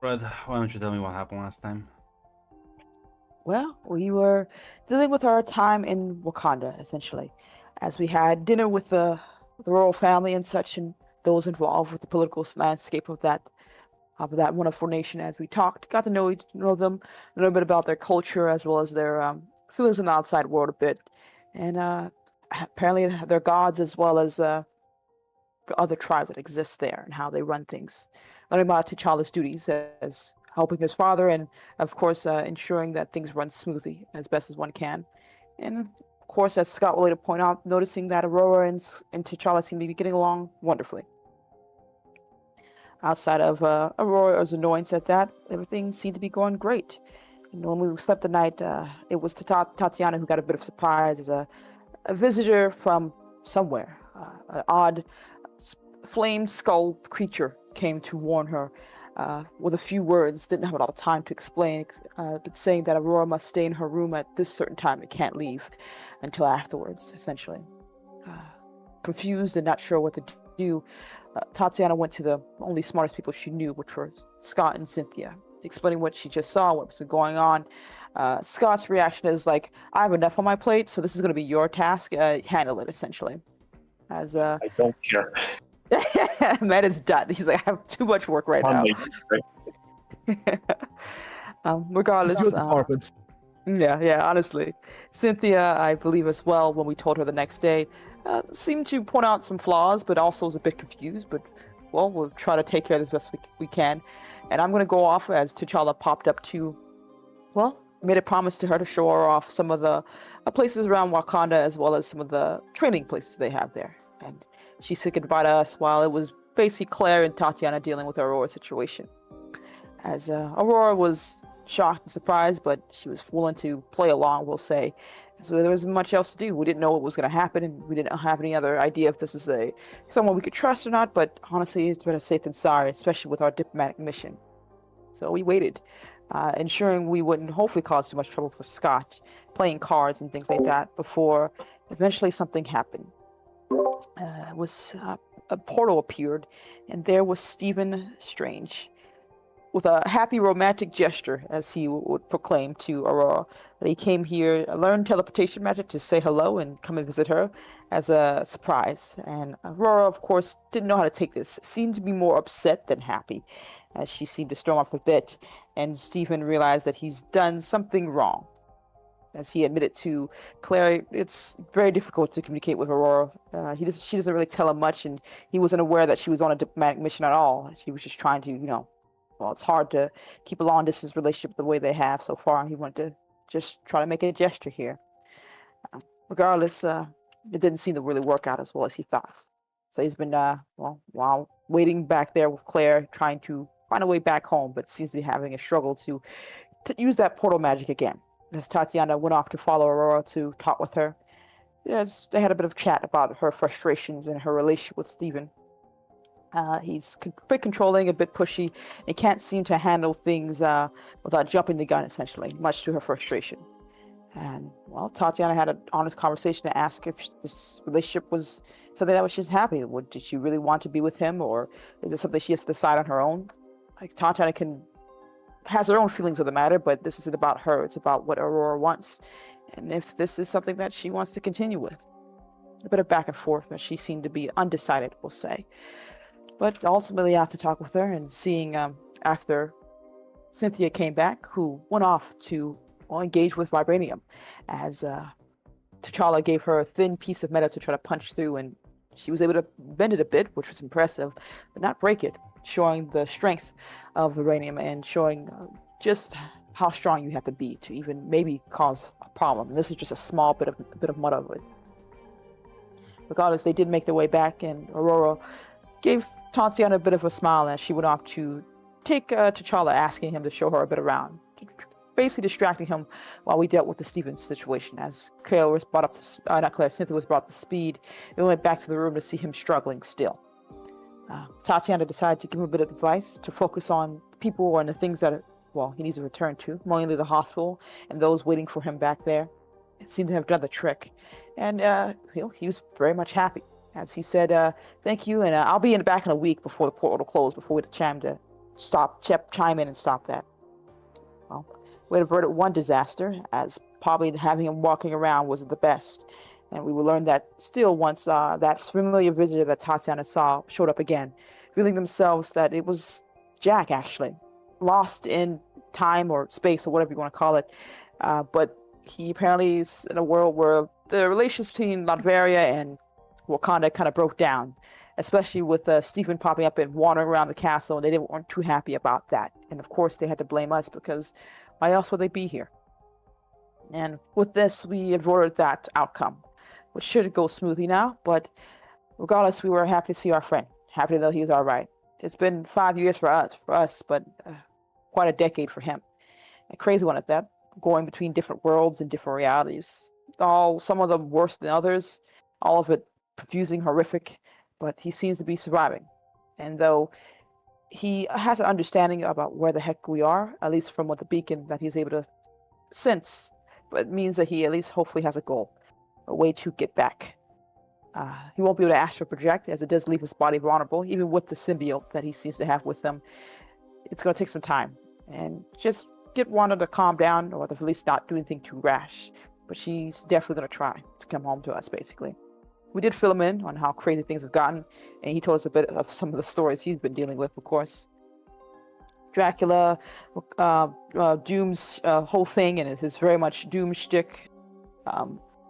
Fred, why don't you tell me what happened last time? Well, we were dealing with our time in Wakanda, essentially, as we had dinner with the royal family and such, and those involved with the political landscape of that wonderful nation. As we talked, got to know them, a little bit about their culture as well as their feelings in the outside world a bit, and apparently their gods as well as the other tribes that exist there and how they run things. Learning about T'Challa's duties as helping his father and, of course, ensuring that things run smoothly as best as one can. And, of course, as Scott will later point out, noticing that Aurora and T'Challa seem to be getting along wonderfully. Outside of Aurora's annoyance at that, everything seemed to be going great. And when we slept the night, it was Tatiana who got a bit of surprise as a visitor from somewhere, an odd flame skull creature came to warn her with a few words. Didn't have a lot of time to explain, but saying that Aurora must stay in her room at this certain time and can't leave until afterwards, essentially. Uh, Confused and not sure what to do, Tatiana went to the only smartest people she knew, which were Scott and Cynthia, explaining what she just saw, what's been going on. Scott's reaction is like, I have enough on my plate, so this is going to be your task. Handle it, essentially. As I don't care. Matt is done. He's like, I have too much work right now. Only, Regardless, It's your department. yeah, honestly. Cynthia, I believe as well, when we told her the next day, seemed to point out some flaws, but also was a bit confused. But, well, we'll try to take care of this best we can. And I'm going to go off as T'Challa popped up to, well, made a promise to her to show her off some of the places around Wakanda as well as some of the training places they have there. And she said goodbye to us while it was basically Claire and Tatiana dealing with the Aurora situation. As Aurora was shocked and surprised, but she was willing to play along, we'll say. So there wasn't much else to do. We didn't know what was going to happen, and we didn't have any other idea if this is someone we could trust or not. But honestly, it's better safe than sorry, especially with our diplomatic mission. So we waited, ensuring we wouldn't hopefully cause too much trouble for Scott, playing cards and things like that, before eventually something happened. A portal appeared, and there was Stephen Strange with a happy romantic gesture, as he would proclaim to Aurora, that he came here, learned teleportation magic to say hello and come and visit her as a surprise. And Aurora, of course, didn't know how to take this, seemed to be more upset than happy, as she seemed to storm off a bit, and Stephen realized that he's done something wrong. As he admitted to Claire, it's very difficult to communicate with Aurora. She doesn't really tell him much, and he wasn't aware that she was on a diplomatic mission at all. She was just trying to, well, it's hard to keep a long distance relationship the way they have so far, and he wanted to just try to make a gesture here. Regardless, it didn't seem to really work out as well as he thought. So he's been, while waiting back there with Claire, trying to find a way back home, but seems to be having a struggle to use that portal magic again. As Tatiana went off to follow Aurora to talk with her, yes, they had a bit of chat about her frustrations and her relationship with Stephen. He's a bit controlling, a bit pushy, and can't seem to handle things without jumping the gun, essentially, much to her frustration. And, well, Tatiana had an honest conversation to ask if this relationship was something that was just happy. Did she really want to be with him, or is it something she has to decide on her own? Like, Tatiana has her own feelings of the matter, but this isn't about her. It's about what Aurora wants, and if this is something that she wants to continue with. A bit of back and forth that she seemed to be undecided, we'll say. But ultimately, after talking with her and seeing after Cynthia came back, who went off to engage with vibranium, as T'Challa gave her a thin piece of metal to try to punch through, and she was able to bend it a bit, which was impressive, but not break it, showing the strength of vibranium and showing just how strong you have to be to even maybe cause a problem. And this is just a small bit of mud of it. Regardless, they did make their way back, and Aurora gave Tatiana a bit of a smile as she went off to take T'Challa, asking him to show her a bit around, basically distracting him while we dealt with the Stevens situation. As Claire was brought up to, Cynthia was brought up to speed, and we went back to the room to see him struggling still. Tatiana decided to give him a bit of advice to focus on people and the things that, he needs to return to, mainly the hospital and those waiting for him back there. It seemed to have done the trick, and he was very much happy. As he said, thank you, and I'll be back in a week before the portal closed, before we had time to chime in and stop that. Well, we averted one disaster, as probably having him walking around wasn't the best. And we will learn that still once that familiar visitor that Tatiana saw showed up again, revealing themselves that it was Jack, actually. Lost in time or space or whatever you want to call it. But he apparently is in a world where the relations between Latveria and Wakanda kind of broke down, especially with Stephen popping up and wandering around the castle, and they weren't too happy about that. And of course, they had to blame us because why else would they be here? And with this, we avoided that outcome, which should go smoothly now. But regardless, we were happy to see our friend, happy to know he was all right. It's been 5 years for us, but quite a decade for him. A crazy one at that, going between different worlds and different realities. Some of them worse than others, all of it confusing, horrific, but he seems to be surviving. And though he has an understanding about where the heck we are, at least from what the beacon that he's able to sense, but it means that he at least hopefully has a goal, a way to get back. He won't be able to astral project, as it does leave his body vulnerable, even with the symbiote that he seems to have with him. It's going to take some time, and just get Wanda to calm down, or at least not do anything too rash. But she's definitely going to try to come home to us, basically. We did fill him in on how crazy things have gotten, and he told us a bit of some of the stories he's been dealing with, of course. Dracula, Doom's whole thing, and his very much Doom shtick,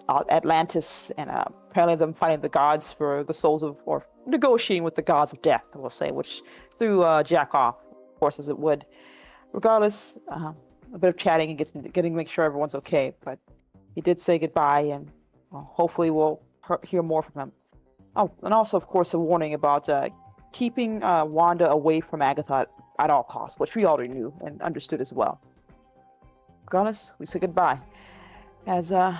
Atlantis, and apparently them fighting the gods for the souls of, or negotiating with the gods of death, I will say, which threw Jack off, of course, as it would. Regardless, a bit of chatting and getting to make sure everyone's okay, but he did say goodbye, and hopefully we'll hear more from him. Oh, and also, of course, a warning about keeping Wanda away from Agatha at all costs, which we already knew and understood as well. Regardless, we say goodbye. As the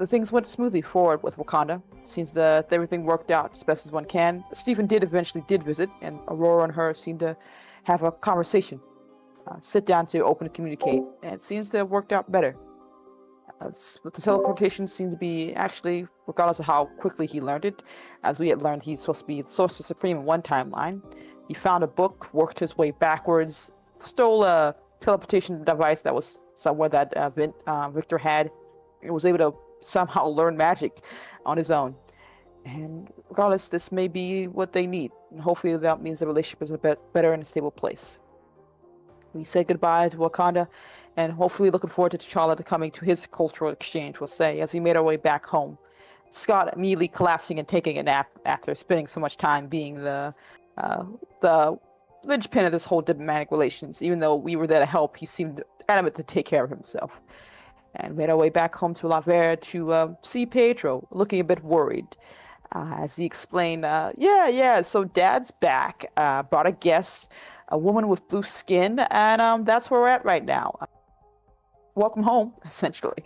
things went smoothly forward with Wakanda, seems that everything worked out as best as one can. Stephen eventually did visit, and Aurora and her seemed to have a conversation, sit down to open to communicate, and it seems to have worked out better. The teleportation seems to be actually, regardless of how quickly he learned it, as we had learned he's supposed to be the Sorcerer Supreme in one timeline. He found a book, worked his way backwards, stole a teleportation device that was somewhere that Victor had, and was able to somehow learn magic on his own. And regardless, this may be what they need, and hopefully that means the relationship is a bit better and a stable place. We say goodbye to Wakanda, and hopefully looking forward to T'Challa coming to his cultural exchange, we'll say, as we made our way back home. Scott immediately collapsing and taking a nap after spending so much time being the linchpin of this whole diplomatic relations. Even though we were there to help, he seemed adamant to take care of himself. And made our way back home to Latveria to see Pedro, looking a bit worried. As he explained, so Dad's back, brought a guest, a woman with blue skin, and that's where we're at right now. Welcome home, essentially.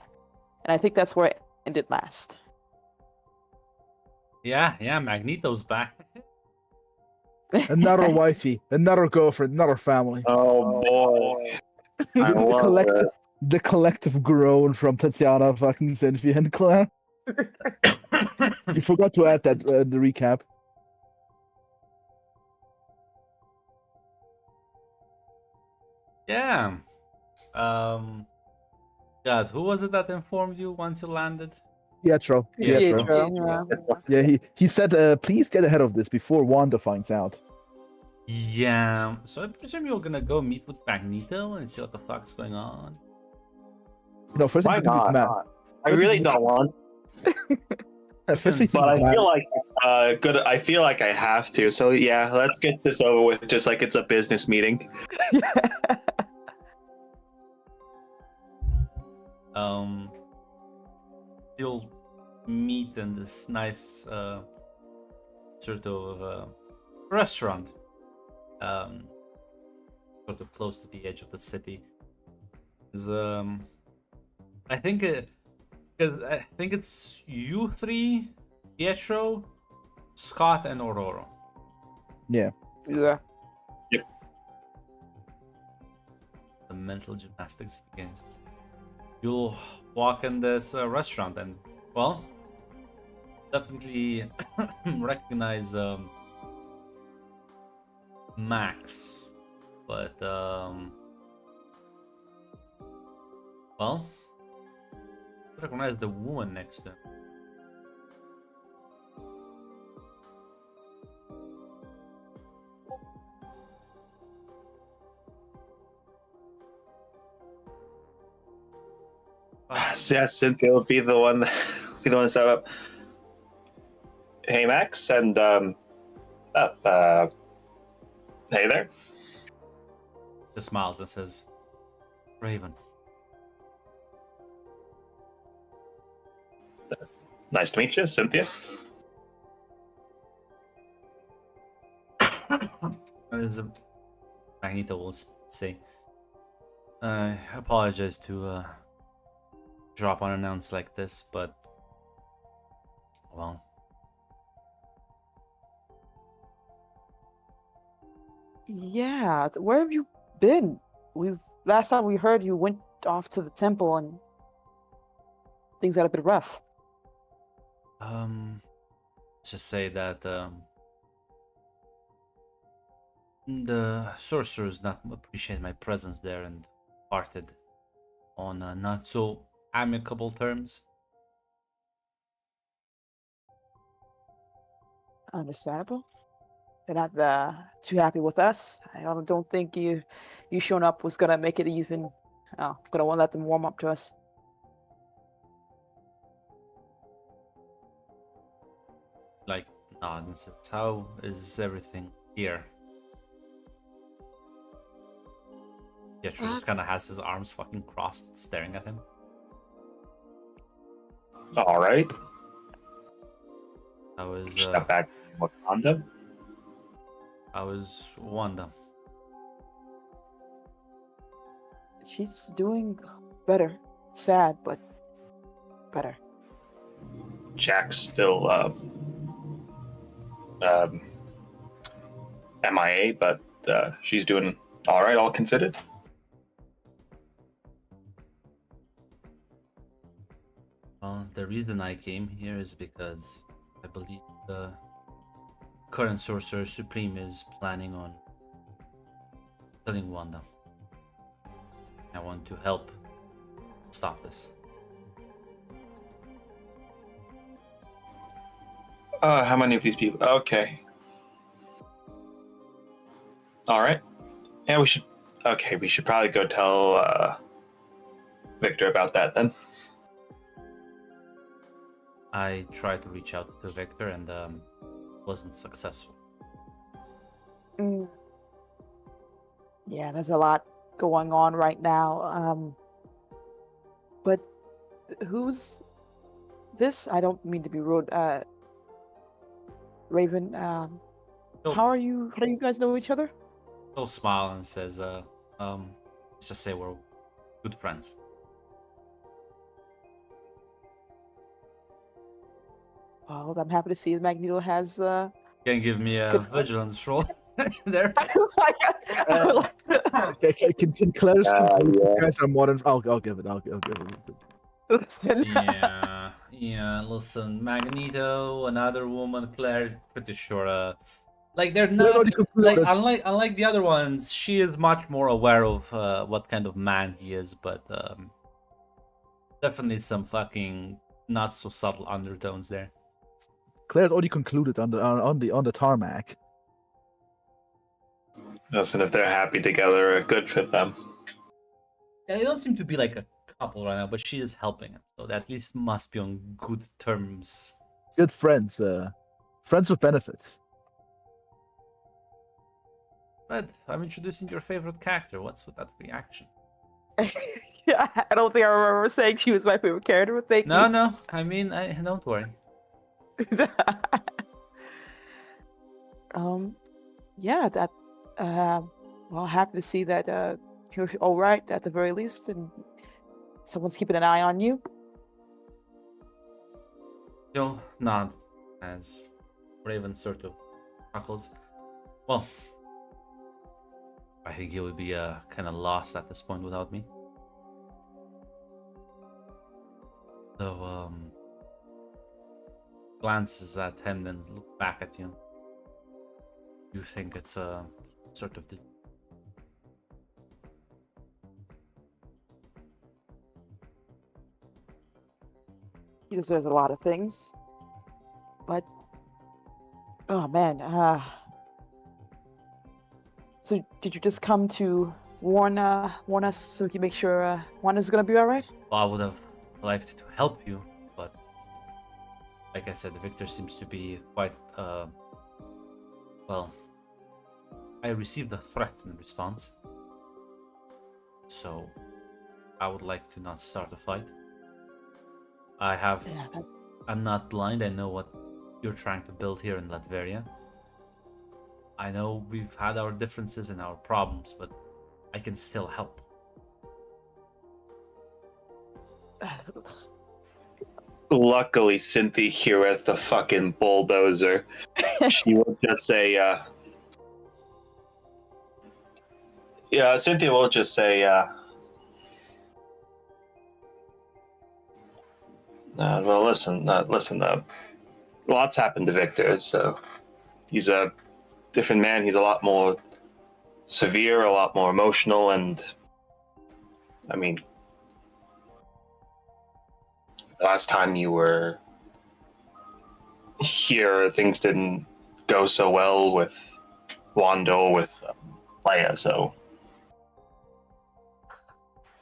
And I think that's where it ended last. Yeah, Magneto's back. Another wifey, another girlfriend, another family. Oh boy. I The love collective, it. the collective groan from Tatiana fucking Zenfi and Claire. You forgot to add that the recap. Yeah. God, who was it that informed you once you landed? Pietro. Pietro. Yeah, he said, please get ahead of this before Wanda finds out. Yeah. So I presume you're gonna go meet with Magneto and see what the fuck's going on. No, first Why I think with Matt. not? I really don't want, First I think but I with Matt. feel like it's good. I feel like I have to. So yeah, let's get this over with, just like it's a business meeting. You'll meet in this nice sort of restaurant, sort of close to the edge of the city. I think it's you three, Pietro, Scott, and Aurora. Yeah. Yeah. The mental gymnastics begins. You'll walk in this restaurant and, well, definitely recognize Max But well, I recognize the woman next to him. Yeah, Cynthia will be the one, be the one to set up. Hey, Max, and hey there. Just smiles and says, "Raven." Nice to meet you, Cynthia. As Magneto will say, "I apologize to drop unannounced like this, but well, Yeah, where have you been? Last time we heard you went off to the temple and things got a bit rough. let's just say that the sorcerers not appreciate my presence there and parted on not so amicable terms." Understandable. They're not too happy with us. I don't think you showing up was gonna make it even. Gonna want to let them warm up to us. Like nod and says, "How is everything here?" Pietro just kind of has his arms fucking crossed, staring at him. All right. How is Step back. Wakanda. Wanda? She's doing better. Sad, but better. Jack's still MIA, but she's doing all right, all considered. Well, the reason I came here is because I believe the current Sorcerer Supreme is planning on killing Wanda. I want to help stop this. How many of these people? Okay. All right. Yeah, we should. Okay, we should probably go tell Victor about that then. I tried to reach out to Victor and wasn't successful. Mm. Yeah, there's a lot going on right now. But who's this? I don't mean to be rude. Raven. So- How do you guys know each other? He'll smile and says, let's just say we're good friends." Well, I'm happy to see Magneto has. Can give me a Good friend. vigilance roll there. I was like, Okay, can Claire's Yeah. guys are modern. I'll give it. I'll give it. listen. Yeah. Listen, Magneto, another woman, Claire. Pretty sure. Like they're We're not already like concluded. unlike the other ones. She is much more aware of what kind of man he is, but definitely some fucking not so subtle undertones there. Claire's already concluded on the tarmac. Listen, if they're happy together, good for them. Yeah, they don't seem to be like a couple right now, but she is helping him, so they at least must be on good terms. Good friends. Friends with benefits. But I'm introducing your favorite character. What's with that reaction? Yeah, I don't think I remember saying she was my favorite character, but thank No, you. no. I mean, don't worry. Yeah, that. Well, happy to see that you're all right at the very least, and someone's keeping an eye on you. He'll nod as Raven sort of chuckles. Well, I think he would be kind of lost at this point without me. So, glances at him, then look back at you. You think it's a sort of he deserves a lot of things. But oh man, so did you just come to warn us so we can make sure Wanda's gonna be all right? Well, I would have liked to help you, but like I said, Victor seems to be quite well. I received a threat in response, so I would like to not start a fight. Yeah, I'm not blind. I know what you're trying to build here in Latveria. I know we've had our differences and our problems, but I can still help. Luckily, Cynthia here at the fucking bulldozer. She will just say, yeah, Cynthia will just say, well, listen, lots happened to Victor, so he's a different man. He's a lot more severe, a lot more emotional, and I mean, last time you were here, things didn't go so well with Wando, with Leia, so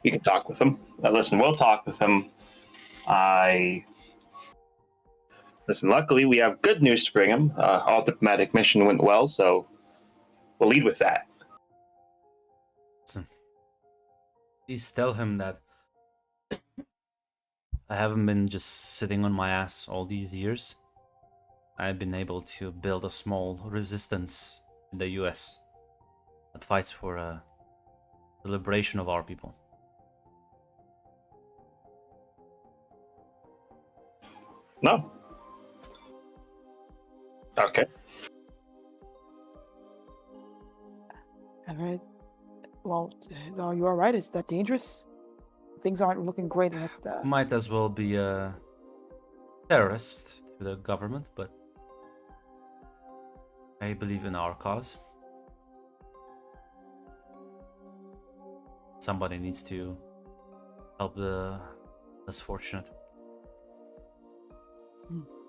we can talk with him. Listen, we'll talk with him. Listen, luckily we have good news to bring him. Our diplomatic mission went well, so we'll lead with that. Listen, please tell him that I haven't been just sitting on my ass all these years. I've been able to build a small resistance in the US that fights for the liberation of our people. No. Okay. all right. Well, are you all right? Is that dangerous? Things aren't looking great at Might as well be a terrorist to the government, but I believe in our cause. Somebody needs to help the less fortunate.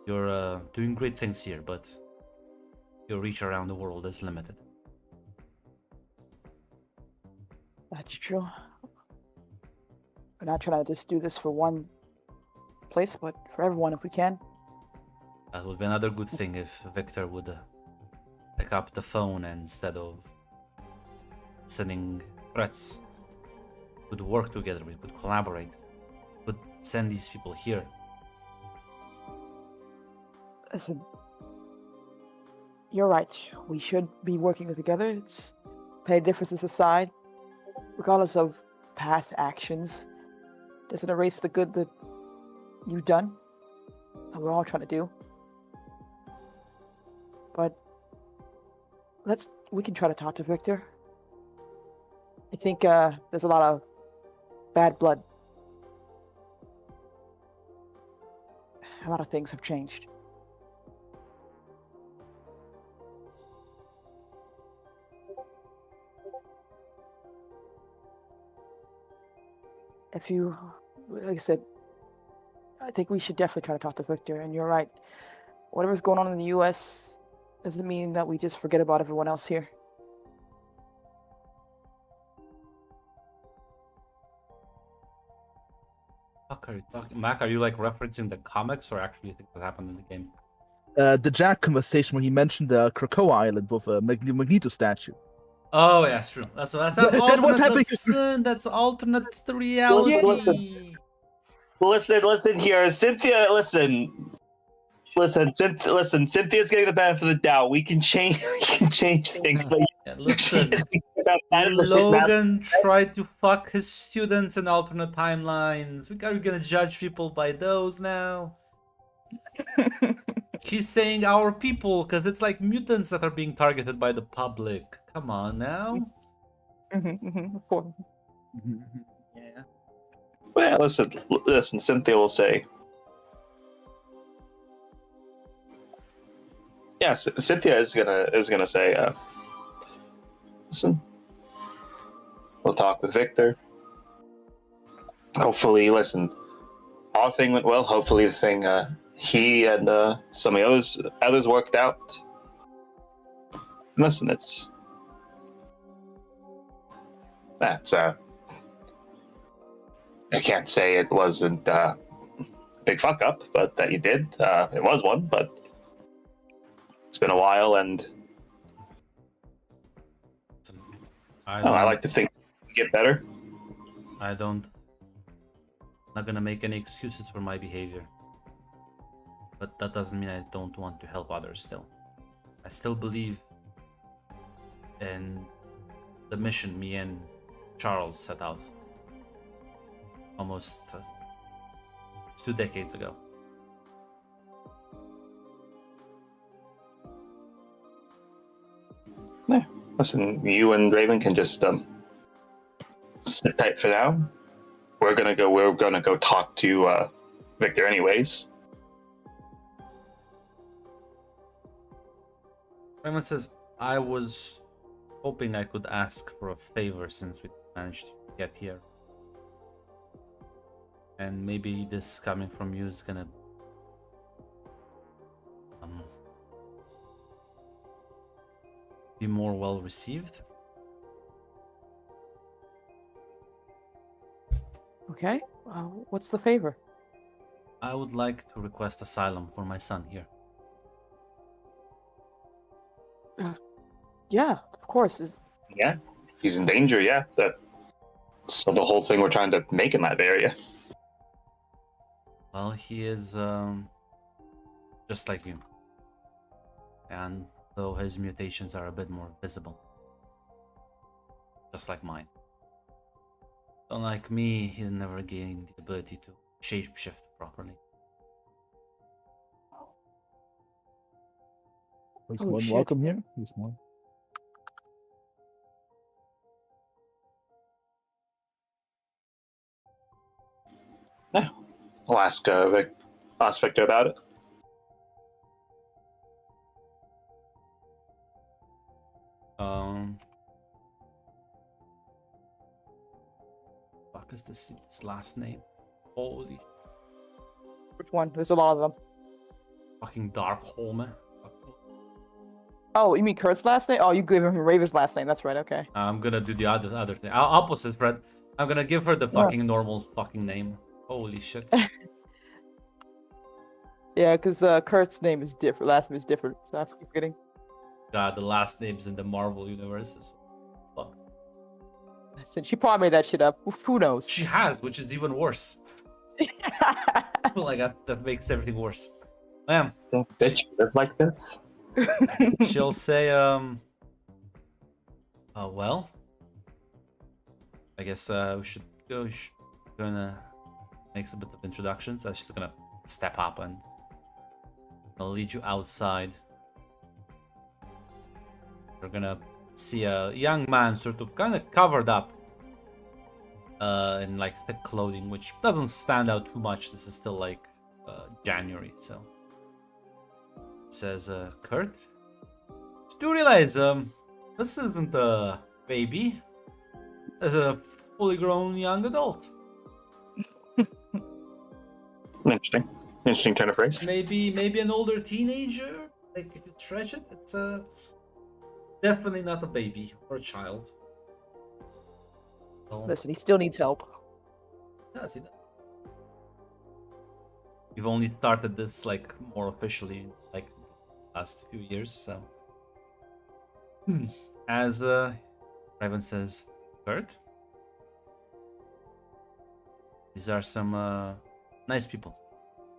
You're doing great things here, but your reach around the world is limited. That's true. We're not trying to just do this for one place, but for everyone if we can. That would be another good thing if Victor would pick up the phone instead of sending threats. We could work together, we could collaborate, we could send these people here. Listen, you're right. We should be working together. It's petty differences aside, regardless of past actions, doesn't erase the good that you've done, that we're all trying to do. But we can try to talk to Victor. I think there's a lot of bad blood. A lot of things have changed. If you, like I said, I think we should definitely try to talk to Victor. And you're right. Whatever's going on in the U.S. doesn't mean that we just forget about everyone else here. Fuck are you talking? Mac, are you like referencing the comics or actually think that happened in the game? The Jack conversation when he mentioned the Krakoa Island with a Magneto statue. Oh yeah, it's true. That's That alternate. was happening. Listen, that's alternate reality. Listen here, Cynthia. Listen, Cynthia's getting the benefit of the doubt. We can change things. But Yeah, listen, Logan tried to fuck his students in alternate timelines. Are we gonna judge people by those now? He's saying our people because it's like mutants that are being targeted by the public. Come on now. Of course. Yeah. Well, listen. Cynthia will say, "Yes." Cynthia is gonna say, "Listen, we'll talk with Victor. Hopefully, listen. our thing went well. Hopefully, the thing he and some of the others worked out. Listen, that's I can't say it wasn't a big fuck up, but that you did. It was one, but it's been a while, and I I don't. like to think get better. I don't. Not gonna make any excuses for my behavior. But that doesn't mean I don't want to help others still. I still believe in the mission me and Charles set out almost 2 decades ago. Yeah. Listen, you and Raven can just sit tight for now. We're gonna go talk to Victor anyways. Raymond says, I was hoping I could ask for a favor since we managed to get here. And maybe this coming from you is gonna be more well received. Okay. What's the favor? I would like to request asylum for my son here. Yeah, of course. Yeah, if he's in danger, yeah. That's the whole thing we're trying to make in that area. Well, he is just like you. And though his mutations are a bit more visible. Just like mine. Unlike me, he never gained the ability to shapeshift properly. He's Holy more than shit. welcome here. He's more. Yeah, I'll ask Victor about it. Fuck is this last name? Holy Which one? There's a lot of them. fucking Darkholme. Oh, you mean Kurt's last name? Oh, you gave him Raven's last name. That's right. Okay. I'm gonna do the other thing. Opposite, Fred. I'm gonna give her the fucking normal fucking name. Holy shit. Yeah, because Kurt's name is different. Last name is different. So I keep forgetting. God, the last names in the Marvel universe is fuck. Since she probably made that shit up. Who knows? She has, which is even worse. Like that makes everything worse. Ma'am, Don't bitch live like this. she'll say, well, I guess we should go. Gonna make a bit of introductions. She's gonna step up and I'll lead you outside. We're gonna see a young man sort of kind of covered up in like thick clothing, which doesn't stand out too much. This is still like January, so it says Kurt, you do realize this isn't a baby, it's a fully grown young adult. Interesting turn of phrase. Maybe an older teenager, like if you stretch it. It's definitely not a baby or a child. So, Listen, he still needs help. yeah, see that. You've only started this like more officially like last few years, so as Raven says, Kurt, these are some nice people.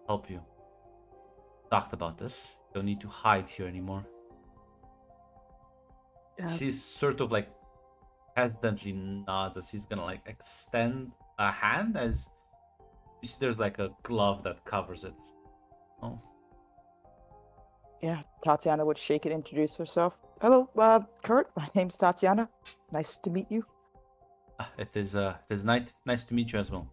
Help you. Talked about this. Don't need to hide here anymore. Yeah. She's sort of like hesitantly nods as he's gonna like extend a hand, as you see there's like a glove that covers it. Oh, Yeah, Tatiana would shake and introduce herself. Hello, Kurt. My name's Tatiana. Nice to meet you. it is nice to meet you as well.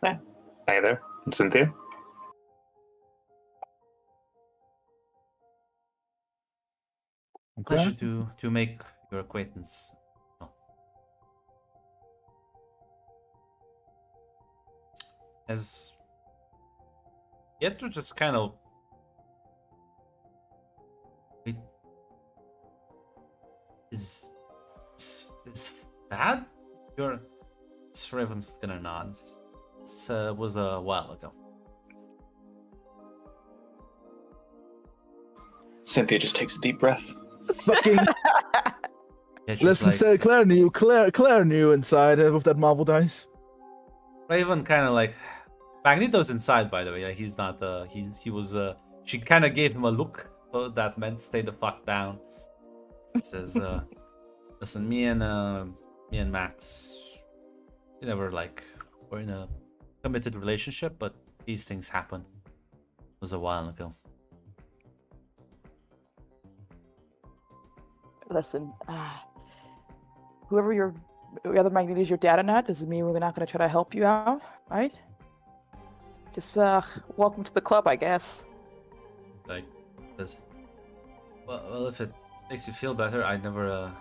Hi there, I'm Cynthia. Pleasure Okay. to make your acquaintance. Oh. as Pietro just kind of it is bad. Your Raven's gonna nod. This was a while ago. Cynthia just takes a deep breath. Fucking Pietro's listen, like, so Claire knew inside with that marble dice. Raven kind of like Magneto's inside, by the way. He's not. He was. She kind of gave him a look, so that meant stay the fuck down. He says, "Listen, me and Max, we never like were in a committed relationship, but these things happen. It was a while ago." Listen, whoever your other Magneto is your dad or not doesn't mean we're not going to try to help you out, right? Just welcome to the club, I guess. Like, says, well, if it makes you feel better, I never,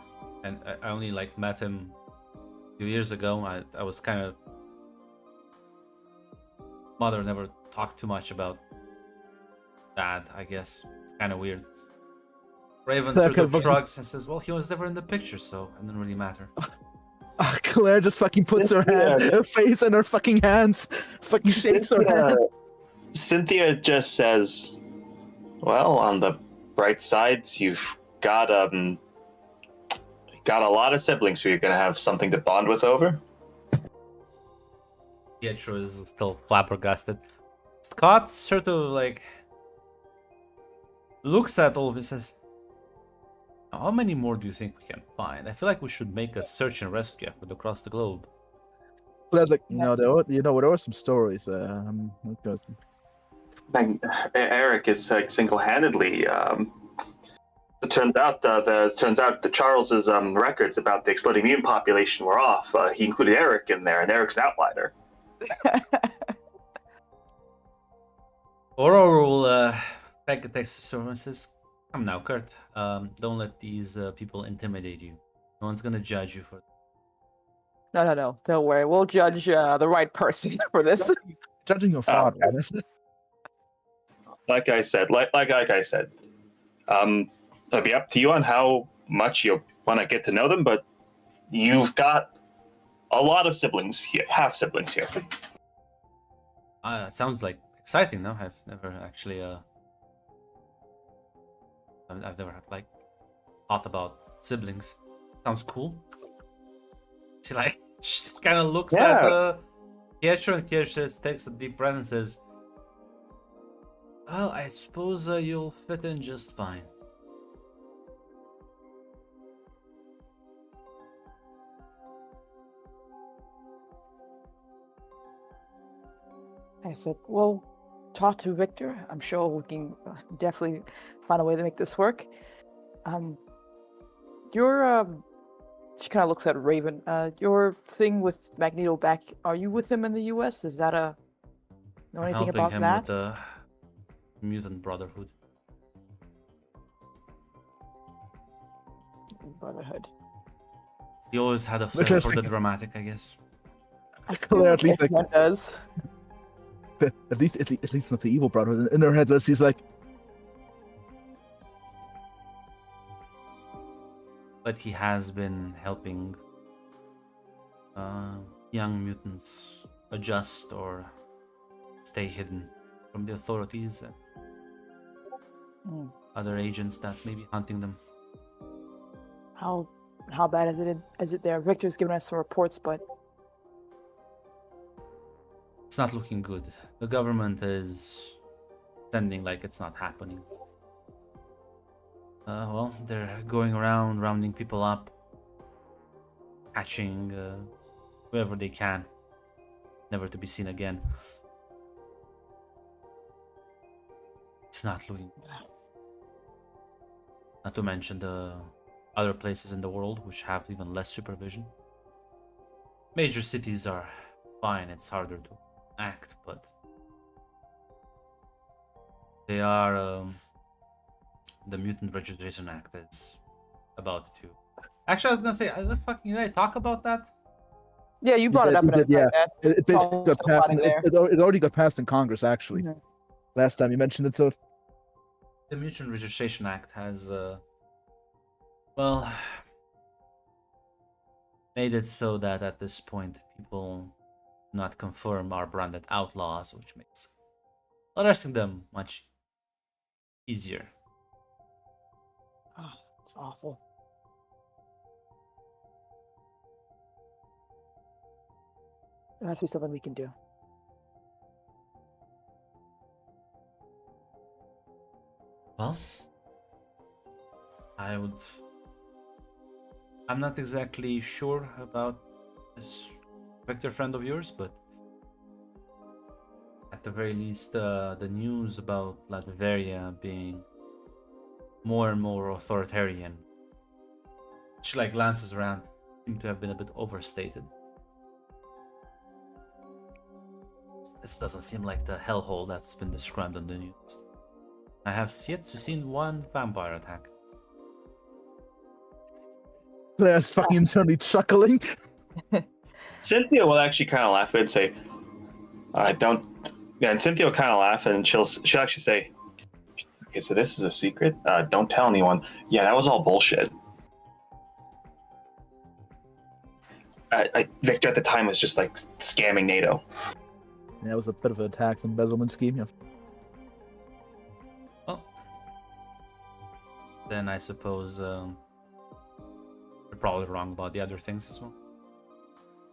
and I only like met him a few years ago. I was kind of mother never talked too much about dad. I guess it's kind of weird. Raven sort of shrugs and says, "Well, he was never in the picture, so it didn't really matter." Claire just fucking puts her face in her fucking hands, fucking shakes her hand. Cynthia just says, "Well, on the bright sides, you've got a lot of siblings who you're gonna have something to bond with over." Pietro is still flabbergasted. Scott sort of like looks at all of it and says, "How many more do you think we can find? I feel like we should make a search and rescue effort across the globe." Claire's like, there were some stories. Eric is like single-handedly. It turns out that Charles's records about the exploding mutant population were off. He included Eric in there, and Eric's an outsider. Aurora will take a text to someone and says, "Come now, Kurt. Don't let these people intimidate you. No one's gonna judge you for." No. Don't worry. We'll judge the right person for this. Judging your father. Like I said, it'll be up to you on how much you want to get to know them, but you've got a lot of siblings here, half siblings here. Sounds like exciting, no? I've never actually I've never like thought about siblings. Sounds cool. She like just kind of looks at Pietro, and Pietro just takes a deep breath and says, "Well, I suppose you'll fit in just fine." I said, "We'll talk to Victor. I'm sure we can definitely find a way to make this work." She kind of looks at Raven. Your thing with Magneto back, are you with him in the U.S.? Is that know anything Helping about him that? with the Mutant Brotherhood. Brotherhood. He always had a flair for the dramatic, I guess. I feel Claire, like at least like, everyone does. at least not the evil brother. In her head, she's like, But he has been helping young mutants adjust or stay hidden from the authorities and other agents that may be hunting them. How bad is it there? Victor's given us some reports, but It's not looking good. The government is pretending like it's not happening. Well, they're going around rounding people up, catching whoever they can, never to be seen again. It's not looking good. Not to mention the other places in the world which have even less supervision. Major cities are fine, it's harder to act, but they are the Mutant Registration Act is about to. Actually, I was gonna say, did I talk about that? Yeah, you brought it up It and did, everything yeah. like that. It basically Oh, got still passed. plotting there. It already got passed in Congress, actually. Mhm. Last time you mentioned it, so The Mutual Registration Act has, well, made it so that at this point people do not confirm are branded outlaws, which makes arresting them much easier. Oh, it's awful. There has to be something we can do. Well, I'm not exactly sure about this Victor friend of yours, but at the very least, the news about Latveria being more and more authoritarian, which like glances around, seem to have been a bit overstated. This doesn't seem like the hellhole that's been described on the news. I have yet to see one vampire attack. Claire's fucking internally chuckling. Cynthia will actually kind of laugh and say, "I don't." Yeah, and Cynthia will kind of laugh and she'll actually say, "Okay, so this is a secret. Don't tell anyone." Yeah, that was all bullshit. Victor at the time was just like scamming NATO. Yeah, it was a bit of a tax embezzlement scheme. Yeah. Well, then I suppose you're probably wrong about the other things as well.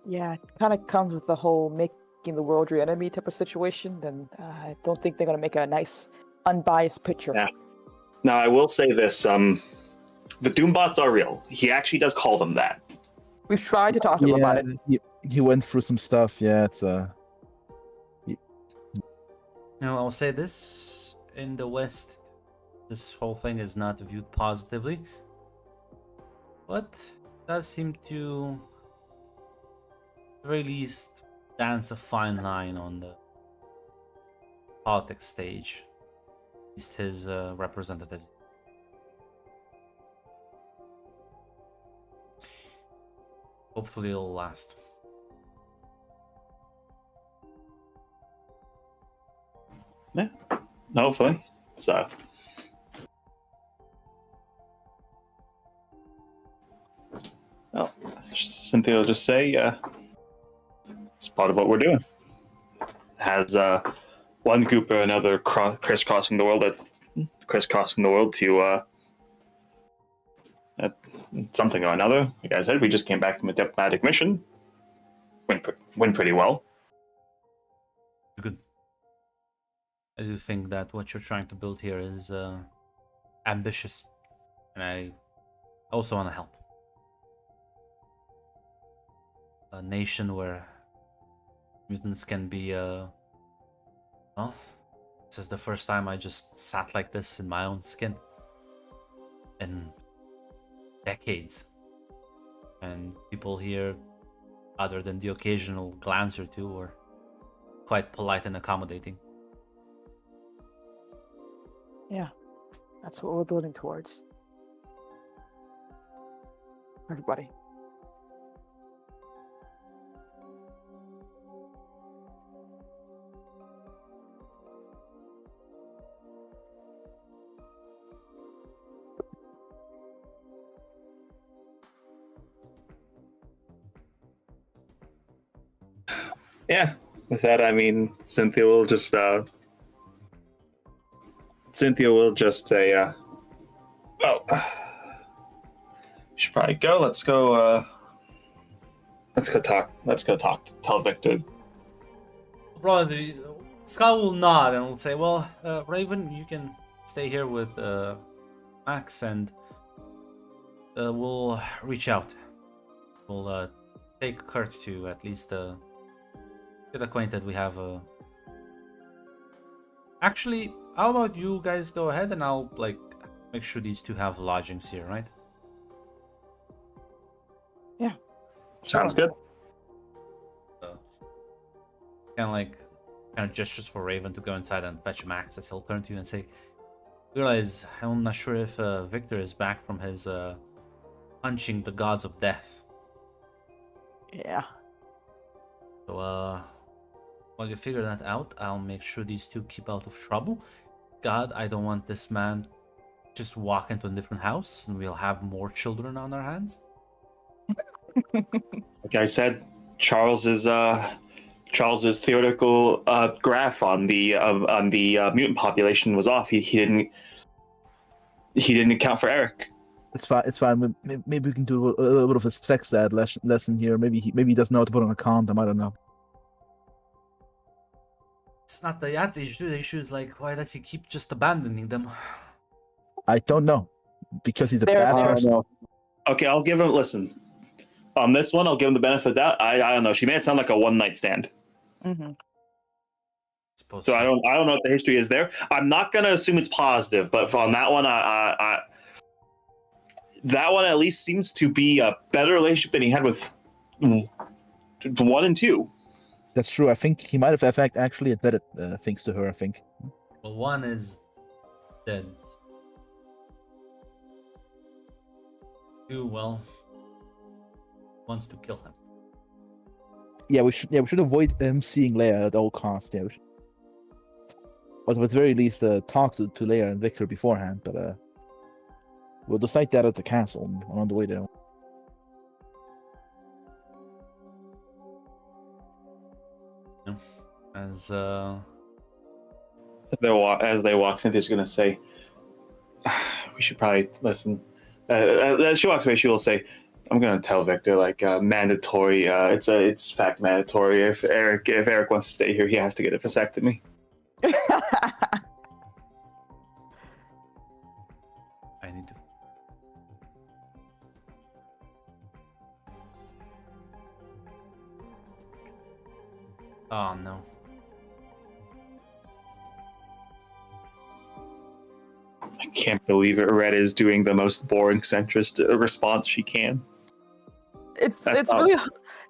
Yeah, it kind of comes with the whole making the world your enemy type of situation, and I don't think they're going to make a nice, unbiased picture. Yeah. Now, I will say this: the Doombots are real. He actually does call them that. We've tried to talk to him about it. He went through some stuff. Yeah, it's Now, I'll say this, in the West, this whole thing is not viewed positively, but does seem to, at the very least, dance a fine line on the politics stage, at least his representatives. Hopefully it'll last. Yeah, hopefully. So, well, Cynthia will just say, it's part of what we're doing. Has one group or another crisscrossing the world, to something or another. Like I said, we just came back from a diplomatic mission. Went pretty well. Good. I do think that what you're trying to build here is ambitious, and I also want to help. A nation where mutants can be, well, this is the first time I just sat like this in my own skin in decades, and people here, other than the occasional glance or two, are quite polite and accommodating. Yeah, that's what we're building towards. Everybody. Yeah. With that, I mean, Cynthia will just say, well, we should probably go. Let's go talk. Tell Victor. Probably, Scott will nod and will say, well, Raven, you can stay here with Max, and we'll reach out. We'll take Kurt to at least get acquainted. We have actually, how about you guys go ahead and I'll like make sure these two have lodgings here, right? Yeah. Sounds good. Kind of gestures for Raven to go inside and fetch Max, as he'll turn to you and say, realize I'm not sure if Victor is back from his punching the gods of death. Yeah. So, while you figure that out, I'll make sure these two keep out of trouble. God, I don't want this man just walk into a different house and we'll have more children on our hands. Like I said, Charles's theoretical graph on the mutant population was off. He didn't account for Eric. It's fine. It's fine. Maybe we can do a little bit of a sex ed lesson here. Maybe he doesn't know how to put on a condom. I don't know. It's not the issue. The issue is like, why does he keep just abandoning them? I don't know, because he's a There- bad there- person. Okay, I'll give him. Listen, on this one, I'll give him the benefit of that. I don't know. She made it sound like a one night stand. Mm-hmm. Suppose So I don't know what the history is there. I'm not gonna assume it's positive, but on that one, that one at least seems to be a better relationship than he had with 1 and 2. That's true. I think he might have actually admitted things to her. I think. Well, one is dead. Two, well, wants to kill him. Yeah, we should avoid him seeing Leia at all costs. Yeah, but at the very least, talk to Leia and Victor beforehand. But we'll decide that at the castle on the way there. As As they walk, Cynthia's gonna say, "We should probably listen." As she walks away, she will say, "I'm gonna tell Victor like mandatory. It's fact mandatory. If Eric wants to stay here, he has to get a vasectomy." I need to. Oh no. I can't believe it. Red is doing the most boring centrist response she can. It's That's not- really.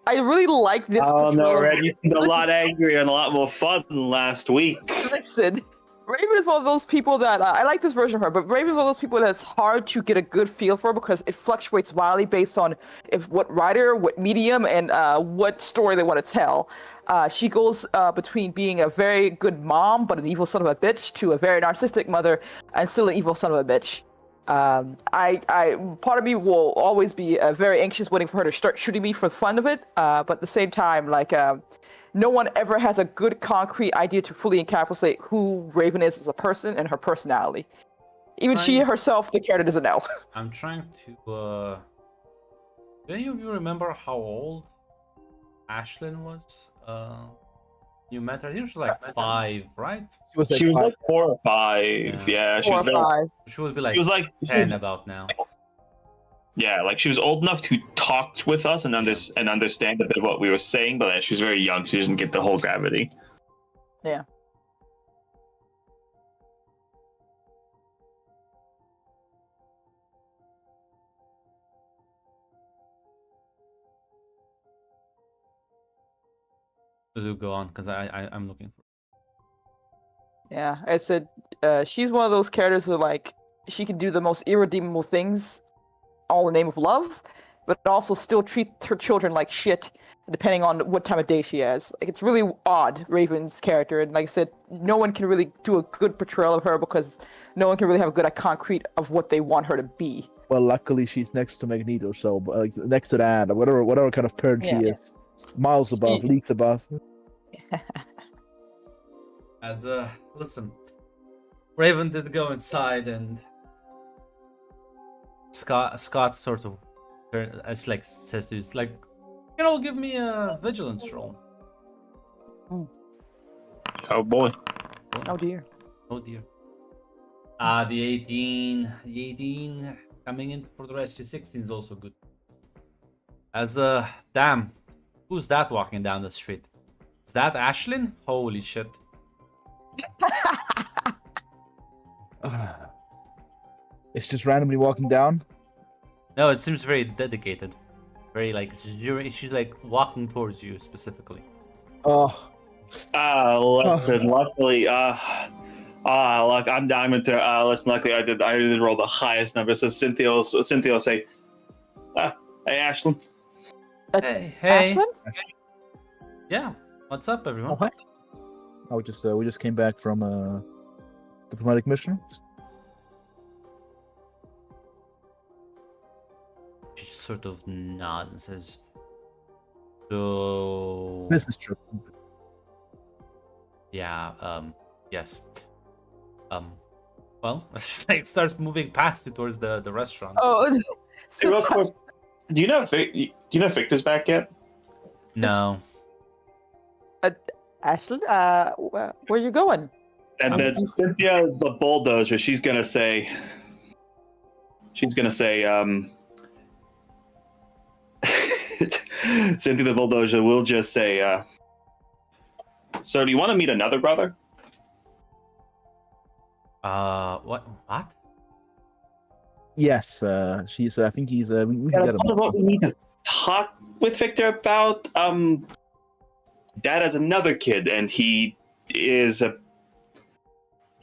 I really like this. Oh no, portrayal. Red, you seemed a Listen- lot angrier and a lot more fun than last week. Listen, Raven is one of those people that I like this version of her, but Raven is one of those people that's hard to get a good feel for because it fluctuates wildly based on what writer, what medium, and what story they want to tell. She goes between being a very good mom but an evil son of a bitch to a very narcissistic mother and still an evil son of a bitch. I part of me will always be very anxious waiting for her to start shooting me for the fun of it. But at the same time, like no one ever has a good concrete idea to fully encapsulate who Raven is as a person and her personality. Even she Right. herself, the character doesn't know. I'm trying to. Do any of you remember how old Ashlyn was? You met her. She was like 5, right? She was like 4 or 5. Yeah, she 4 or was very, 5. She would be like she was like 10 about now. yeah, like she was old enough to talk with us and understand a bit of what we were saying, but she was very young, so she doesn't get the whole gravity. Yeah. So go on, because I'm looking for. Yeah, I said she's one of those characters who like she can do the most irredeemable things, all in the name of love, but also still treat her children like shit, depending on what time of day she has. Like it's really odd, Raven's character, and like I said, no one can really do a good portrayal of her because no one can really have a good concrete of what they want her to be. Well, luckily she's next to Magneto, so like next to that, whatever kind of purge Yeah. she is, miles above, She- leagues above. As listen, Raven did go inside, and Scott sort of, it's like says to you, it's like, give me a vigilance roll. Oh boy. Oh dear. Oh dear. The 18 coming in for the rest. Your 16 is also good. As damn, who's that walking down the street? Is that Ashlyn? Holy shit. It's just randomly walking down. No, it seems very dedicated. Very like she's like walking towards you specifically. Oh, Listen, luckily, look, I'm diamond to, listen, luckily I did roll the highest number, so Cynthia will say, hey, Ashlyn. Hey. Ashlyn? Yeah. What's up, everyone? Oh, hi. We just came back from a diplomatic mission. She just sort of nods and says, "So Business trip. yeah, yes, well, it's like starts moving past you towards the restaurant. Oh, Hey, so real quick, that's- do you know Victor's back yet? No, Ashley, where you going? And Um, then Cynthia is the bulldozer. She's gonna say, Cynthia the bulldozer will just say, "So, do you want to meet another brother?" what? Yes, she's. I think he's. We Yeah, can that's get sort of him. what we need to talk with Victor about. Dad has another kid, and he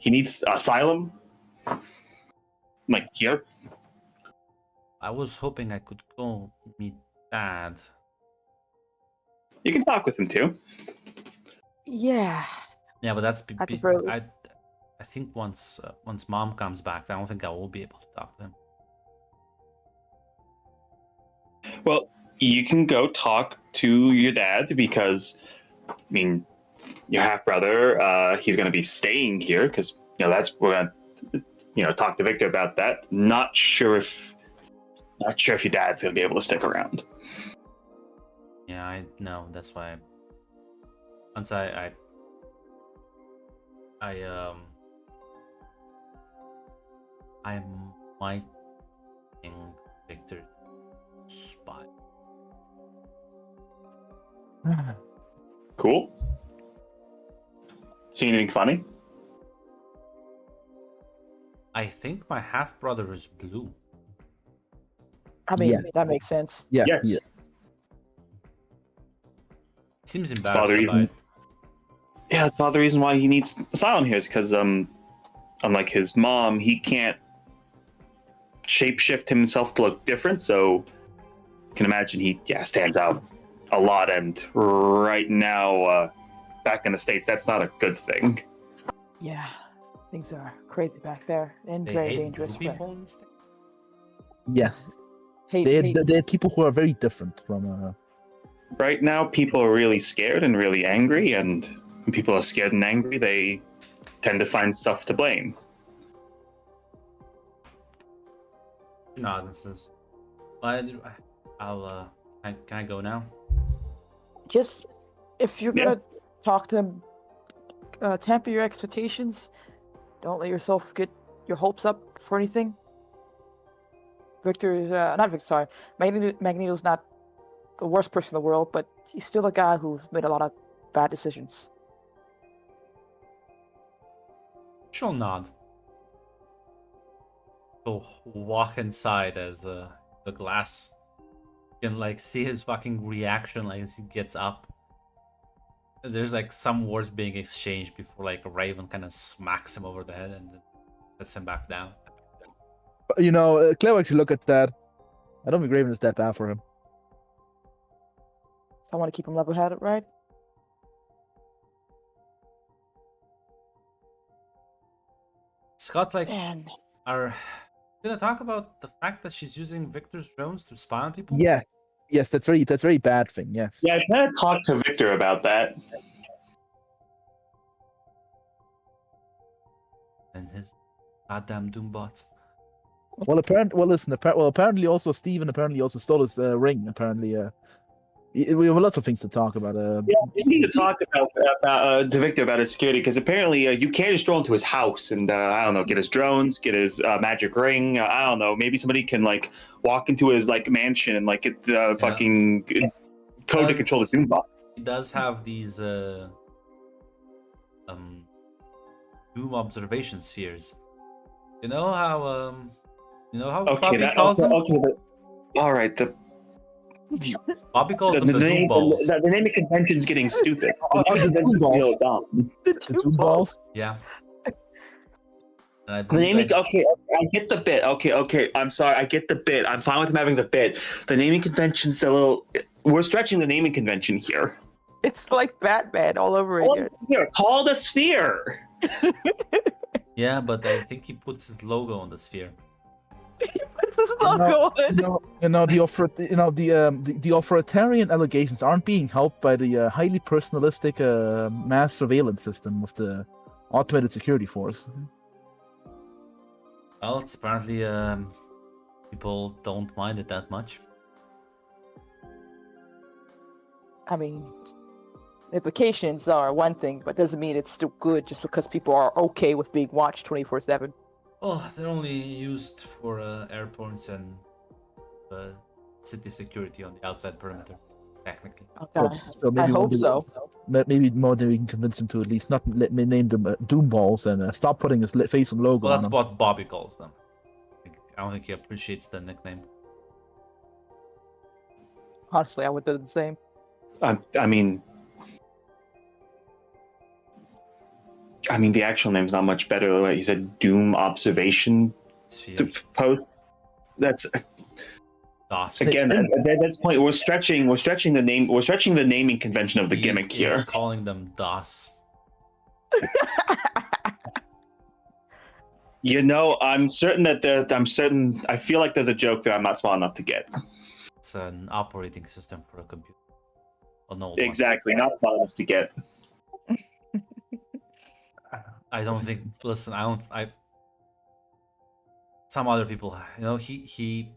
needs asylum, like here. I was hoping I could go meet Dad. You can talk with him too. Yeah. Yeah, but that's At the very least. I think once Mom comes back, I don't think I will be able to talk to him. Well, you can go talk to your dad because, I mean, your half brother, he's going to be staying here because we're going to talk to Victor about that. Not sure if your dad's going to be able to stick around. Yeah, I know. That's why. Once I might think Victor spy. Cool. See anything funny? I think my half brother is blue. I mean, Yeah. that makes sense. Yeah. Yes. Yeah. Seems about the embarrassed reason- about it. Yeah, that's another reason why he needs asylum here is because, unlike his mom, he can't shapeshift himself to look different. So, you can imagine he stands out a lot. And right now, back in the States, that's not a good thing. Yeah. Things are crazy back there and They very hate dangerous. blue but- people in the States. Yes. Hate, They hate. had people who are very different from. Right now, people are really scared and really angry. And when people are scared and angry, they tend to find stuff to blame. No, this is. I'll. Can I go now? Just if you're Yeah. gonna talk to him, temper your expectations. Don't let yourself get your hopes up for anything. Victor is not Victor. Sorry, Magneto's not the worst person in the world, but he's still a guy who's made a lot of bad decisions. She'll nod. She'll walk inside as the glass. You can like see his fucking reaction like as he gets up. There's like some words being exchanged before like Raven kind of smacks him over the head and then sets him back down. Clever if you look at that. I don't think Raven is that bad for him. So I want to keep him level-headed, right? Scott's like, Man, are gonna talk about the fact that she's using Victor's drones to spy on people? Yeah. Yes, that's very bad thing. Yes. Yeah, I kind of talked to Victor about that. And his goddamn doombots. Well, apparently also Steven apparently also stole his ring. Apparently, we have lots of things to talk about. Yeah, we need to talk about to Victor about his security because apparently you can't just stroll into his house and I don't know, get his drones, get his magic ring. I don't know, maybe somebody can like walk into his like mansion and like get the fucking code to control the Doombot. He does have these doom observation spheres. You know how Bobby calls them? Okay, but all right, Bobby calls them the the name doom balls. the naming convention's getting stupid. Oh, The naming the convention's Doom real dumb. the the two two balls. balls. Yeah. And I The believe naming, that- okay, I get the bit. Okay, I'm sorry, I get the bit. I'm fine with him having the bit. The naming convention's a little. We're stretching the naming convention here. It's like Batman all over again. Call the sphere. Yeah, but I think he puts his logo on the sphere. What's this logo on? The authoritarian allegations aren't being helped by the highly personalistic mass surveillance system of the automated security force. Well, it's apparently people don't mind it that much. I mean, implications are one thing, but doesn't mean it's still good just because people are okay with being watched 24/7. Oh, they're only used for airports and city security on the outside perimeter, technically. Okay. So I hope one so. day- Maybe more than we can convince him to at least not let me name them Doom Balls and stop putting his face and logo Well, on that's them. what Bobby calls them. I don't think he appreciates the nickname. Honestly, I would do the same. I mean, the actual name's not much better. Like you said, Doom Observation Sphere. Post. That's DOS. again at this point we're stretching the name. We're stretching the naming convention of the gimmick He's here. calling them DOS. You know, I'm certain. I feel like there's a joke that I'm not smart enough to get. It's an operating system for a computer. Oh no. Exactly, not smart enough to get. I don't think. Listen, I. Some other people, he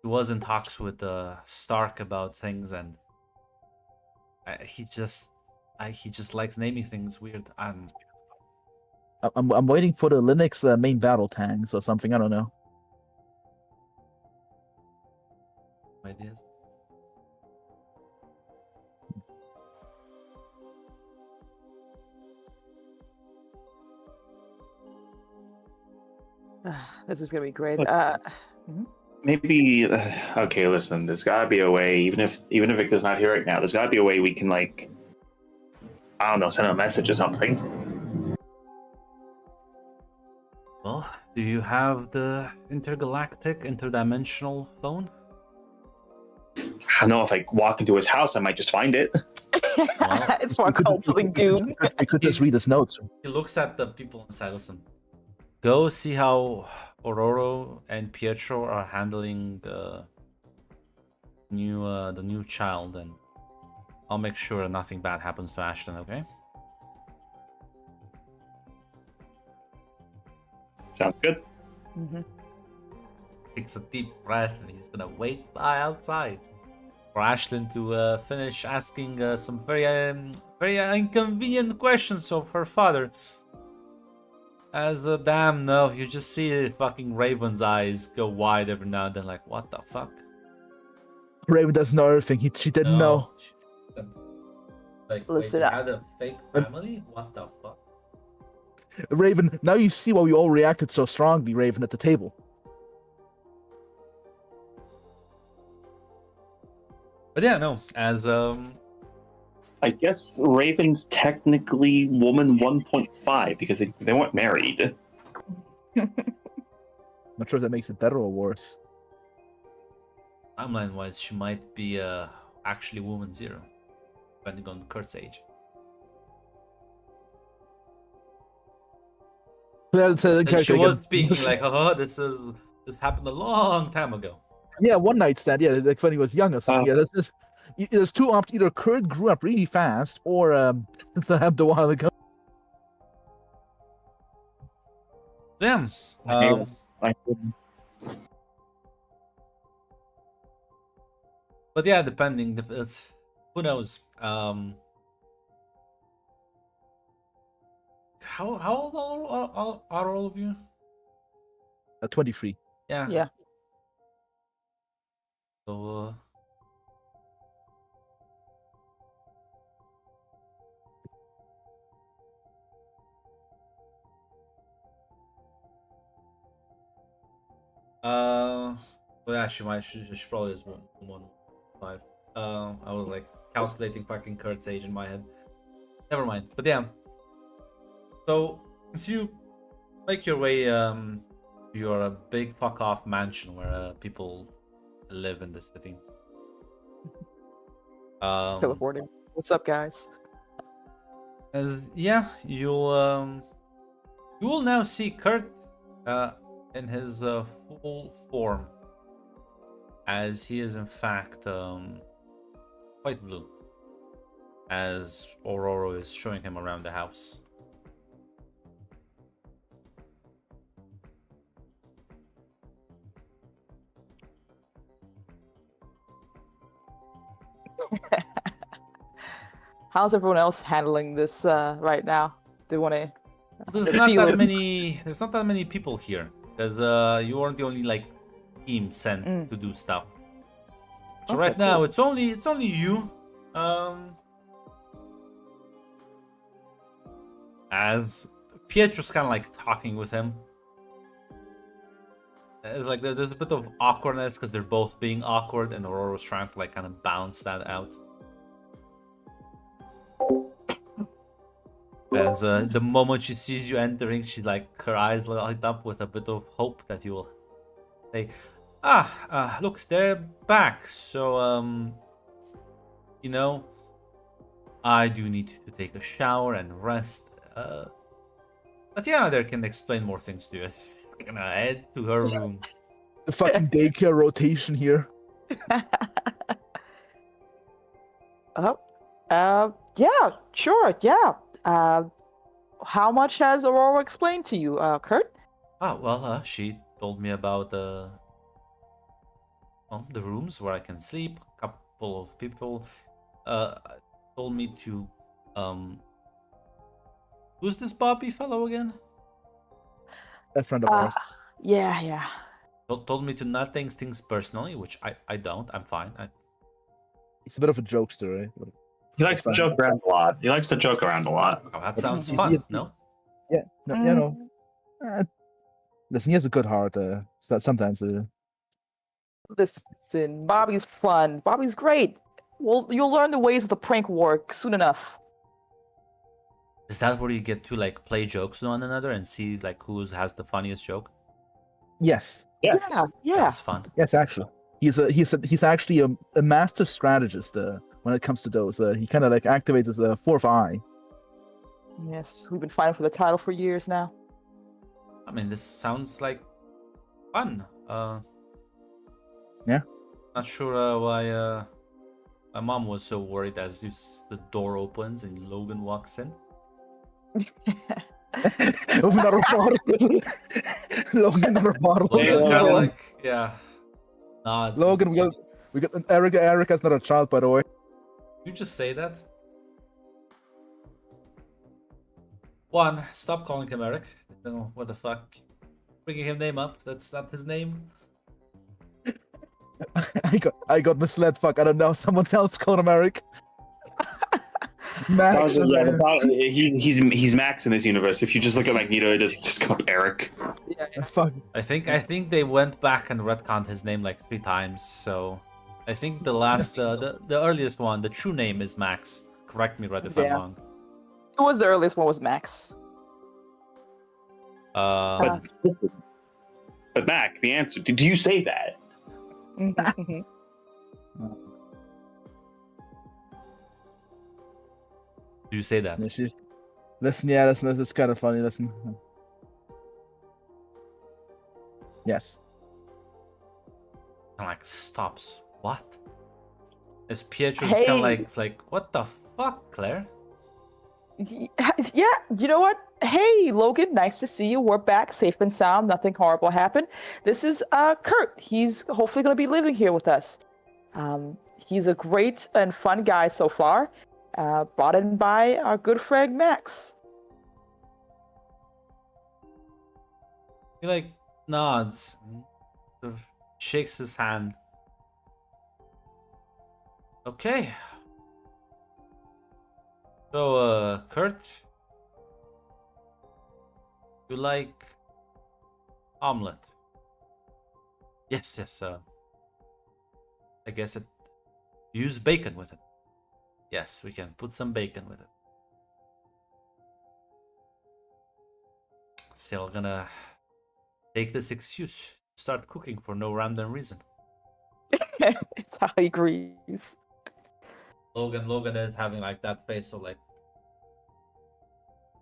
was in talks with Stark about things, and he just likes naming things weird. I'm waiting for the Linux main battle tanks or something. I don't know. Ideas. This is gonna be great. Maybe okay. Listen, there's gotta be a way. Even if Victor's not here right now, there's gotta be a way we can I don't know, send a message or something. Well, do you have the intergalactic, interdimensional phone? I don't know, if I walk into his house, I might just find it. It's more called something Doom. I could just read his notes. He looks at the people inside. Listen, go see how Aurora and Pietro are handling the new child, and I'll make sure nothing bad happens to Ashton. Okay? Sounds good. Mm-hmm. Takes a deep breath, and he's gonna wait by outside for Ashlyn to finish asking some very inconvenient questions of her father. As a damn no, you just see fucking Raven's eyes go wide every now and then, like, what the fuck? Raven doesn't know everything. She didn't know. Like, Listen, wait, they had a fake family? What the fuck? Raven, now you see why we all reacted so strongly, Raven, at the table. But yeah, no, as I guess Raven's technically woman 1.5 because they weren't married. Not sure if that makes it better or worse. timeline-wise, she might be actually woman 0, depending on Kurt's age. And she was speaking like, oh, this happened a long time ago. Yeah, one night stand. Yeah, like when he was young or something. Yeah, there's two options. Either Kurt grew up really fast, or it's happened a while ago. Yeah. But yeah, depending. Who knows? How old are all of you? 23. Yeah. Yeah. So so yeah, she probably is 1.5. I was like calculating fucking Kurt's age in my head. Never mind. But yeah. So as you make your way you're a big fuck off mansion where people live in the city. Teleporting. What's up, guys? You will now see Kurt in his full form, as he is in fact quite blue, as Aurora is showing him around the house. How's everyone else handling this right now? They want to. There's not that many. There's not that many people here, because you aren't the only like team sent to do stuff. So Okay, right now cool. it's only you. As Pietro's kind of like talking with him. It's like there's a bit of awkwardness because they're both being awkward, and Aurora's trying to like kind of balance that out. As the moment she sees you entering, she like her eyes light up with a bit of hope that you will say, look, they're back. So you know, I do need to take a shower and rest. But yeah, they can explain more things to you. It's gonna head to her room. The fucking daycare rotation here. Yeah, sure, yeah. How much has Aurora explained to you, Kurt? She told me about the rooms where I can sleep. A couple of people told me to who's this Bobby fellow again? A friend of ours. Yeah. Told me to not take things personally, which I don't. I'm fine. He's a bit of a jokester, right? He likes to joke around a lot. Oh, that sounds He's- fun. he's- No? Yeah, no, you know. Listen, he has a good heart. Sometimes. Listen, Bobby's fun. Bobby's great. Well, you'll learn the ways of the prank war soon enough. Is that where you get to like play jokes with one another and see like who has the funniest joke? Yes. Yes. Yeah. Sounds fun. Yes, actually, he's actually a master strategist. When it comes to those, he kind of like activates his fourth eye. Yes, we've been fighting for the title for years now. I mean, this sounds like fun. Yeah. Not sure why my mom was so worried as the door opens and Logan walks in. Open another bottle. Logan, another bottle. Logan kind Yeah. of like, yeah, nods. Logan, we got Erica's not a child, by the way. You just say that. One, stop calling him Eric. I don't know what the fuck. Bringing him name up. That's not his name. I got misled. Fuck, I don't know. Someone else called him Eric. Max. He's Max in this universe. If you just look at Magneto, it doesn't just come up Eric. Yeah. Fuck. I think they went back and retconned his name like 3 times. So I think the last, the earliest one, the true name is Max. Correct me, Red, if I'm Yeah. wrong. Who was the earliest one? Was Max? But listen, but Mac, the answer. Did you say that? Mhm. Do you say that? Listen, yeah, listen, this is kind of funny. Listen. Yes. And like stops. What? As Pietro's kind of Hey. like, it's like, what the fuck, Claire? Yeah, you know what? Hey, Logan, nice to see you. We're back, safe and sound. Nothing horrible happened. This is Kurt. He's hopefully going to be living here with us. He's a great and fun guy so far. Brought in by our good friend Max. He like nods, and sort of shakes his hand. Okay. So, Kurt, you like omelet? Yes. I guess use bacon with it. Yes, we can put some bacon with it. So we're gonna take this excuse, start cooking for no random reason. It's how he agrees. Logan is having like that face, so like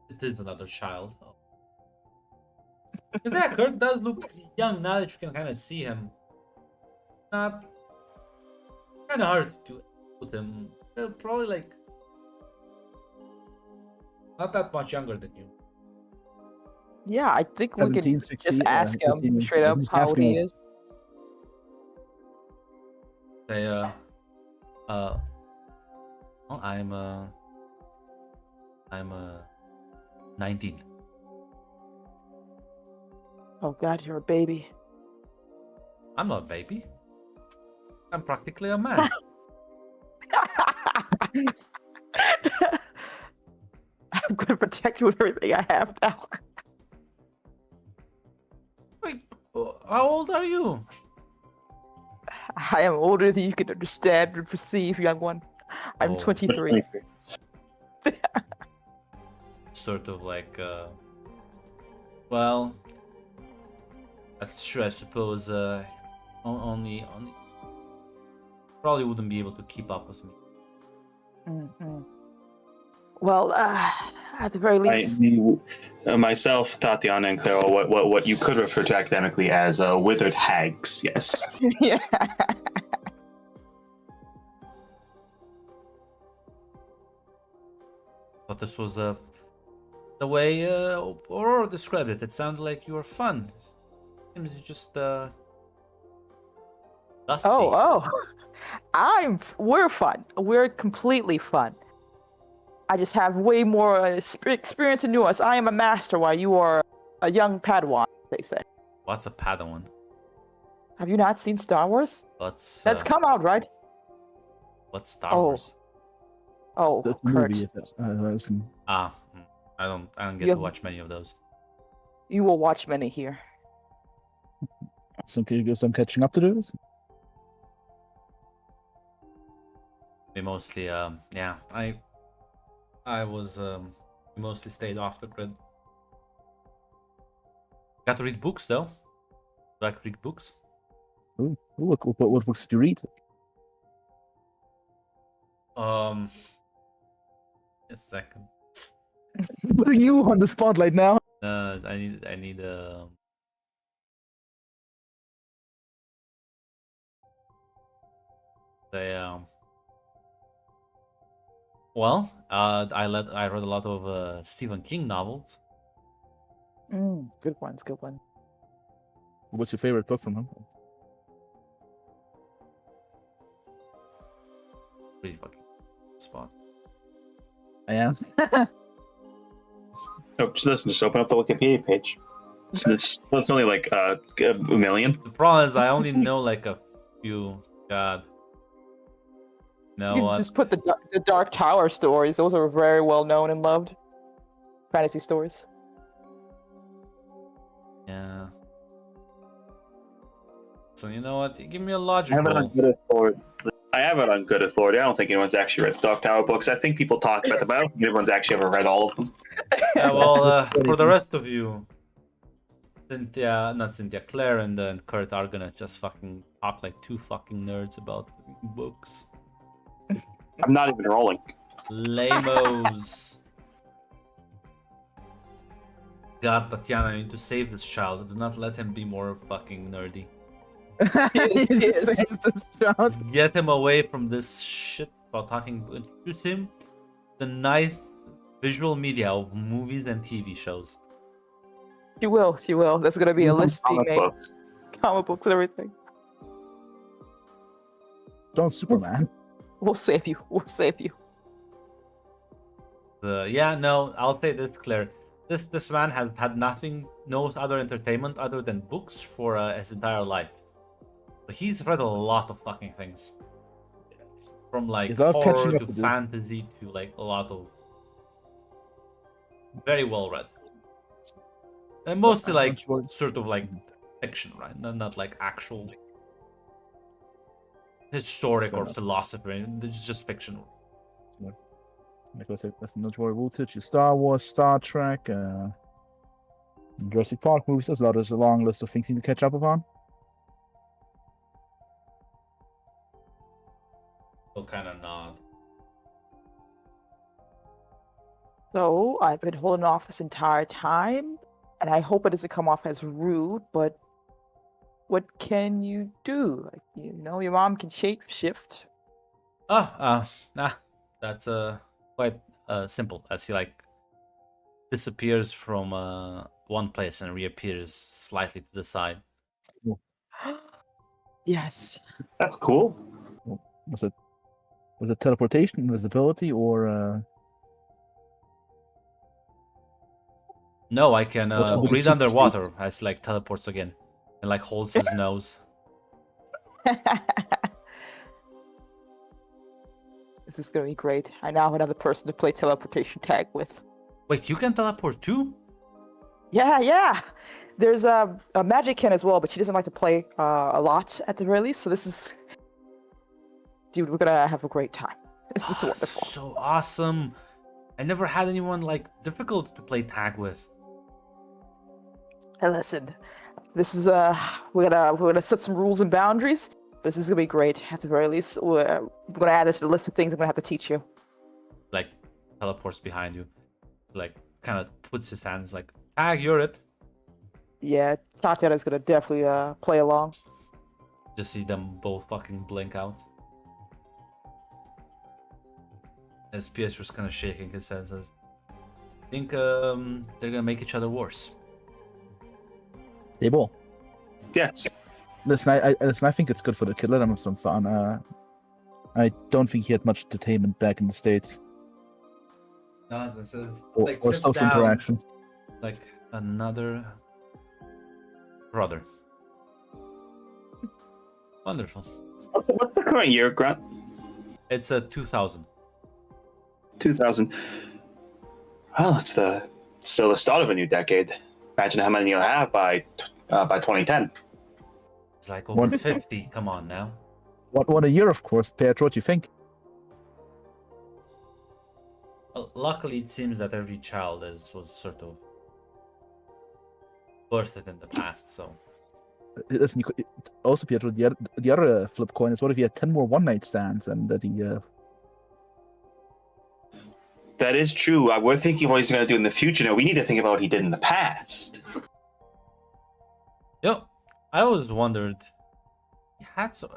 it is another child. Because yeah, Kurt does look young now that you can kind of see him. Not kind of hard to put him. Probably like not that much younger than you. Yeah, I think we 17, can 16, just ask him 15, straight up just how ask old he him. is. Say well, I'm 19. Oh God, you're a baby. I'm not a baby. I'm practically a man. I'm gonna protect you with everything I have now. Wait, how old are you? I am older than you can understand and perceive, young one. I'm Oh. 23. Sort of like well, that's true, I suppose. Only probably wouldn't be able to keep up with me. Mhm. Well, at the very least, Myself, Tatiana, and Clara, what you could refer to academically as withered hags. Yes. yeah. But this was the way Aurora described it. It sounded like you were fun. Seems you just dusty. Oh, we're fun. We're completely fun. I just have way more experience and nuance. I am a master while you are a young Padawan, they say. What's a Padawan? Have you not seen Star Wars? What's That's come out, right? what's Star Oh. Wars? Oh, That's the Kurt. movie. If that's, I don't get You to have- watch many of those. You will watch many here. some catching up to do. We mostly yeah, I was we mostly stayed off the grid. Got to read books though. Like read books. Ooh, what books did you read? A second. Putting you on the spotlight now. I need the well, I read a lot of Stephen King novels. Good ones, good one. What's your favorite book from him? Really fucking spot. I am. Oh, just open up the Wikipedia page. It's only like a million. The problem is I only know like a few. God. No, You can just put the Dark Tower stories. Those are very well known and loved fantasy stories. yeah. So you know what? Give me a I have logical. it on Good Authority. I have it on Good Authority. I don't think anyone's actually read the Dark Tower books. I think people talk about them, but I don't think everyone's actually ever read all of them. Yeah, well, for the rest of you, Claire and Kurt are gonna just fucking talk like two fucking nerds about books. I'm not even rolling. Lamos. God, Tatiana, I need to save this child. Do not let him be more fucking nerdy. Yes. Get him away from this shit about talking. Introduce him to the nice visual media of movies and TV shows. She will. She will. There's gonna be a Some list being comic made. books. Comic books and everything. Don't Superman. We'll save you. We'll save you. Yeah, no, I'll say this, Claire. This man has had no other entertainment other than books for his entire life. But he's read a lot of fucking things. From like He's all catching horror up to to do. fantasy to like a lot of very well read. And mostly I'm like not sure. sort of like fiction, right? Not like actual historic Fair or enough. philosophy. It's just fiction. Like I said, that's not Roy Voltage. Star Wars, Star Trek, Jurassic Park movies. There's a long list of things you need to catch up upon. Still kind of nod. So I've been holding off this entire time, and I hope it doesn't come off as rude, but what can you do? Like, your mom can shape shift. Nah, that's quite simple. As he like disappears from one place and reappears slightly to the side. Yes. That's cool. Was it teleportation, invisibility, or No, I can what breathe super underwater as he like teleports again and like holds his nose. This is gonna be great. I now have another person to play teleportation tag with. Wait, you can teleport too? Yeah. There's a Magic Ken as well, but she doesn't like to play a lot at the very least. So this is, dude, we're gonna have a great time. This is wonderful. So awesome. I never had anyone like difficult to play tag with. And listen, this is we're gonna set some rules and boundaries. But this is gonna be great at the very least. We're gonna add this to the list of things I'm gonna have to teach you. Like teleports behind you, like kind of puts his hands like tag. You're it. Yeah, Tatiana's gonna definitely play along. Just see them both fucking blink out. As Pietro's kind of shaking his head, says, "I think they're gonna make each other worse." they will? Yes. Listen, I think it's good for the kid. Let him have some fun. I don't think he had much entertainment back in the States. Nods and says, Or social interaction. like another brother. Wonderful. What's the current year, Grant? It's a 2000. 2000. Well, it's still the start of a new decade. Imagine how many you'll have by 2010. It's like over 50. Come on now. What a year, of course. Pietro, what do you think? Well, luckily, it seems that every child was sort of birthed in the past. So Listen, also, Pietro, the other flip coin is what if you had 10 more one-night stands and the That is true. We're thinking of what he's going to do in the future. Now we need to think about what he did in the past. I always wondered. He had so.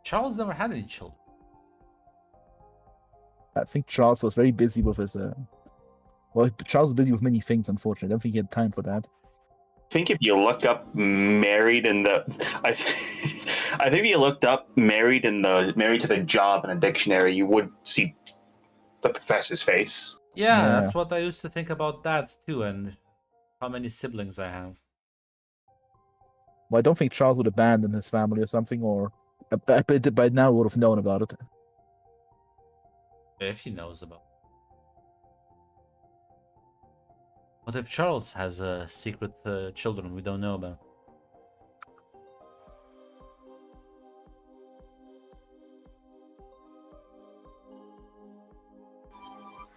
Charles never had any children. I think Charles was very busy with his. Well, Charles was busy with many things. Unfortunately, I don't think he had time for that. I think if you looked up married in the, I think if you looked up married in the married to the job in a dictionary, you would see the professor's face. Yeah, Yeah. that's what I used to think about that too, and how many siblings I have. Well, I don't think Charles would abandon his family or something, or I bet by now would have known about it. If he knows about. What if Charles has secret children we don't know about?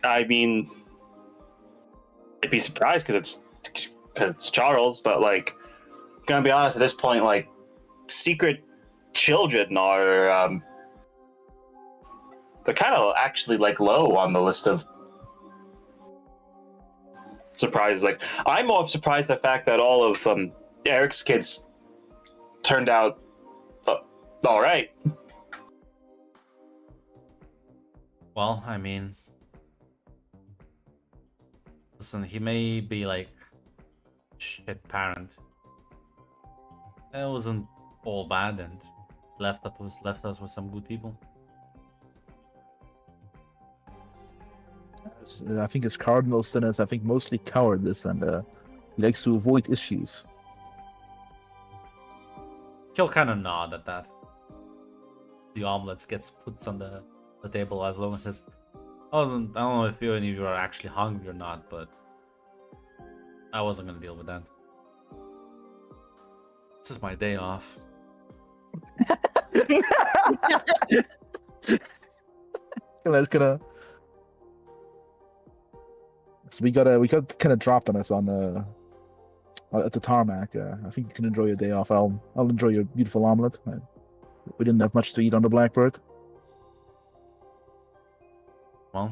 I mean, I'd be surprised because it's Charles, but like, gonna be honest, at this point, like, secret children are they're kind of actually like low on the list of surprises. Like, I'm more surprised the fact that all of Eric's kids turned out all right. Well, I mean, listen, he may be like shit parent. It wasn't all bad and left us with some good people. I think his cardinal sin is, I think, mostly cowardice, and he likes to avoid issues. He'll kind of nod at that. The omelets gets put on the table as long as it's. I don't know if any of you are actually hungry or not, but I wasn't gonna deal with that. This is my day off. Gonna. So we got kind of dropped on us on at the tarmac. I think you can enjoy your day off. I'll enjoy your beautiful omelet. We didn't have much to eat on the Blackbird. Well,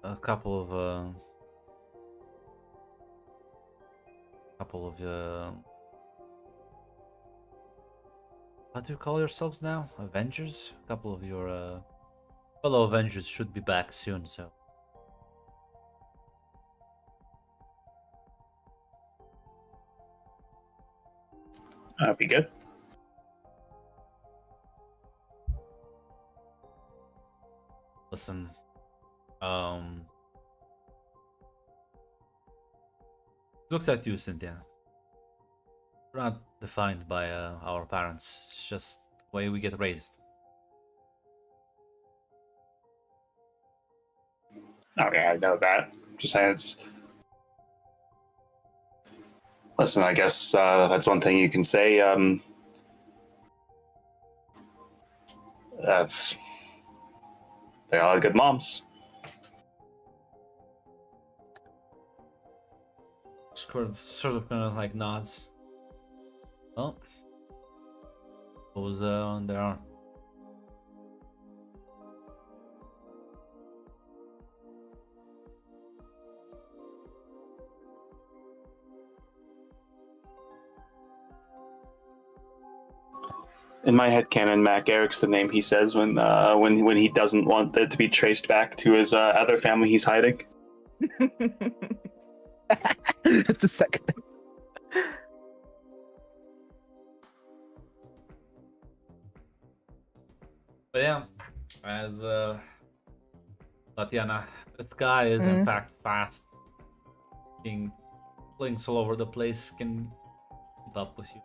a couple of how do you call yourselves now? Avengers? A couple of your fellow Avengers should be back soon, so That'd be good. listen. Looks at you, Cynthia. We're not defined by our parents. It's just the way we get raised. Oh yeah, I know that. Just saying, it's. Listen, I guess that's one thing you can say. Uh, they are good moms. Sort of kind of like nods. Well, those there are. In my head canon, Mac Eric's the name he says when he doesn't want it to be traced back to his other family he's hiding. It's the second. But yeah, as Tatiana, this guy is in fact fast. Being links all over the place can keep up with you.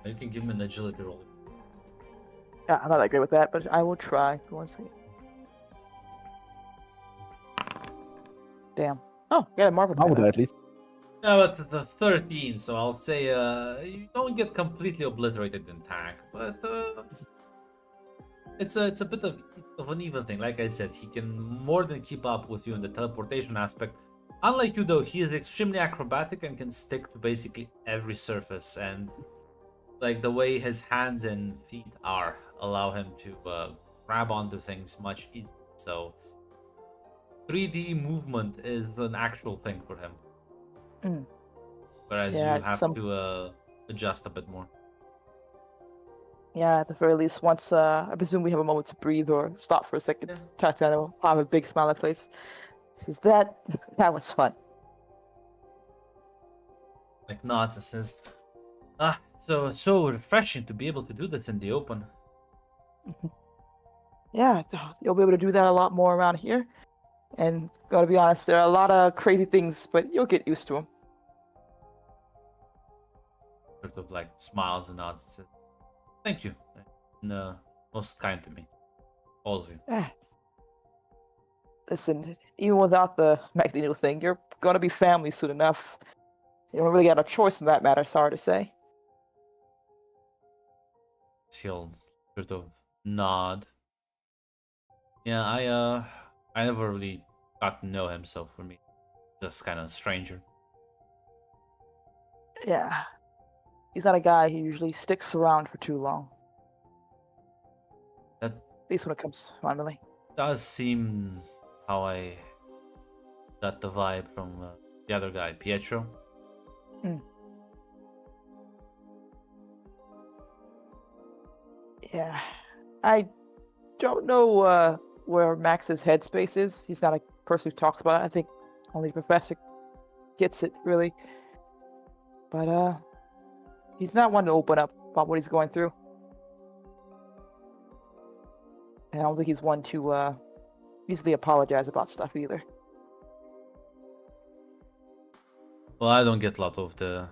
You can give him an agility roll. Yeah, I'm not that great with that, but I will try. One second. Damn. Oh, yeah, Marvel. How would I at least? No, it's the 13, so I'll say you don't get completely obliterated in tag, but it's a bit of an even thing. Like I said, he can more than keep up with you in the teleportation aspect. Unlike you though, he is extremely acrobatic and can stick to basically every surface, and like the way his hands and feet are allow him to grab onto things much easier. So 3D movement is an actual thing for him. Whereas Yeah, you have to adjust a bit more. Yeah, at the very least, once I presume we have a moment to breathe or stop for a second, Tatiana will have a big smile on her face. Says that was fun. Like nods and says, so refreshing to be able to do this in the open. Yeah, you'll be able to do that a lot more around here. And gotta be honest, there are a lot of crazy things, but you'll get used to them. Sort of like smiles and nods and says, thank you. And, most kind to me. All of you. Listen, even without the Magneto thing, you're gonna be family soon enough. You don't really got a choice in that matter, sorry to say. He'll sort of nod. Yeah, I never really got to know him, so for me, just kind of stranger. Yeah. He's not a guy who usually sticks around for too long. That At least when it comes to family. does seem how I got the vibe from the other guy, Pietro. Yeah. I don't know where Max's headspace is. He's not a person who talks about it. I think only the professor gets it, really. But he's not one to open up about what he's going through. And I don't think he's one to easily apologize about stuff either. Well, I don't get a lot of the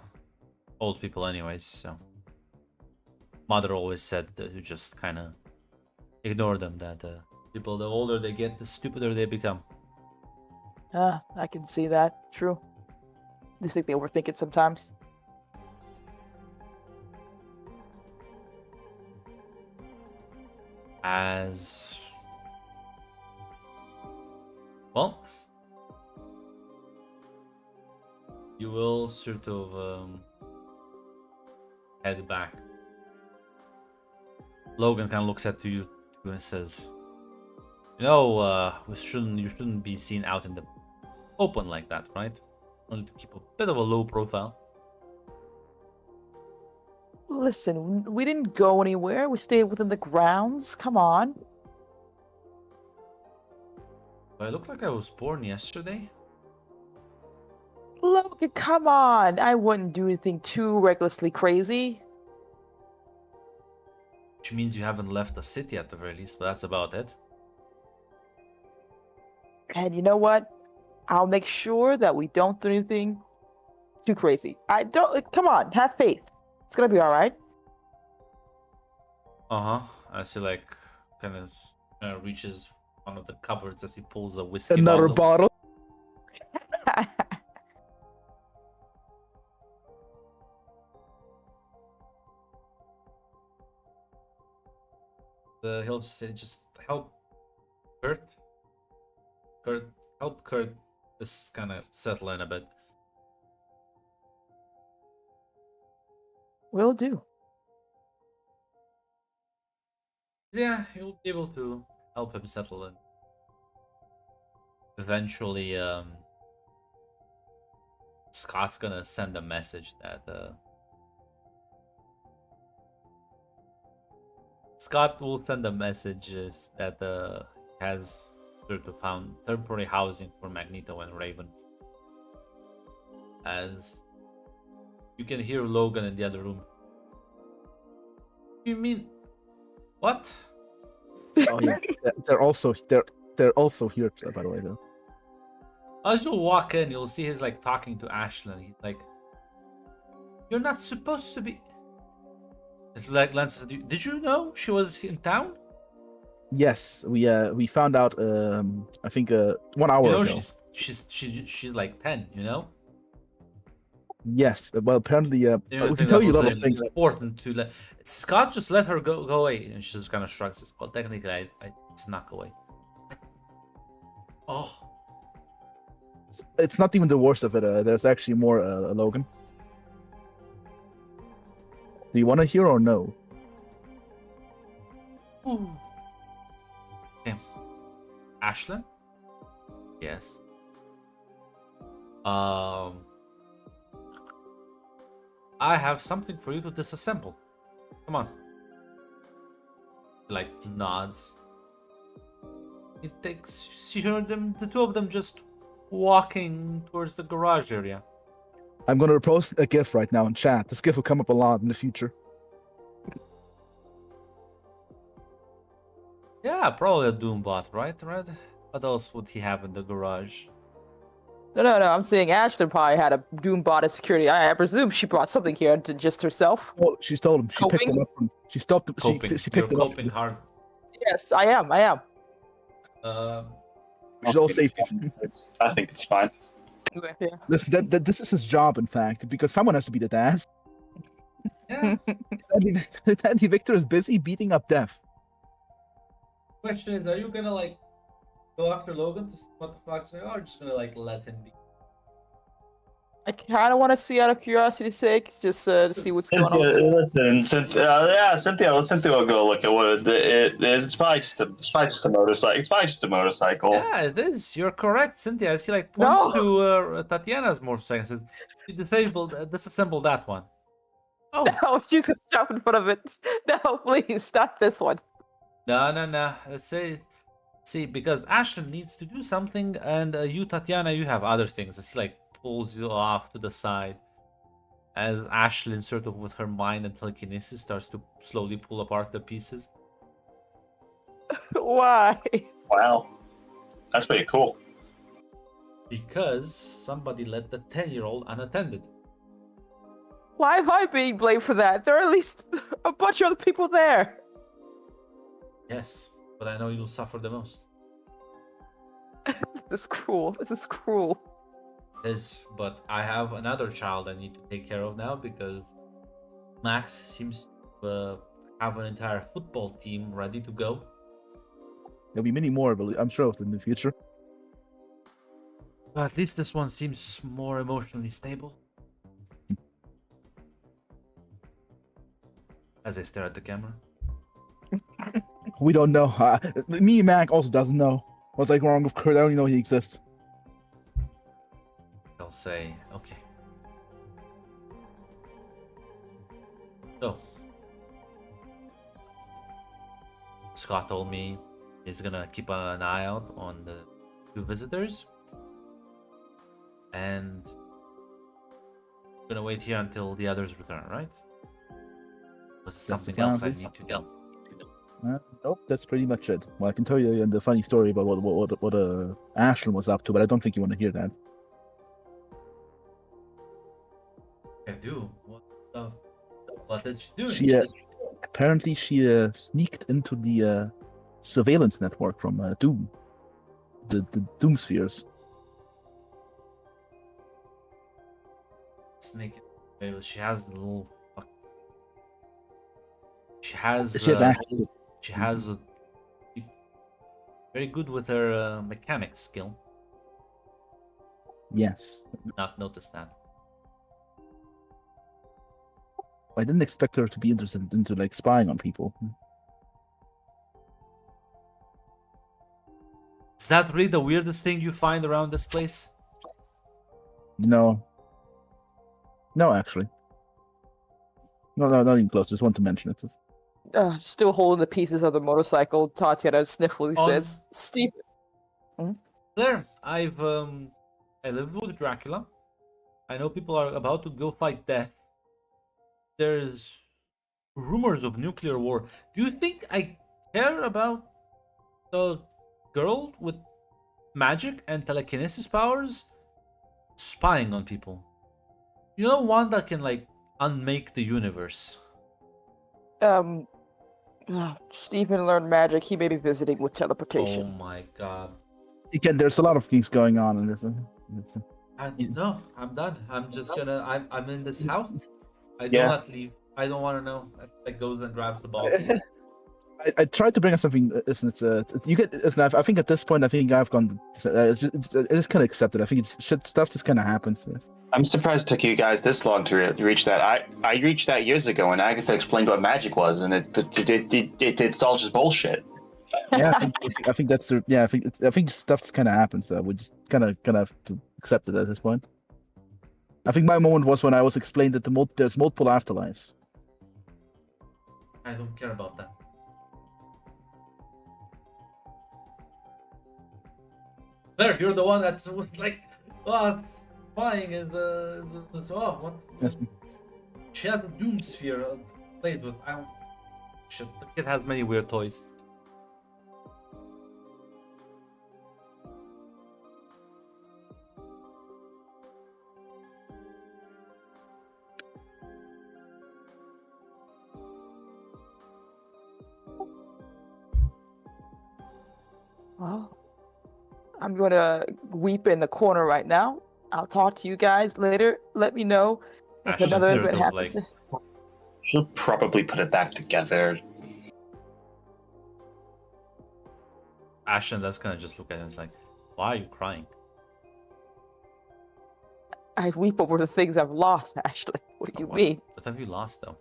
old people anyways, so mother always said that you just kind of ignore them, that people, the older they get, the stupider they become. I can see that. True. I just think they overthink it sometimes. As well, you will sort of head back. Logan kind of looks at you and says, You shouldn't be seen out in the open like that, right? Only to keep a bit of a low profile. Listen, we didn't go anywhere. We stayed within the grounds. Come on. Do I look like I was born yesterday? Logan, come on. I wouldn't do anything too recklessly crazy. Which means you haven't left the city at the very least, but that's about it. And you know what? I'll make sure that we don't do anything too crazy. I don't. Come on, have faith. It's gonna be all right. Uh-huh. As he like kind of reaches one of the cupboards as he pulls a whiskey Another bottle. bottle. He'll say, just help Kurt. Help Kurt just kind of settle in a bit. Will do. Yeah, you'll be able to help him settle in. Eventually, Scott's gonna send a message that Scott will send a message that has sort of found temporary housing for Magneto and Raven. As you can hear Logan in the other room. You mean what? Oh yeah, they're also here. By the way, though. As you walk in, you'll see he's like talking to Ashlyn. He's like, "You're not supposed to be." It's like Lance. Did you know she was in town? Yes, we found out. I think 1 hour You know, ago. she's like 10. You know. Yes. Well, apparently, You know, we can tell you a lot of it's things. important to let Scott just let her go away, and she just kind of shrugs. This. Well, technically, I snuck away. Oh, It's not even the worst of it. There's actually more, Logan. Do you want to hear or no? okay. Ashlyn. Yes. I have something for you to disassemble. Come on. Like nods. It takes you hear them, the two of them just walking towards the garage area. I'm going to post a GIF right now in chat. This GIF will come up a lot in the future. Yeah, probably a Doombot, right? Right? What else would he have in the garage? No. I'm saying Ashton probably had a Doombot as security. I presume she brought something here to just herself. Oh, she's told him. She picked Coping? him up. She stopped. Coping. She You're picked him up. coping hard. Yes, I am. We should all say. I think it's fine. Yeah. Listen, this is his job, in fact, because someone has to be the dad. Yeah. Dandy Victor is busy beating up Death. Question is, are you gonna like go after Logan to see what the fuck's going on, or just gonna like let him be? I kind of want to see out of curiosity's sake, just to see what's going on. Listen, Cynthia will go look at what it is. It's probably just a motorcycle. It's probably just a motorcycle. Yeah, it is. You're correct, Cynthia. As he like points No. to Tatiana's motorcycle and says, "You disassemble that one." Oh, No, she's gonna jump in front of it. No, please, not this one. no. See, because Ashton needs to do something, and you, Tatiana, you have other things. As he like pulls you off to the side, as Ashlyn, sort of with her mind and telekinesis, starts to slowly pull apart the pieces. Why? Wow, that's pretty cool. Because somebody let the 10-year-old unattended. Why am I being blamed for that? There are at least a bunch of other people there. Yes, but I know you'll suffer the most. This is cruel. This is cruel. But I have another child I need to take care of now because Max seems to have an entire football team ready to go. There'll be many more, but I'm sure of in the future. But at least this one seems more emotionally stable. As I stare at the camera. We don't know. Me and Mac also doesn't know. What's like wrong with Kurt? I don't even know he exists. I'll say, okay. So, Scott told me he's gonna keep an eye out on the two visitors. And we're gonna wait here until the others return, right? Was there something else I need to know? Nope, that's pretty much it. Well, I can tell you the funny story about what Ashlyn was up to, but I don't think you want to hear that. I do. What did she do? She apparently sneaked into the surveillance network from Doom, the Doom spheres. Snake. She has a little. She has. Access. She has. Very good with her mechanics skill. Yes. Not noticed that. I didn't expect her to be interested into like spying on people. Is that really the weirdest thing you find around this place? No. No, actually. No, not even close. Just want to mention it. Still holding the pieces of the motorcycle. Tatiana sniffly says, "Steve." There, I live with Dracula. I know people are about to go fight death. There's rumors of nuclear war. Do you think I care about the girl with magic and telekinesis powers spying on people? You know, one that can like unmake the universe. Stephen learned magic. He may be visiting with Oh teleportation. my god. Again, there's a lot of things going on, and No, I'm done. I'm just gonna. I'm in this house. I do Yeah. not leave. I don't want to know. I goes and grabs the ball. I tried to bring up something. You get. I think at this point, I think I've gone. It's just kind of accepted. I think stuff just kind of happens. I'm surprised it took you guys this long to reach that. I reached that years ago when Agatha explained what magic was, and it's all just bullshit. Yeah, I think that's the. Yeah, I think stuff just kind of happens. So we just kind of have to accept it at this point. I think my moment was when I was explained that there's multiple afterlives. I don't care about that. There, you're the one that was like, oh, spying is what? She has a doom sphere played with. I don't. Shit, the kid has many weird toys. Well, I'm gonna weep in the corner right now. I'll talk to you guys later. Let me know if Ashlyn's another sort event of happens. like- She'll probably put it back together. Ashlyn, that's gonna just look at him and it's like, why are you crying? I weep over the things I've lost, Ashley. What do you mean? What have you lost though?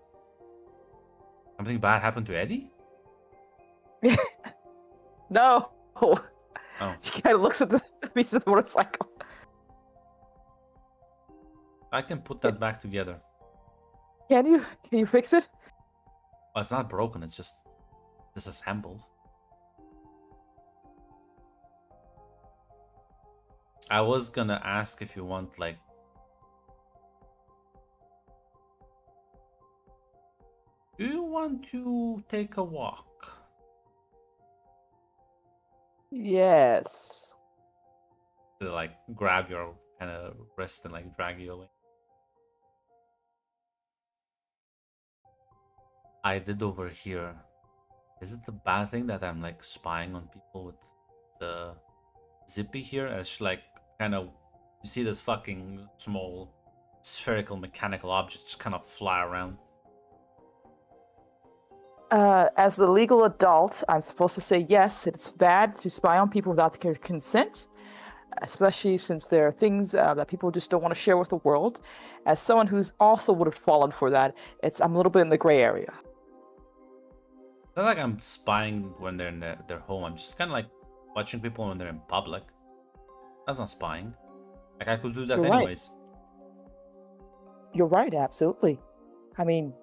Something bad happened to Eddie? No. Oh. She kind of looks at the piece of the motorcycle. I can put that back together. Can you? Can you fix it? Well, it's not broken, it's just disassembled. I was gonna ask if you want like do you want to take a walk? Yes. To like grab your kind of wrist and like drag you away. I did over here. Is it the bad thing that I'm like spying on people with the zippy here? It's like kind of you see this fucking small spherical mechanical object just kind of fly around. As the legal adult, I'm supposed to say yes, it's bad to spy on people without their consent, especially since there are things that people just don't want to share with the world. As someone who's also would have fallen for that, I'm a little bit in the gray area. It's not like I'm spying when they're in their home. I'm just kind of like watching people when they're in public. That's not spying. Like I could do that You're right. anyways. You're right, absolutely. I mean,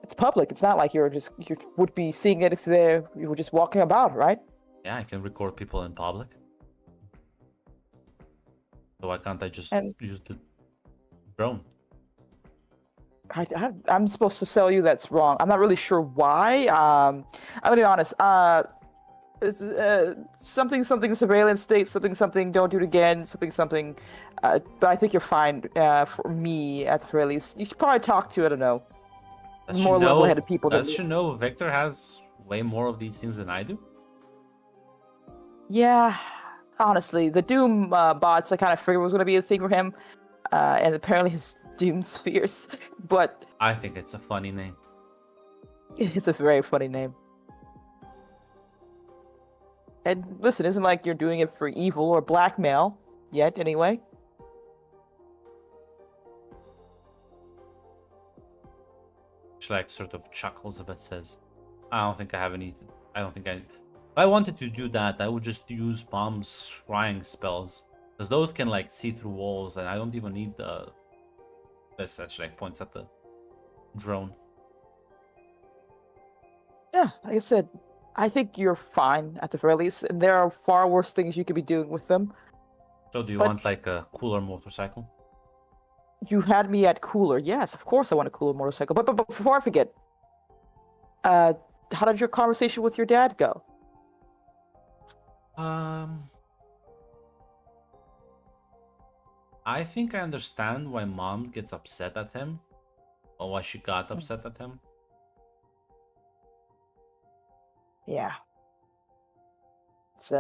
it's public. It's not like you would be seeing it if you were just walking about, right? Yeah, I can record people in public. So why can't I just And use the drone? I'm supposed to tell you that's wrong. I'm not really sure why. I'm gonna be honest. It's, something surveillance state, something don't do it again, something. But I think you're fine. For me, at the very least, you should probably talk to, I don't know, more level-headed people than Does me. you know Victor has way more of these things than I do? Yeah, honestly, the Doom bots, I kind of figured was gonna be a thing for him, and apparently his Doom spheres. But I think it's a funny name. it's a very funny name. And listen, isn't like you're doing it for evil or blackmail yet, anyway. She like sort of chuckles a bit, says, I don't think I have anything. I don't think I... If I wanted to do that, I would just use Bomb's scrying spells. Because those can like see through walls, and I don't even need the... This actually like points at the drone. Yeah, like I said, I think you're fine at the very least, and there are far worse things you could be doing with them. So do you But- want like a cooler motorcycle? You had me at cooler. Yes, of course I want a cooler motorcycle. But before I forget, how did your conversation with your dad go? I think I understand why Mom gets upset at him. Or why she got upset at him. Yeah. It's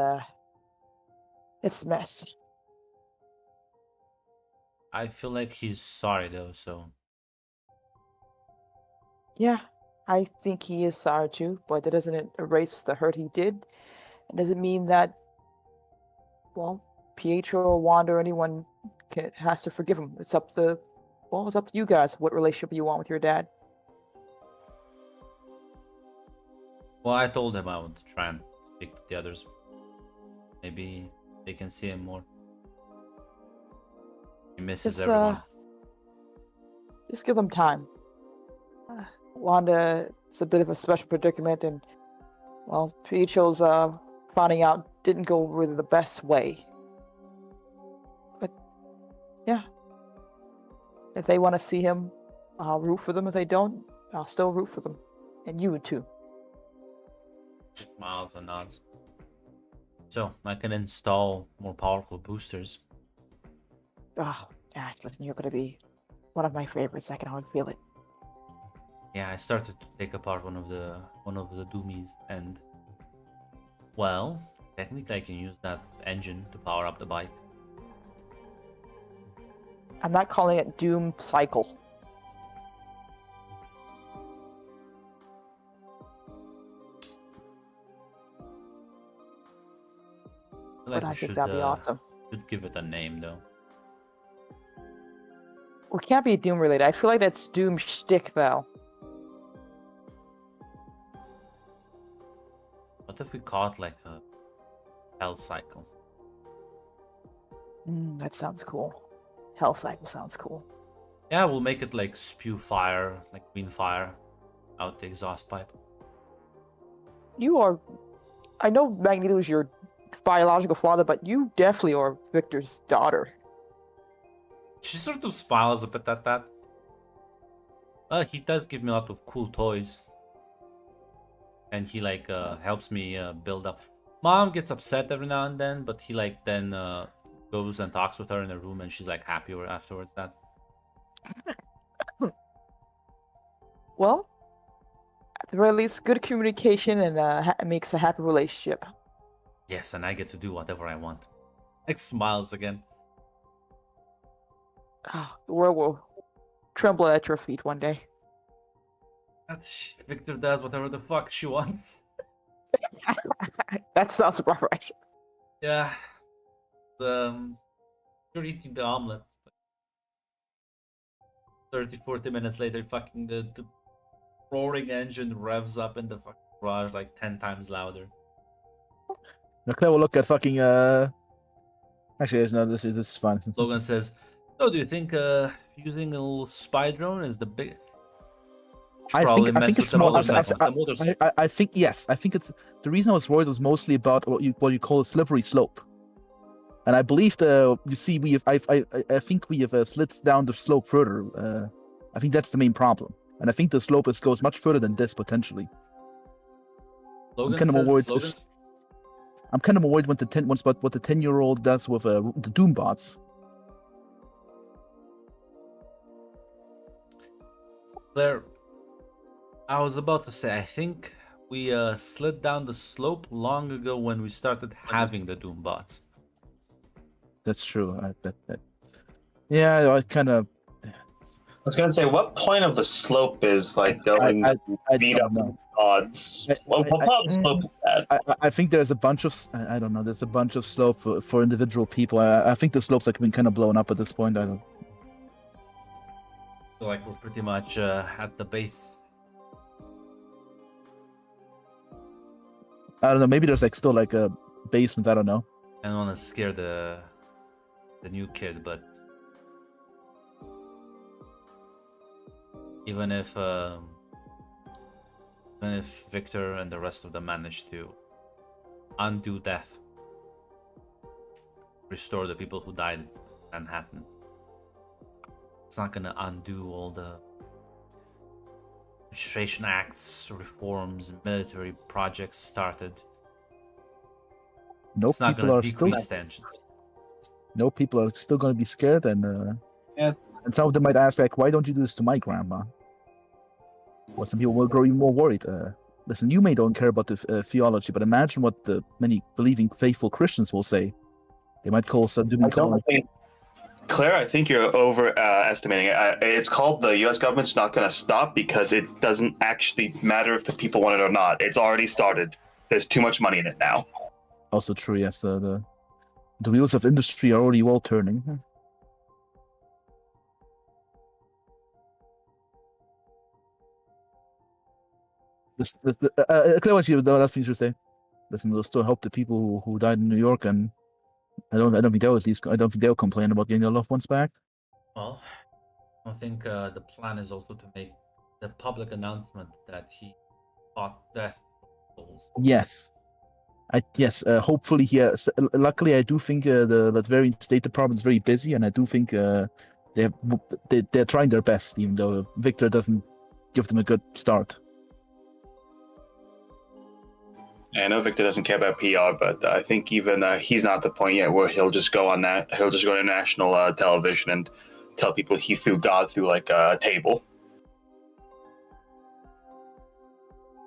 it's a mess. I feel like he's sorry though, so... Yeah, I think he is sorry too, but that doesn't erase the hurt he did. It doesn't mean that, well, Pietro or Wanda or anyone has to forgive him. It's up to you guys what relationship you want with your dad. Well, I told him I would try and speak to the others. Maybe they can see him more. He misses Just, everyone. Just give them time. Wanda is a bit of a special predicament, and, well, Pietro's finding out didn't go really the best way. But, yeah. If they want to see him, I'll root for them. If they don't, I'll still root for them. And you would too. Smiles and nods. So, I can install more powerful boosters. Oh, Ash, listen, you're gonna be one of my favorites. I can already feel it. Yeah, I started to take apart one of the Doomies, and... Well, technically I can use that engine to power up the bike. I'm not calling it Doom Cycle. Like But I we think should, that'd be awesome. should give it a name though. Well, it can't be Doom related. I feel like that's Doom shtick though. What if we call it like a Hell Cycle? That sounds cool. Hell Cycle sounds cool. Yeah, we'll make it like spew fire, like green fire, out the exhaust pipe. You are. I know Magneto is your biological father, but you definitely are Victor's daughter. She sort of smiles a bit at that. He does give me a lot of cool toys. And he like helps me build up. Mom gets upset every now and then, but he like then goes and talks with her in a room, and she's like happy afterwards that. Well, at the very least, good communication and makes a happy relationship. Yes, and I get to do whatever I want. Like smiles again. The world will tremble at your feet one day. Victor does whatever the fuck she wants. That sounds about right. Yeah. You're eating the omelet. 30-40 minutes later, fucking the roaring engine revs up in the fucking garage like 10 times louder. Now, Claire will look at fucking Actually, no, this is fine. Logan says, "So do you think using a little spy drone is the big? Should I probably think mess with it's the more. motorcycles. The motorcycle. I think yes. I think it's the reason I was worried was mostly about what you call a slippery slope, and I believe you see we have I think we have slid down the slope further. I think that's the main problem, and I think the slope goes much further than this potentially. Logan kind of says, worried. Logan, I'm kind of worried what the 10-year-old does with the Doom bots. Claire, I was about to say, I think we slid down the slope long ago when we started having the Doom bots. That's true. Yeah, I kind of. I was gonna say, what point of the slope is like going I to beat up don't know. odds? What part of the slope is that? I think there's a bunch of I don't know. There's a bunch of slope for individual people. I think the slopes have been kind of blown up at this point. I don't. So like we're pretty much at the base. I don't know. Maybe there's like still like a basement. I don't know. I don't want to scare the new kid, but even if Victor and the rest of them manage to undo death, restore the people who died in Manhattan, it's not gonna undo all the registration acts, reforms, military projects started. No, It's not people gonna are still. decrease tensions. No, people are still going to be scared, and Yeah. and some of them might ask like, why don't you do this to my grandma? Well, some people will grow even more worried. Listen, you may don't care about the theology, but imagine what the many believing faithful Christians will say. They might call some doom. Claire, I think you're overestimating it. It's called the U.S. government's not going to stop because it doesn't actually matter if the people want it or not. It's already started. There's too much money in it now. Also true, yes. The wheels of industry are already well turning. Claire, what you the last thing you should say? Listen, we'll still help the people who died in New York, and I don't think they'll complain about getting their loved ones back. Well, I think the plan is also to make the public announcement that he fought death for souls. Yes, hopefully, yes. Luckily, I do think the Latvian State Department is very busy, and I do think they're trying their best, even though Victor doesn't give them a good start. I know Victor doesn't care about PR, but I think even he's not at the point yet where he'll just go on that. He'll just go to national television and tell people he threw God through like a table.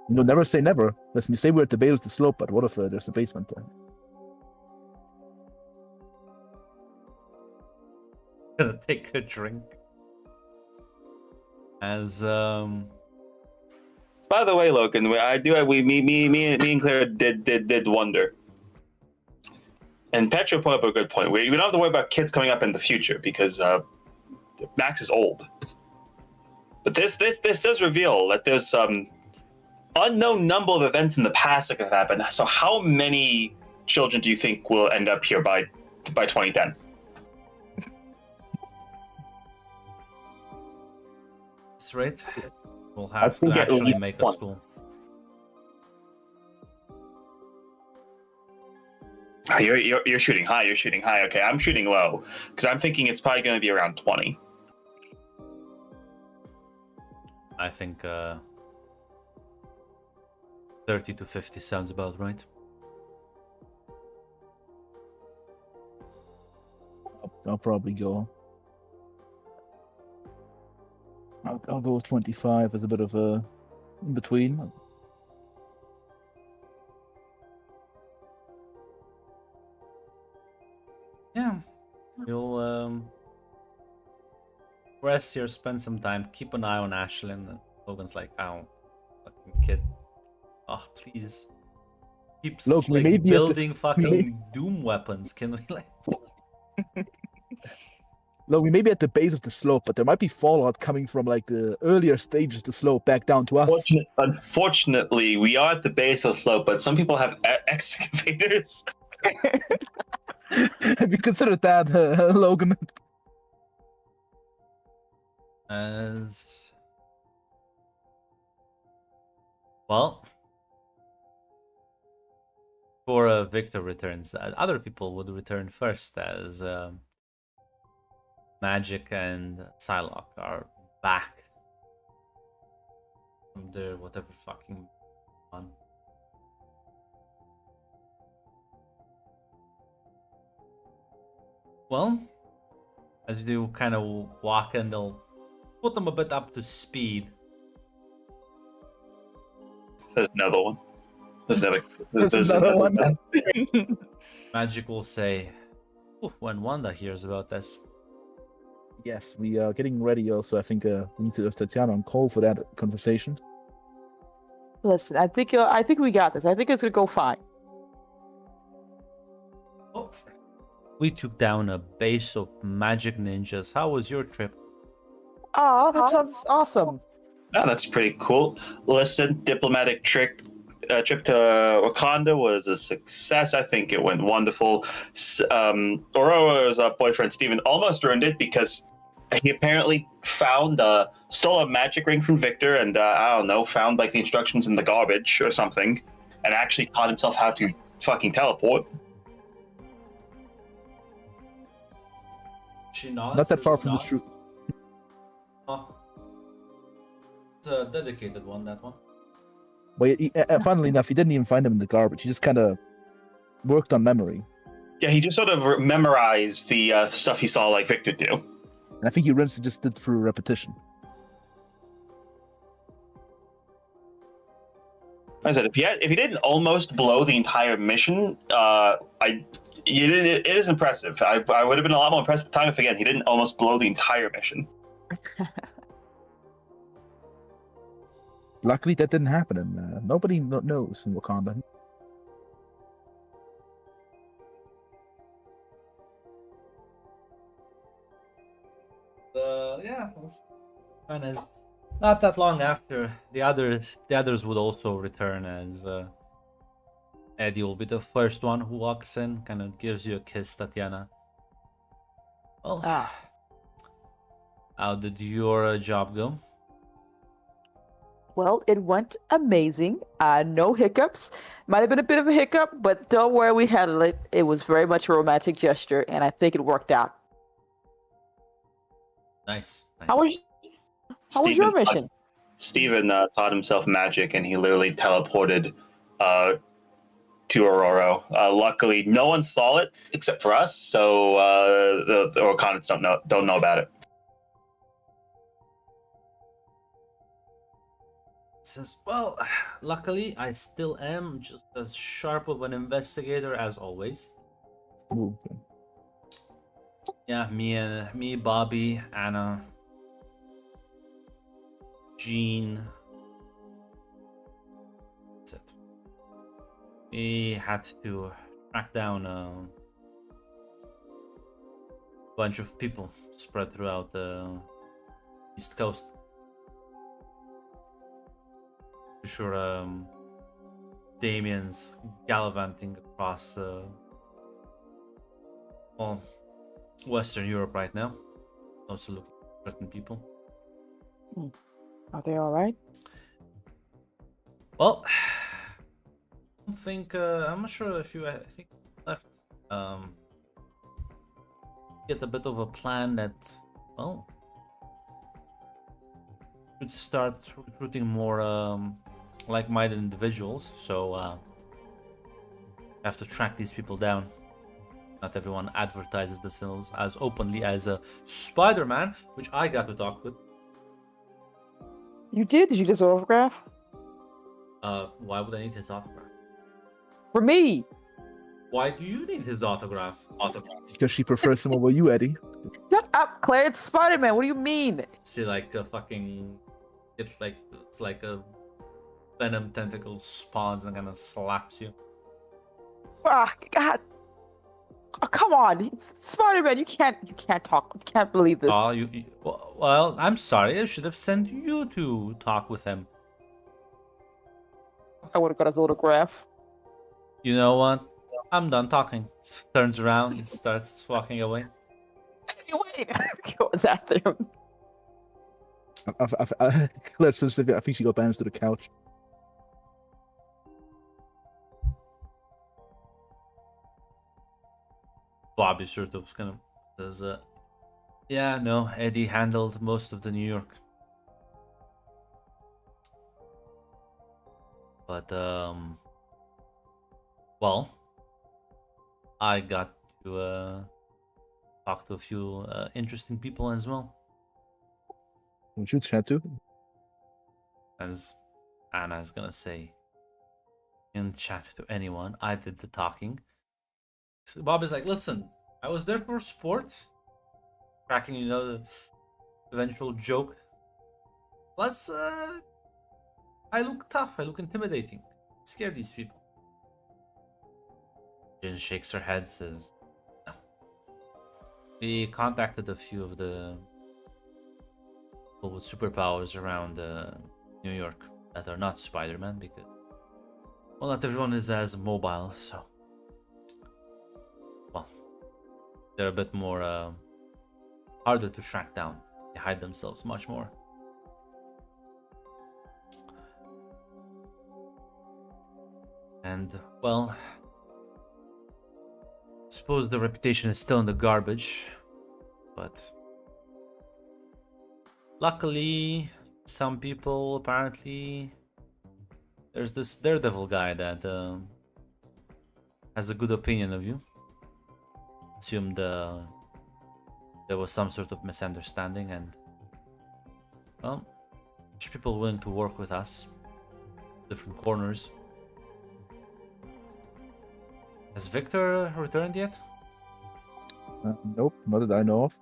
No, never say never. Listen, you say we're at the base of the slope, but what if there's a basement there? Gonna take a drink. As By the way, Logan, me and Claire did wonder. And Petro put up a good point. We don't have to worry about kids coming up in the future because Max is old. But this does reveal that there's some unknown number of events in the past that could happen. So how many children do you think will end up here by 2010? this rate, we'll have to think at actually least make a one. school. You're shooting high. You're shooting high. Okay, I'm shooting low because I'm thinking it's probably going to be around 20. I think 30 to 50 sounds about right. I'll probably go. I'll go with 25 as a bit of a in between. Yeah, you'll rest here, spend some time, keep an eye on Ashlyn. And Logan's like, "Oh, fucking kid, oh please, keep Logan, like, maybe building fucking doom weapons. Can we like?" Look, we may be at the base of the slope, but there might be fallout coming from like the earlier stages of the slope back down to us. Unfortunately, we are at the base of the slope, but some people have excavators. Have you considered that, Logan? As well, before Victor returns, other people would return first, as Magic and Psylocke are back from their whatever fucking one. Well, as you kind of walk in, they'll put them a bit up to speed. There's another one. There's another one. Magic will say, "Oof, when Wanda hears about this." Yes, we are getting ready. Also, I think we need to have Tatiana on call for that conversation. Listen, I think we got this. I think it's gonna go fine. Oh. We took down a base of magic ninjas. How was your trip? Oh, that sounds awesome. Oh, that's pretty cool. Listen, diplomatic trip to Wakanda was a success. I think it went wonderful. Aurora's boyfriend Steven almost ruined it because he apparently stole a magic ring from Victor, and I don't know, found like the instructions in the garbage or something, and actually taught himself how to fucking teleport. She nods. Not that far from the truth. Oh. It's a dedicated one, that one. But funnily enough, he didn't even find them in the garbage. He just kind of worked on memory. Yeah, he just sort of memorized the stuff he saw like Victor do. And I think he just did through repetition. I said, if he didn't almost blow the entire mission, it is impressive. I would have been a lot more impressed at the time if, again, he didn't almost blow the entire mission. Luckily, that didn't happen, and nobody knows in Wakanda. Yeah, kind of not that long after the others would also return, as Eddie will be the first one who walks in, kind of gives you a kiss, Tatiana. Well, how did your job go? Well, it went amazing. No hiccups. Might have been a bit of a hiccup, but don't worry, we handled it. It was very much a romantic gesture, and I think it worked out. Nice. How was your mission? Steven taught himself magic, and he literally teleported to Aurora. Luckily, no one saw it except for us, so the Wakandans don't know about it. Says, well, luckily I still am just as sharp of an investigator as always. Ooh. Yeah, me, Bobby, Anna, Jean. That's it. We had to track down a bunch of people spread throughout the East Coast. For sure, Damien's gallivanting across Western Europe right now. Also looking for certain people. Are they all right? Well, I don't think I'm not sure if I think left get a bit of a plan that, well, should start recruiting more like-minded individuals, so have to track these people down. Not everyone advertises themselves as openly as a Spider-Man, which I got to talk with. You did? Did you get his autograph? Why would I need his autograph? For me! Why do you need his autograph? Because she prefers him over you, Eddie. Shut up, Claire! It's Spider-Man! What do you mean? See, like a fucking... It's like a venom tentacle spawns and kind of slaps you. Ah, God! Oh, come on, Spider-Man! You can't talk. You can't believe this. Oh, well, I'm sorry. I should have sent you to talk with him. I would have got his autograph. You know what? I'm done talking. Turns around and starts walking away. Hey, wait! Goes after him. I think she got banished to the couch. Bobby sort of kind of says, yeah, no, Eddie handled most of the New York. But, well, I got to talk to a few interesting people as well. Would you chat to? As Anna's gonna say, in chat to anyone, I did the talking. So Bob is like, listen, I was there for sport, cracking, the eventual joke. Plus, I look tough, I look intimidating. Scare these people. Jin shakes her head, says, no. We contacted a few of the people with superpowers around New York that are not Spider-Man because, well, not everyone is as mobile, so, well, they're a bit more harder to track down. They hide themselves much more. And, well, I suppose the reputation is still in the garbage, but luckily, some people apparently, there's this Daredevil guy that has a good opinion of you. Assumed there was some sort of misunderstanding, and, well, there's people willing to work with us, different corners. Has Victor returned yet? Nope, not that I know of.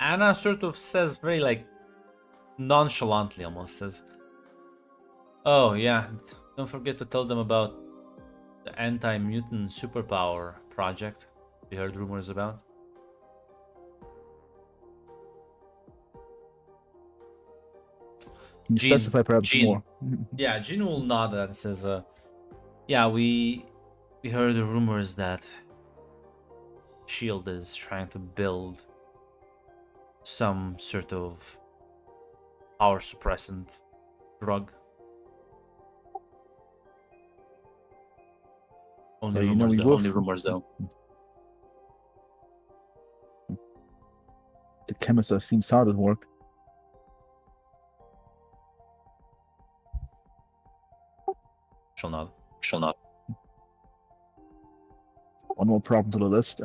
Anna sort of says very like nonchalantly, almost says, oh yeah, don't forget to tell them about the anti-mutant superpower project we heard rumors about. Can you Jean- specify perhaps Jean. more? Yeah, Jin will nod that and says, yeah, we heard the rumors that Shield is trying to build some sort of power suppressant drug. Only Well, rumors, we though. both- Only rumors, though. The chemist has seen hard at work. Shall not. One more problem to the list.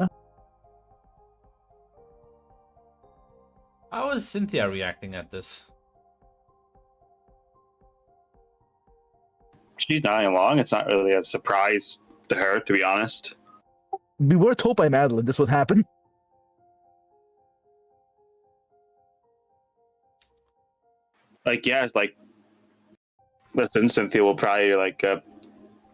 How is Cynthia reacting at this? She's nodding along. It's not really a surprise to her, to be honest. We were told by Madeline this would happen. Like, yeah, like, listen, Cynthia will probably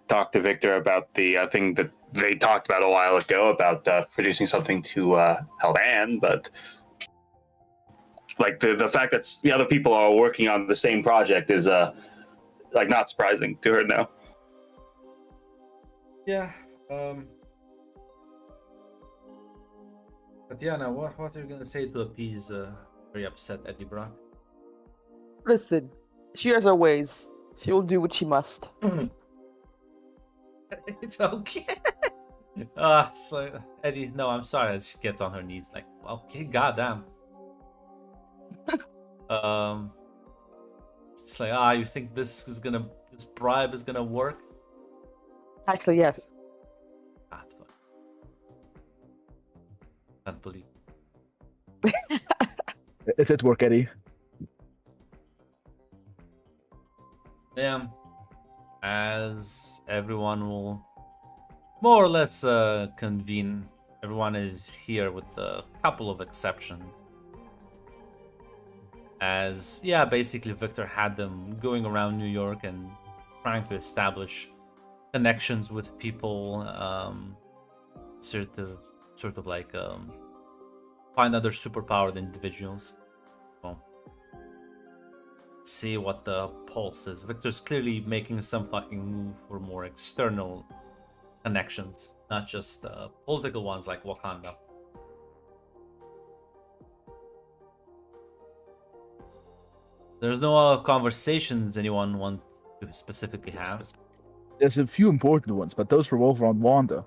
talk to Victor about the thing that they talked about a while ago about producing something to help Anne, but like the fact that the other people are working on the same project is like not surprising to her now. Yeah. Tatiana, what are you gonna say to appease very upset Eddie Brock? Listen, she has her ways. She will do what she must. It's okay. So Eddie, no, I'm sorry. As she gets on her knees, like, okay, goddamn. It's like, you think this bribe is gonna work? Actually, yes. God, fuck. Can't believe. It did work, Eddie. Yeah. As everyone will more or less convene. Everyone is here with a couple of exceptions. As, yeah, basically Victor had them going around New York and trying to establish connections with people, sort of like find other superpowered individuals. So, see what the pulse is. Victor's clearly making some fucking move for more external connections, not just political ones like Wakanda. There's no conversations anyone want to specifically have. There's a few important ones, but those revolve around Wanda.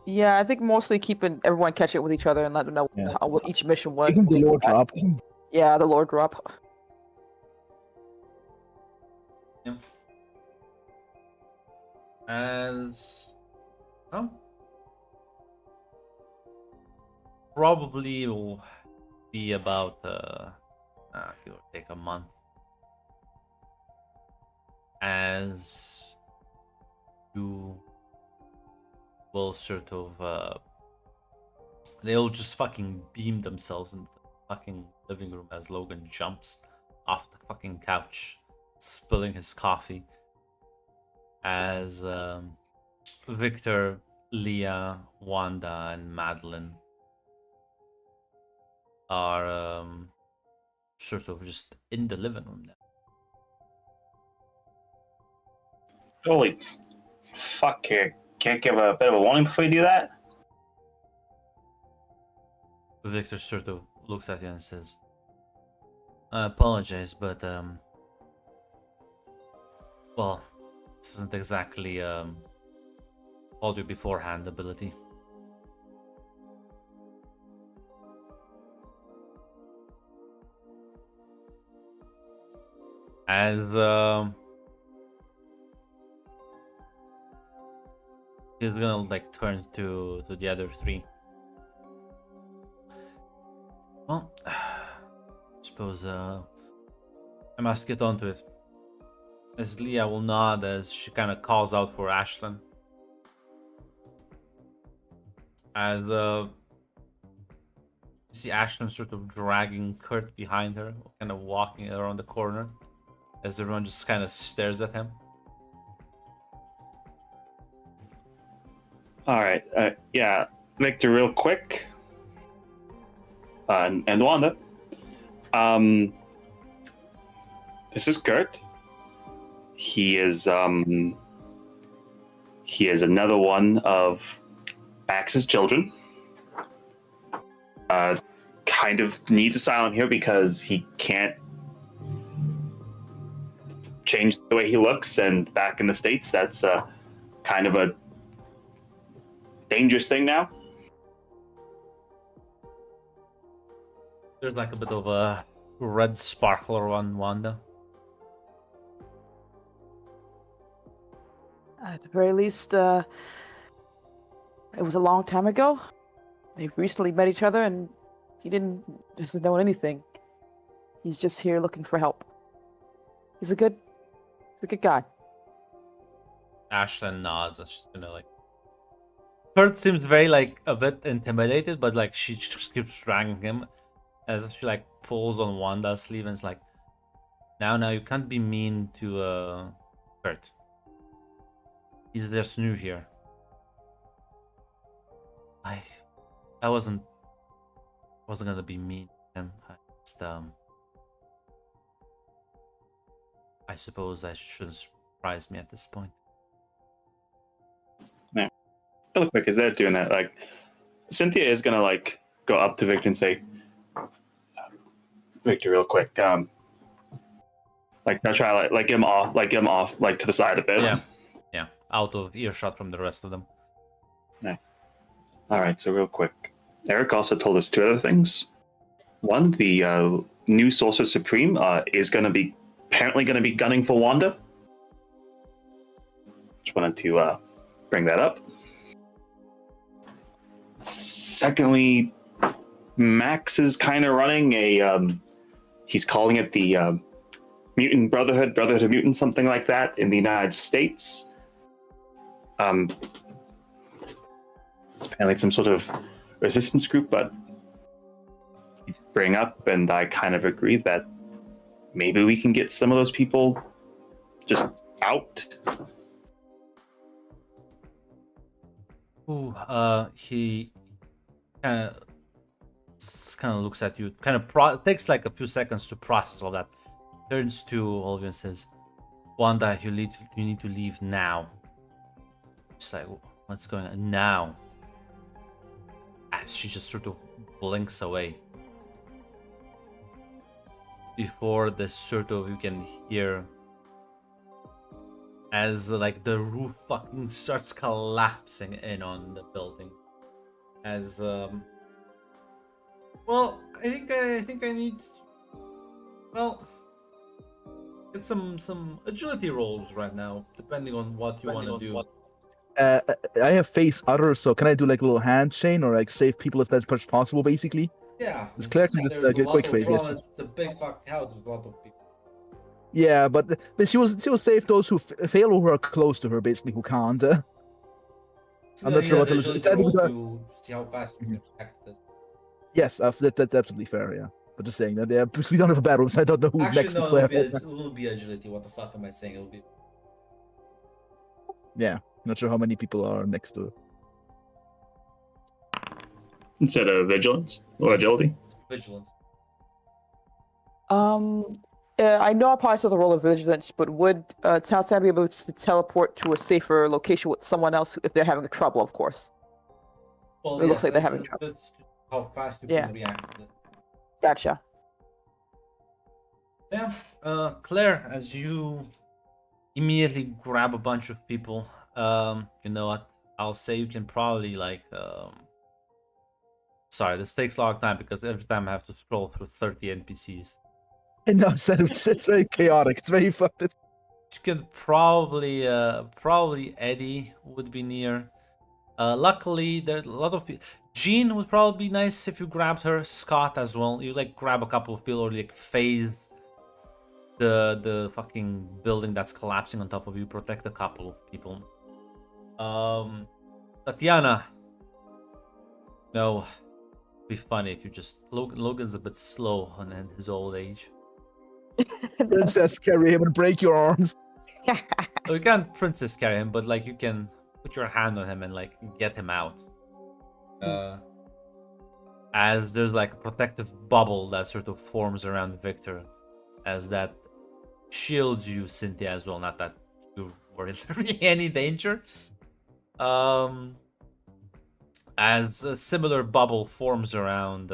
Yeah, I think mostly keeping everyone catch up with each other and let them know Yeah. what each mission was. Even the things Lord like that. drop. Yeah, the lore drop. Yeah. As oh, probably will be about give or take a month. As you will sort of they'll just fucking beam themselves into the fucking living room as Logan jumps off the fucking couch, spilling his coffee. As Victor, Leah, Wanda, and Madeline are sort of just in the living room now. Holy fuck here. Can't give a bit of a warning before you do that? Victor sort of looks at you and says, I apologize, but well, this isn't exactly told you beforehand ability. As he's gonna like turn to the other three. Well, suppose I must get on to it. As Leah will nod as she kind of calls out for Ashlyn. As you see Ashlyn sort of dragging Kurt behind her, kind of walking around the corner, as everyone just kind of stares at him. All right. Yeah, Victor, real quick. And Wanda. This is Kurt. He is another one of Max's children. Kind of needs asylum here because he can't change the way he looks, and back in the States, that's kind of a dangerous thing now. There's like a bit of a red sparkler on Wanda. At the very least, it was a long time ago. They recently met each other, and he doesn't know anything. He's just here looking for help. He's a good guy. Ashlyn nods and she's gonna like. Kurt seems very like a bit intimidated, but like she just keeps dragging him as she like pulls on Wanda's sleeve and it's like, now you can't be mean to Kurt. He's just new here. I wasn't gonna be mean to him. I suppose I shouldn't surprise me at this point. Yeah. Real quick, as they're doing that, like Cynthia is gonna like go up to Victor and say, Victor, real quick, like I'll try like get him off like to the side a bit. Yeah, out of earshot from the rest of them. Yeah. All right, so real quick, Eric also told us two other things. One, the new Sorcerer Supreme is apparently going to be gunning for Wanda. Just wanted to bring that up. Secondly, Max is kind of running he's calling it the Mutant Brotherhood of Mutants, something like that, in the United States. It's apparently some sort of resistance group, but bring up, and I kind of agree that maybe we can get some of those people just out. Ooh, he kind of looks at you. Kind of takes like a few seconds to process all that. Turns to Olivia and says, "Wanda, you need to leave now." She's like, "What's going on now?" As she just sort of blinks away. Before this sort of, you can hear as like the roof fucking starts collapsing in on the building. As well, I think I need, well, get some agility rolls right now, depending on what you want to do. I have face other, so can I do like a little hand chain or like save people as much as possible, basically? Yeah, This Claire can just there's a get lot quick of face. Yes. problems. It's a big fucking house with a lot of people. Yeah, but she will save those who fail or who are close to her, basically, who can't. I'm not sure what the the agility roll to see how fast you can act this. Yes, that's absolutely fair. Yeah, but just saying that. Yeah, because we don't have a battle, so I don't know who's Actually, next no, to Claire. it will be agility. What the fuck am I saying? It'll be Yeah, not sure how many people are next to her. Instead of vigilance or agility. vigilance. I know I probably saw the role of vigilance, but would Talsan be able to teleport to a safer location with someone else if they're having trouble, of course? Well, It looks like they're having trouble. That's how fast you Yeah. can react to this. Gotcha. Yeah, Claire, as you immediately grab a bunch of people, you know what? I'll say you can probably like, sorry, this takes a long time because every time I have to scroll through 30 NPCs. I know, it's very chaotic. It's very fucked. You can probably Eddie would be near. Luckily, there are a lot of people. Jean would probably be nice if you grabbed her. Scott as well. You like grab a couple of people or like phase the fucking building that's collapsing on top of you. Protect a couple of people. Tatiana. No, it'd be funny if you just Logan's a bit slow on in his old age. Princess, carry him and break your arms. So you can't princess carry him, but like you can put your hand on him and like get him out. As there's like a protective bubble that sort of forms around Victor, as that shields you, Cynthia, as well. Not that you were in really any danger. As a similar bubble forms around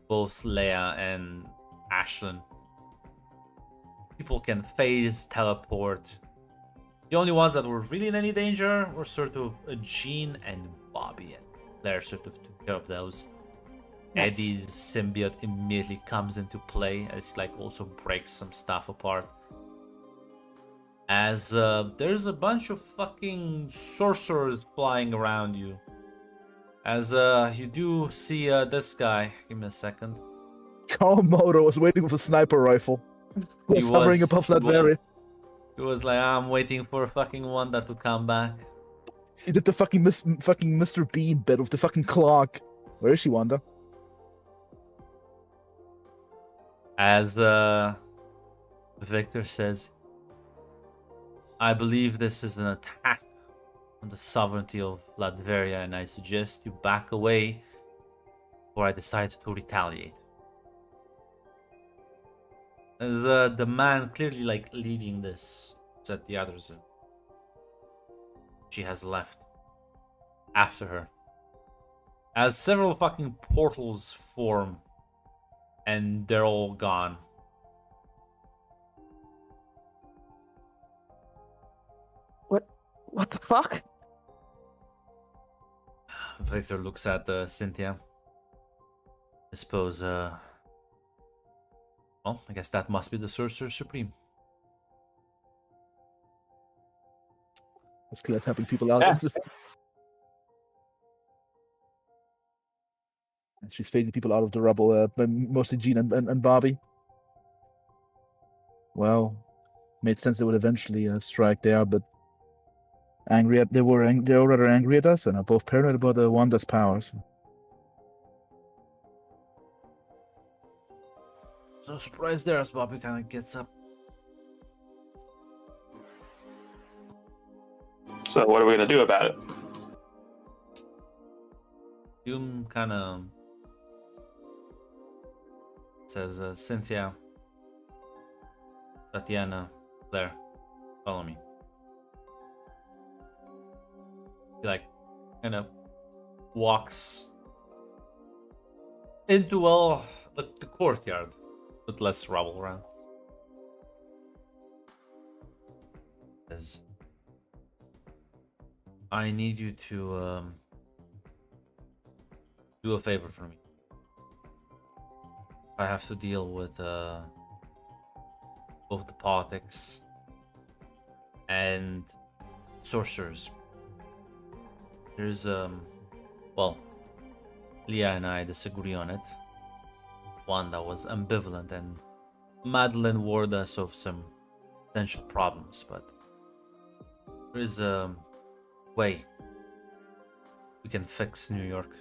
both Leia and Ashlyn. People can phase, teleport. The only ones that were really in any danger were sort of Jean and Bobby, and Claire sort of took care of those. Nice. Eddie's symbiote immediately comes into play as he like also breaks some stuff apart. As there's a bunch of fucking sorcerers flying around you. As you do see this guy. Give me a second. Kawamoto was waiting with a sniper rifle. He was hovering above that very. He was like, I'm waiting for fucking Wanda to come back. He did the fucking Mr. Bean bit with the fucking clock. Where is she, Wanda? As Victor says, I believe this is an attack on the sovereignty of Latveria, and I suggest you back away before I decide to retaliate. As the man clearly like leading this set the others in. She has left after her. As several fucking portals form and they're all gone. What the fuck? Victor looks at Cynthia. I suppose, well, I guess that must be the Sorcerer Supreme. That's Claire's helping people out. Yeah. And she's fading people out of the rubble, mostly Jean and Bobby. Well, made sense they would eventually strike there, but they were rather angry at us and are both paranoid about Wanda's powers. So surprised there as Bobby kind of gets up. So what are we gonna do about it? Hume kind of says, Cynthia, Tatiana, Claire, follow me. He like kind of walks into the courtyard with less rubble around. Says, I need you to do a favor for me. I have to deal with both the politics and sorcerers. There's well, Leah and I disagree on it. Wanda was ambivalent, and Madeline warned us of some potential problems, but there is a way we can fix New York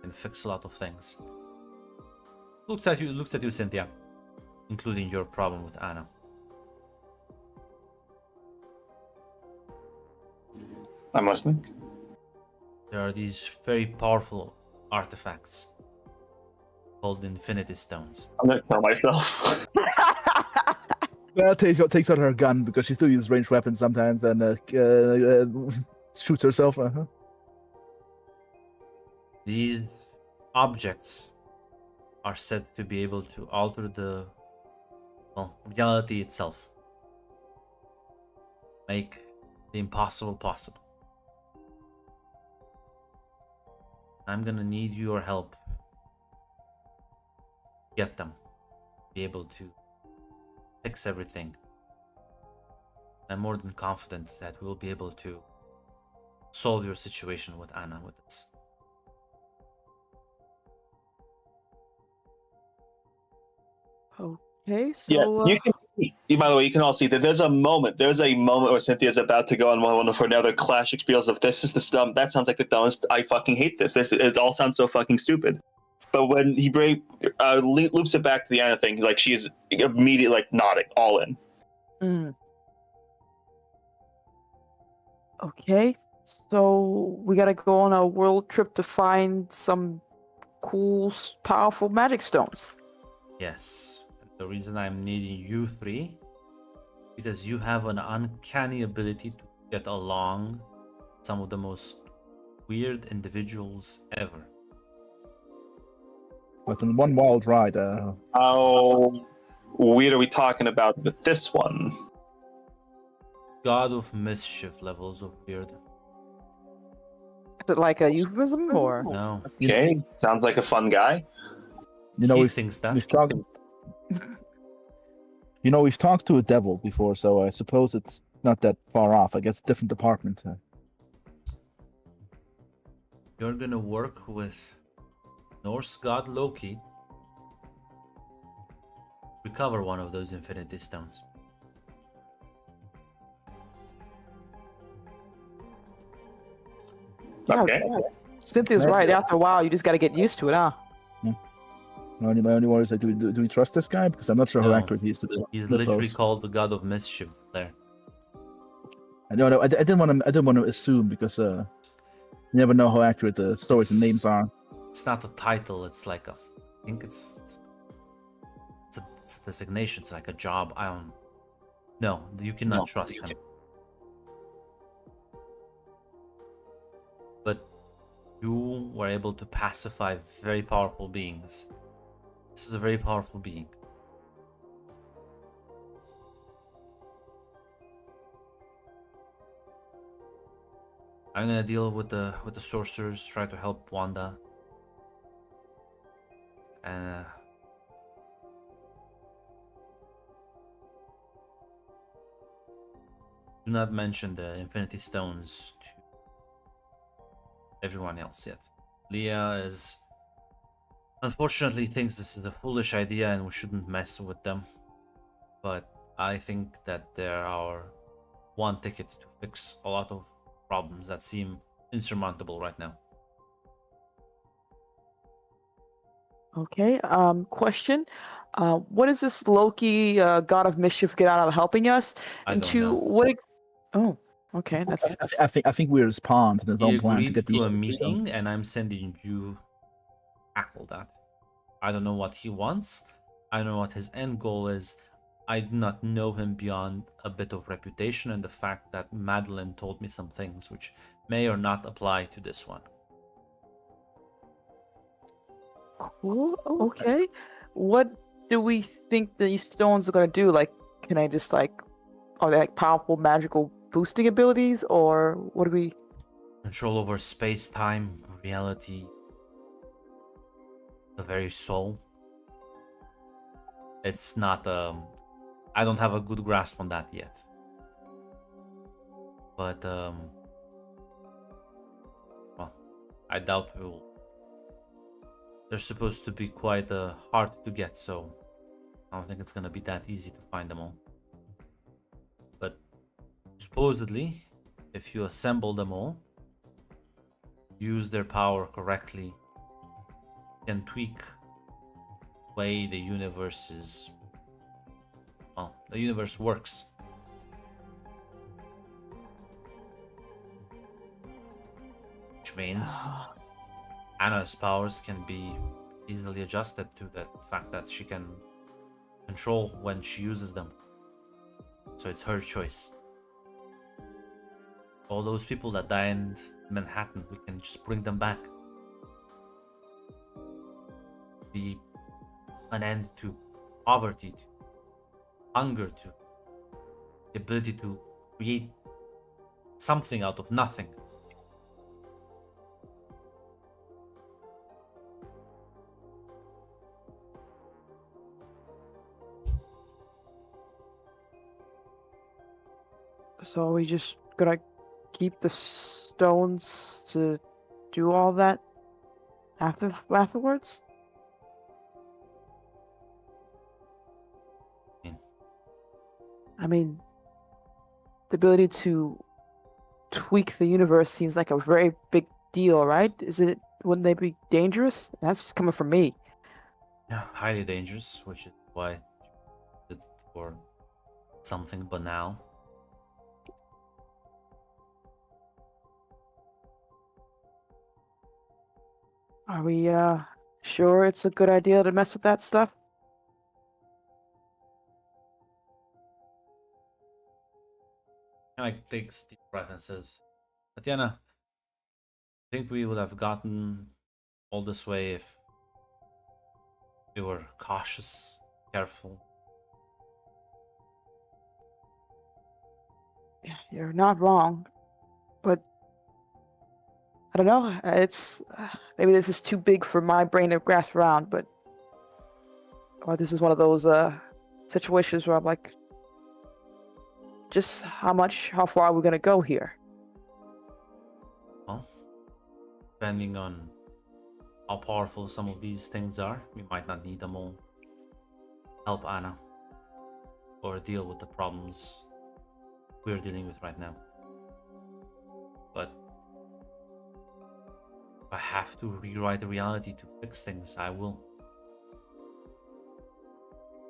and fix a lot of things. Looks at you, Cynthia, including your problem with Anna. I'm listening. There are these very powerful artifacts called Infinity Stones. I'm gonna kill myself. Well, takes out her gun because she still uses ranged weapons sometimes and shoots herself. These objects are said to be able to alter the reality itself. Make the impossible possible. I'm gonna need your help. Get them. Be able to fix everything. I'm more than confident that we'll be able to solve your situation with Anna with this. Okay, so Yeah, you can. By the way, you can all see that there's a moment where Cynthia's about to go on one for another classic spiels of this is the dumb. That sounds like the dumbest. I fucking hate this. It all sounds so fucking stupid. But when he loops it back to the Anna thing, like she's immediately like nodding, all in. Okay, so we gotta go on a world trip to find some cool, powerful magic stones. Yes. The reason I'm needing you three, because you have an uncanny ability to get along some of the most weird individuals ever. But in one wild ride, How weird are we talking about with this one? God of mischief levels of weird. Is it like a euphemism or? No. Okay, sounds like a fun guy. you know, He we've thinks that. talked. You know, we've talked to a devil before, so I suppose it's not that far off. I guess different department. You're gonna work with Norse god Loki. Recover one of those Infinity Stones. Okay. Cynthia's Yeah. right. After a while, you just gotta get used to it, huh? My only worry is like, do we trust this guy? Because I'm not sure how No. accurate he is to the He's mythos. literally called the god of mischief there. I didn't want to assume because you never know how accurate the stories and names are. It's not a title, it's like I think it's a designation, it's like a job. I don't. No, you cannot trust him. But you were able to pacify very powerful beings. This is a very powerful being. I'm gonna deal with the sorcerers, try to help Wanda. And do not mention the Infinity Stones to everyone else yet. Leah is unfortunately thinks this is a foolish idea and we shouldn't mess with them. But I think that they're our one ticket to fix a lot of problems that seem insurmountable right now. Okay. Question. What does this Loki, god of mischief, get out of helping us? I And don't two, know. what? Oh, Okay, that's I think we respond to his He own plan to agreed get the to a stones. meeting, and I'm sending you tackle that. I don't know what he wants. I don't know what his end goal is. I do not know him beyond a bit of reputation and the fact that Madeline told me some things which may or not apply to this one. cool. Okay, what do we think these stones are gonna do? Like, can I just like, are they like powerful magical boosting abilities, or what do we? Control over space, time, reality, the very soul. It's not I don't have a good grasp on that yet. But well, I doubt we'll. They're supposed to be quite hard to get, so I don't think it's gonna be that easy to find them all. But supposedly, if you assemble them all, use their power correctly, can tweak the way the universe is. Well, the universe works. Which means Anna's powers can be easily adjusted to the fact that she can control when she uses them. So it's her choice. All those people that died in Manhattan, we can just bring them back. Be an end to poverty, to hunger, to the ability to create something out of nothing. So are we just gonna keep the stones to do all that afterwards? I mean, the ability to tweak the universe seems like a very big deal, right? Wouldn't they be dangerous? That's coming from me. Yeah, highly dangerous, which is why it's for something banal. Are we sure it's a good idea to mess with that stuff? Like takes a deep breath and says, Tatiana, I think we would have gotten all this way if we were cautious, careful. You're not wrong, but I don't know. It's maybe this is too big for my brain to grasp around, but or this is one of those situations where I'm like, just how far are we gonna go here? Well, depending on how powerful some of these things are, we might not need them all. Help Anna or deal with the problems we're dealing with right now. But if I have to rewrite the reality to fix things, I will.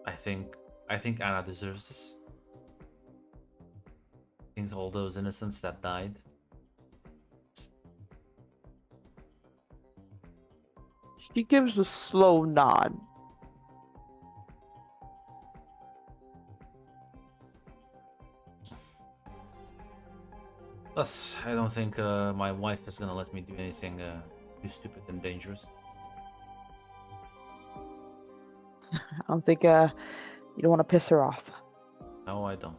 I think Anna deserves this. I think all those innocents that died. She gives a slow nod. Plus, I don't think my wife is gonna let me do anything too stupid and dangerous. I don't think you don't want to piss her off. No, I don't.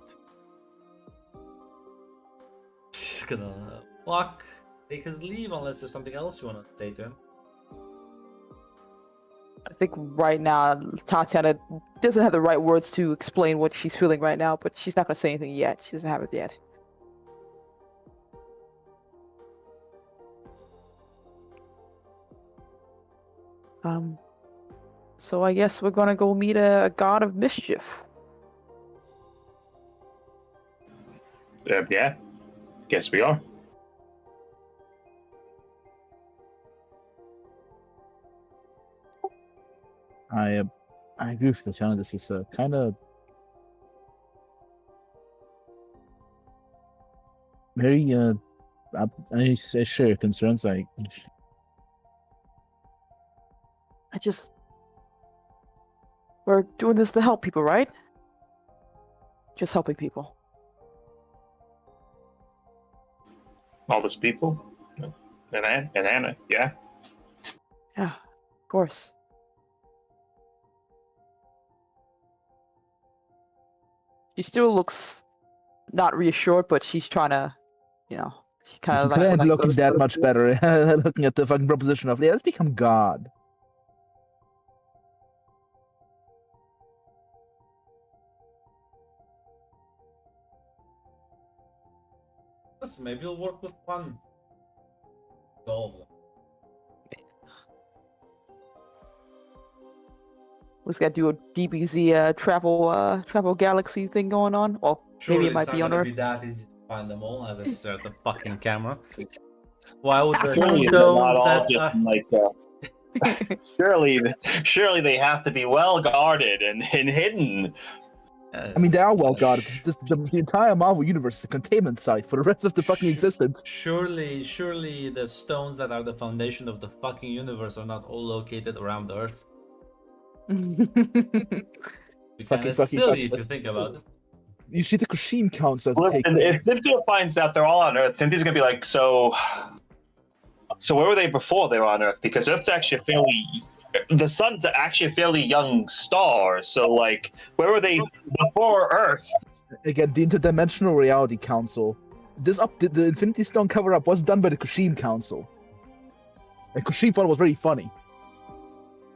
She's gonna walk, take his leave, unless there's something else you want to say to him. I think right now Tatiana doesn't have the right words to explain what she's feeling right now, but she's not gonna say anything yet. She doesn't have it yet. So I guess we're gonna go meet a god of mischief. Yeah, guess we are. I agree with Tatiana. This is kind of very I share your concerns. We're doing this to help people, right? Just helping people. All these people, and Anna, yeah. Yeah, of course. She still looks not reassured, but she's trying to, she kind She of like couldn't like looking goes that through much it. better. Looking at the fucking proposition of let's become God. Listen, maybe you'll work with one. All of them. We just got to do a DBZ travel galaxy thing going on. Or Surely maybe it it's might not be on gonna Earth. be that easy to find them all as I stare at the fucking camera. Why would the Surely they're not stones all that just like. Surely they have to be well guarded and hidden. I mean, they are well guarded. The entire Marvel universe is a containment site for the rest of the fucking existence. Surely the stones that are the foundation of the fucking universe are not all located around Earth. Be kind of silly if you think about it. You see the Kushim Council. Listen, if Cynthia finds out they're all on Earth, Cynthia's gonna be like, so where were they before they were on Earth? Because Earth's actually the sun's actually a fairly young star. So like, where were they before Earth? Again, the Interdimensional Reality Council. The Infinity Stone cover-up was done by the Kushim Council. And Kushim thought it was very funny.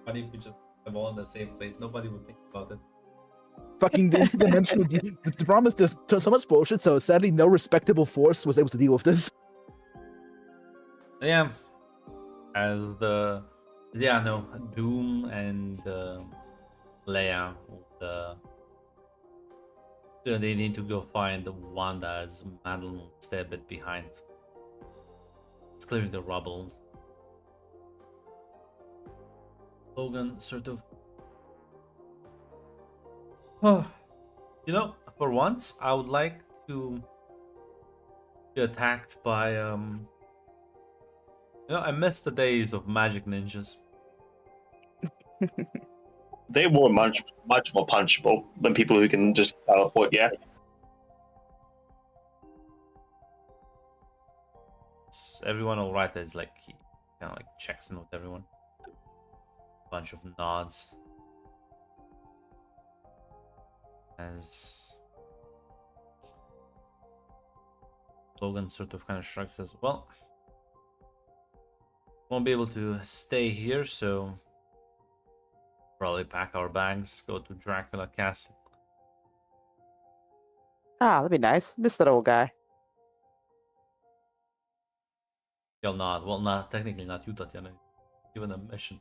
What if we just put them all in the same place? Nobody would think about it. Fucking the interdimensional. The problem is there's so much bullshit, so sadly no respectable force was able to deal with this. Yeah. As Doom and Leia, they need to go find Wanda as Madeline will stay a bit behind. It's clearing the rubble. Logan sort of. Oh, for once, I would like to be attacked by I miss the days of magic ninjas. They were much more punchable than people who can just teleport. Yeah. Is everyone alright? There's like he kind of like checks in with everyone. Bunch of nods. As Logan sort of kind of shrugs, says, well, won't be able to stay here, so probably pack our bags, go to Dracula Castle. Ah, that'd be nice. Miss that old guy. He'll nod. Well, not technically not you, Tatiana. Given a mission.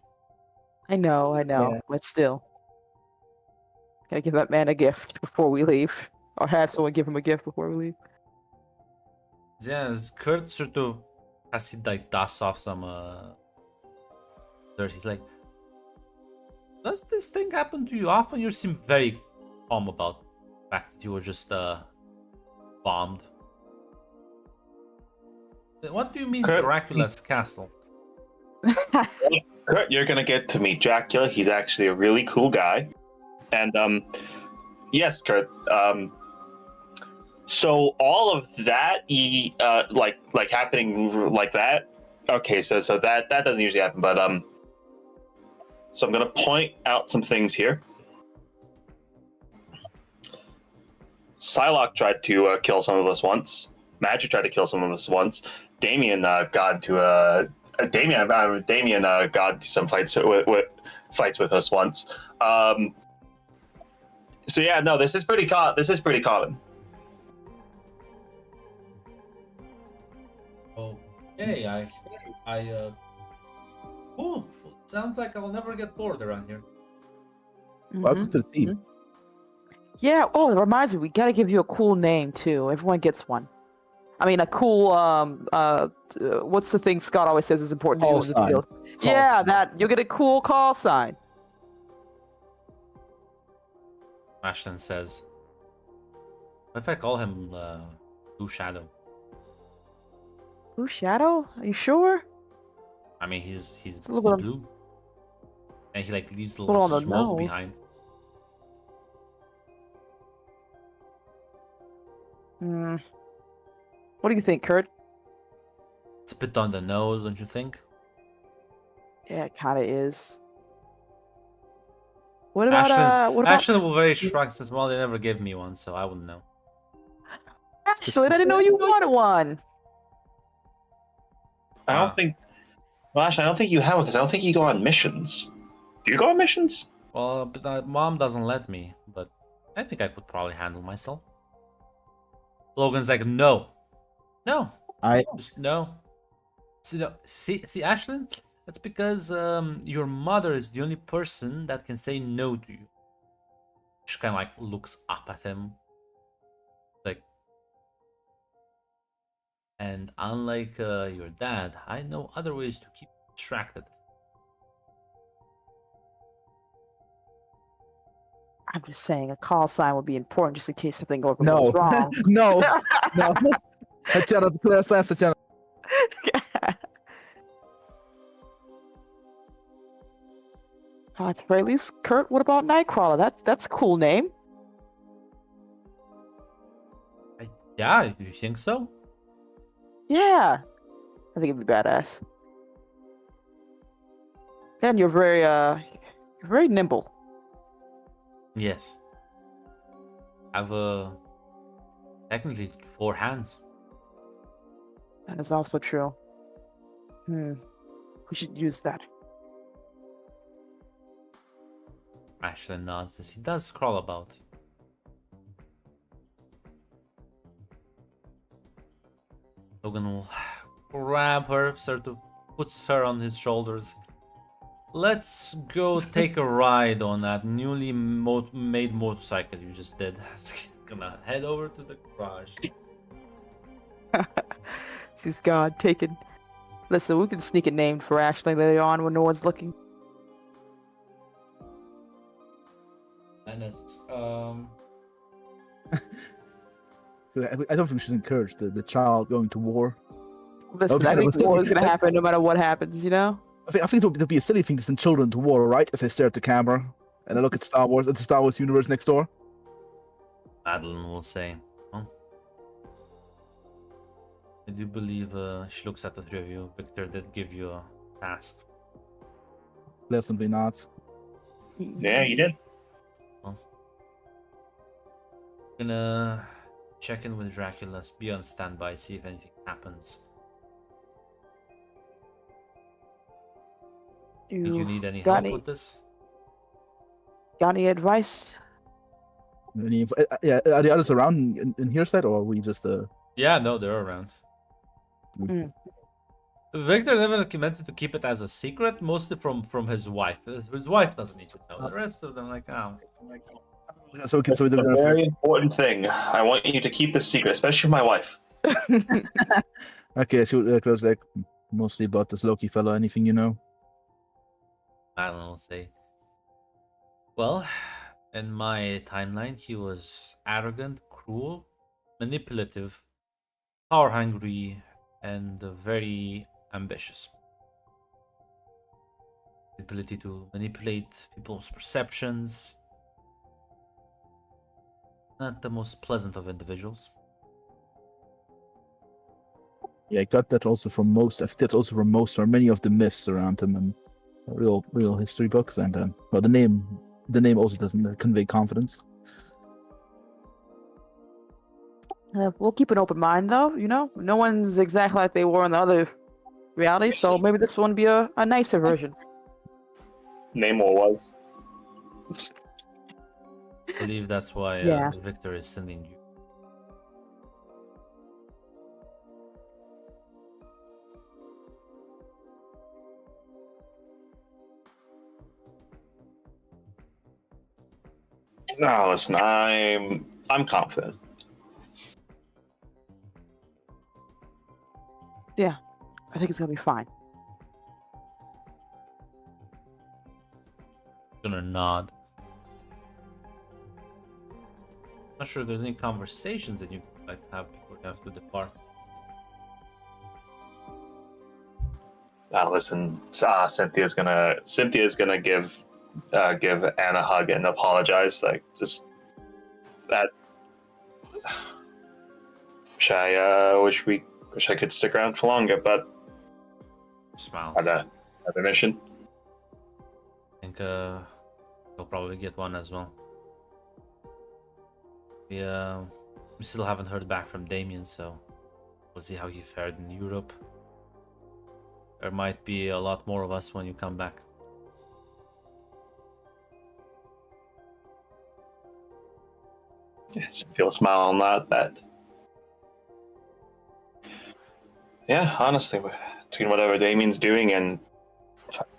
I know, Yeah. but still. Gotta give that man a gift before we leave. Or have someone give him a gift before we leave. Yeah, as Kurt sort of as he like dusts off some dirt, he's like, does this thing happen to you often? You seem very calm about the fact that you were just bombed. What do you mean Kurt- Dracula's castle? Kurt, you're gonna get to meet Dracula. He's actually a really cool guy. And yes, Kurt. So all of that, like happening like that. Okay, so that doesn't usually happen, but so I'm gonna point out some things here. Psylocke tried to kill some of us once. Magic tried to kill some of us once. Damien got into some fights with us once. So yeah, no, this is pretty common. Okay, oh, sounds like I'll never get bored around here. Welcome to the team. Mhm. Yeah, oh, it reminds me, we gotta give you a cool name too. Everyone gets one. I mean, a cool, what's the thing Scott always says is important Call to use in the sign. field? Call Yeah, sign. that, you'll get a cool call sign. Ashton says, what if I call him Blue Shadow? Blue Shadow? Are you sure? I mean, he's It's a little bit blue, and he like leaves a little little on the smoke nose. behind. Hmm. What do you think, Kurt? It's a bit on the nose, don't you think? Yeah, it kind of is. What about What about Ashley will very shrug since well they never gave me one, so I wouldn't know. Ashley? I didn't know you wanted one. I Wow. don't think. Well, actually, I don't think you have one because I don't think you go on missions. Do you go on missions? Well, but mom doesn't let me, but I think I could probably handle myself. Logan's like, no, no, I just no. See, no, see, Ashlyn, that's because your mother is the only person that can say no to you. She kind of like looks up at him, like, and unlike your dad, I know other ways to keep you distracted. I'm just saying a call sign would be important just in case something goes no wrong. no no. Channel clear slants the channel. At the very least, Kurt, what about Nightcrawler? That's a cool name. Yeah, you think so? Yeah, I think it'd be badass. And you're very nimble. Yes. I've technically 4 hands. That is also true. We should use that. Ashley nods as he does crawl about. Logan will grab her, sort of puts her on his shoulders. Let's go take a ride on that newly made motorcycle you just did. He's gonna head over to the garage. She's gone, taken. Listen, we can sneak a name for Ashley later on when no one's looking. And it's I don't think we should encourage the child going to war. Listen, Okay, I think that was war is silly. gonna happen no matter what happens, you know? I think it'll be a silly thing to send children to war, right? As I stare at the camera and I look at Star Wars, at the Star Wars universe next door. Madeline will say, well, I do believe she looks at the 3 of you. Victor did give you a task. Pleasantly not. Yeah, you did. Gonna check in with Dracula, be on standby, see if anything happens. Think you need any got help with this? Got any advice? Yeah, are the others around in here set, or are we just Yeah, no, they're around. Victor never committed to keep it as a secret, mostly from his wife. His wife doesn't need to know. The rest of them, like, oh. so That's we're a gonna very important thing. I want you to keep this secret, especially my wife. Okay, so close like mostly about this Loki fellow. Anything you know? Madeline will say, well, in my timeline, he was arrogant, cruel, manipulative, power hungry, and very ambitious. The ability to manipulate people's perceptions. Not the most pleasant of individuals. Yeah, I got that also from most. I think that's also from most or many of the myths around him and real history books. And well, the name also doesn't convey confidence. We'll keep an open mind, though. You know, no one's exactly like they were in the other reality, so maybe this one be a nicer version. Namor was. I believe that's why Yeah. Victor is sending you. No, listen, I'm confident. I think it's gonna be fine. Gonna nod. Not sure if there's any conversations that you'd like to have before you have to depart. Listen, Cynthia's gonna give Anna a hug and apologize. Like, just that. Wish I could stick around for longer, but Smiles. Another mission. I think he'll probably get one as well. We still haven't heard back from Damien, so we'll see how he fared in Europe. There might be a lot more of us when you come back. Yes, feel a smile on that. Yeah, honestly, between whatever Damien's doing and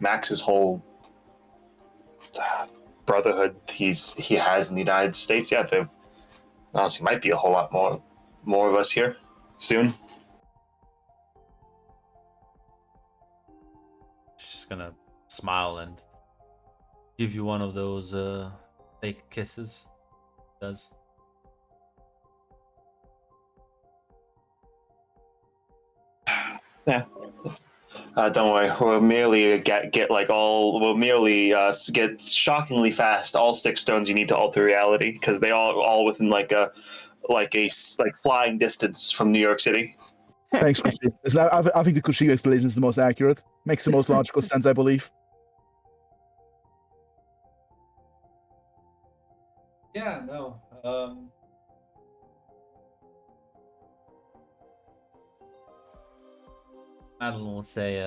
Max's whole brotherhood he has in the United States, yeah, there honestly might be a whole lot more of us here soon. She's gonna smile and give you one of those fake kisses. Does. Yeah. Don't worry. We'll merely get shockingly fast all 6 stones you need to alter reality, because they all within like flying distance from New York City. Thanks, Kushi. I think the Kushi explanation is the most accurate. Makes the most logical sense, I believe. Yeah, no. Madeline will say,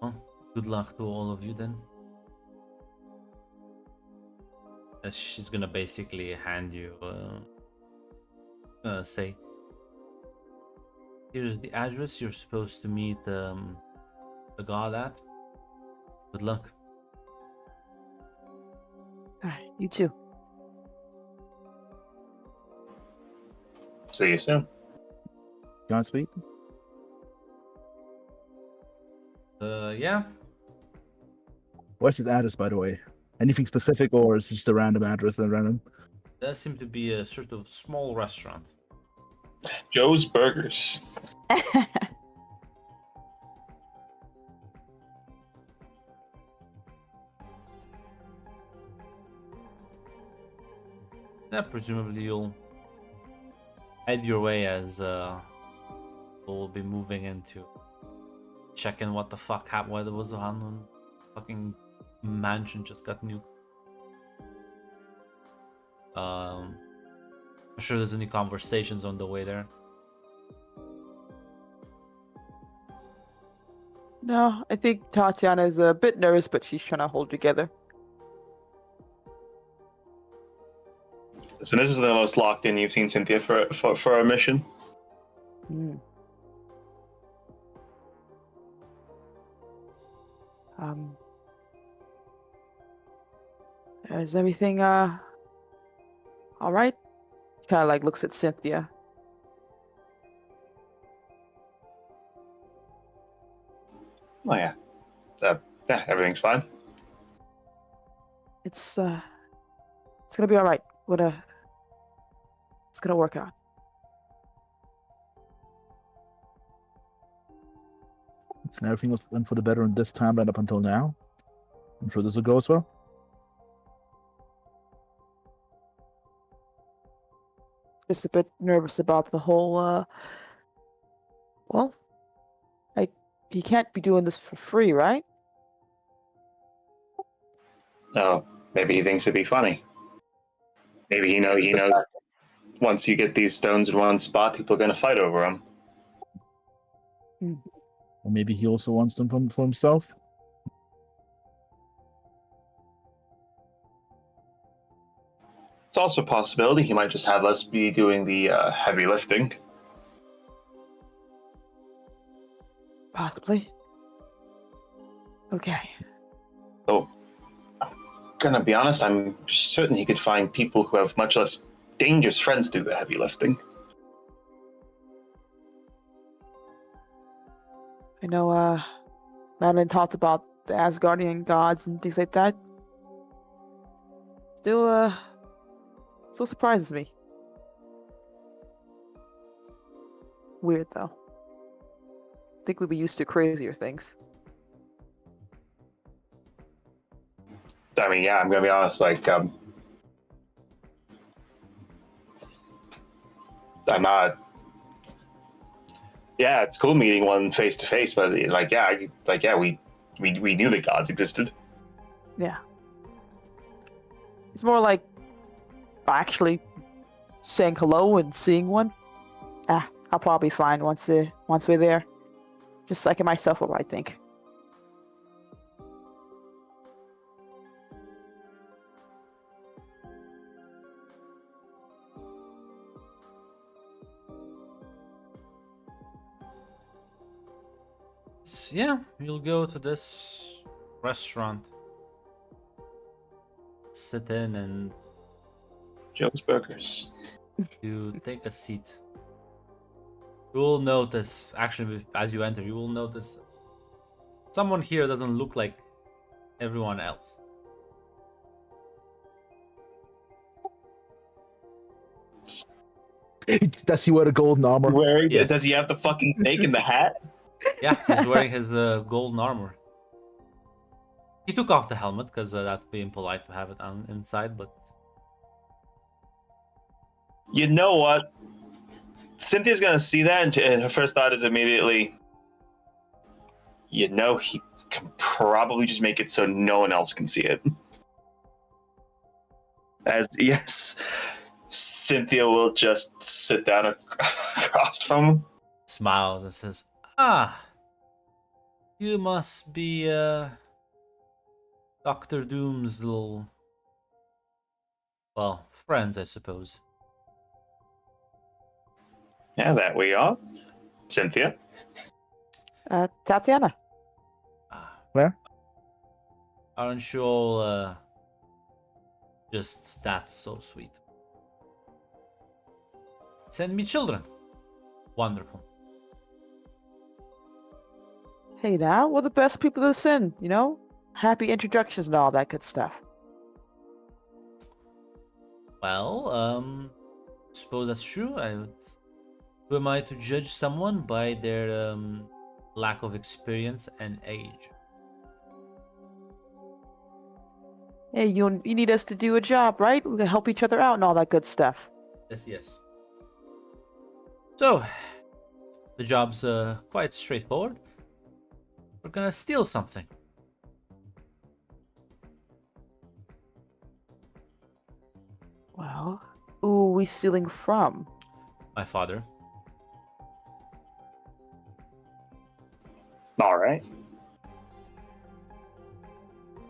well, good luck to all of you then. As she's gonna basically hand you, say, here's the address you're supposed to meet the god at. Good luck. Alright, you too. See you soon. Godspeed. Yeah. Where's his address, by the way? Anything specific, or is it just a random address and random? There seemed to be a sort of small restaurant. Joe's Burgers. Yeah, presumably you'll head your way as we'll be moving into checking what the fuck happened. Why there was a Hanun fucking mansion just got nuked. I'm sure there's any conversations on the way there. No, I think Tatiana is a bit nervous, but she's trying to hold together. So this is the most locked in you've seen Cynthia for our mission. Mm. Is everything all right? Kind of like looks at Cynthia. Oh yeah, yeah, everything's fine. It's gonna be all right. It's gonna work out. And everything went for the better in this timeline up until now. I'm sure this will go as well. Just a bit nervous about the whole. Well, he can't be doing this for free, right? No, maybe he thinks it'd be funny. Maybe he knows once you get these stones in one spot, people are gonna fight over them. Or maybe he also wants them for himself. It's also a possibility he might just have us be doing the heavy lifting. Possibly. Okay. Oh, I'm gonna be honest, I'm certain he could find people who have much less dangerous friends do the heavy lifting. I know Madeline talked about the Asgardian gods and things like that. Still surprises me. Weird though. think we'd be used to crazier things. I mean, yeah, I'm gonna be honest. Like, I'm not. Yeah, it's cool meeting one face to face, but like, yeah, we knew the gods existed. Yeah. It's more like actually saying hello and seeing one. I'll probably be fine once we're there. Just psyching myself up, I think. Yeah, you'll go to this restaurant, sit in, and Joe's Burgers. you take a seat. You will notice, actually, as you enter, you will notice someone here doesn't look like everyone else. Does he wear a golden armor? Yes. Does he have the fucking snake in the hat? Yeah, he's wearing his golden armor. He took off the helmet because that's being polite to have it on inside, but You know what? Cynthia's gonna see that, and her first thought is immediately, you know, he can probably just make it so no one else can see it. As yes, Cynthia will just sit down across from him. smiles and says, "Ah, you must be Doctor Doom's little, well, friends, I suppose." Yeah, that we are. Cynthia. Tatiana. Ah, Where? aren't you all just that so sweet? Send me children. Wonderful. Hey now, we're the best people to send, you know? Happy introductions and all that good stuff. Well, suppose that's true. Who am I to judge someone by their lack of experience and age? Hey, you need us to do a job, right? We can help each other out and all that good stuff. Yes, yes. So, the job's quite straightforward. We're gonna steal something. Well, who are we stealing from? My father. All right.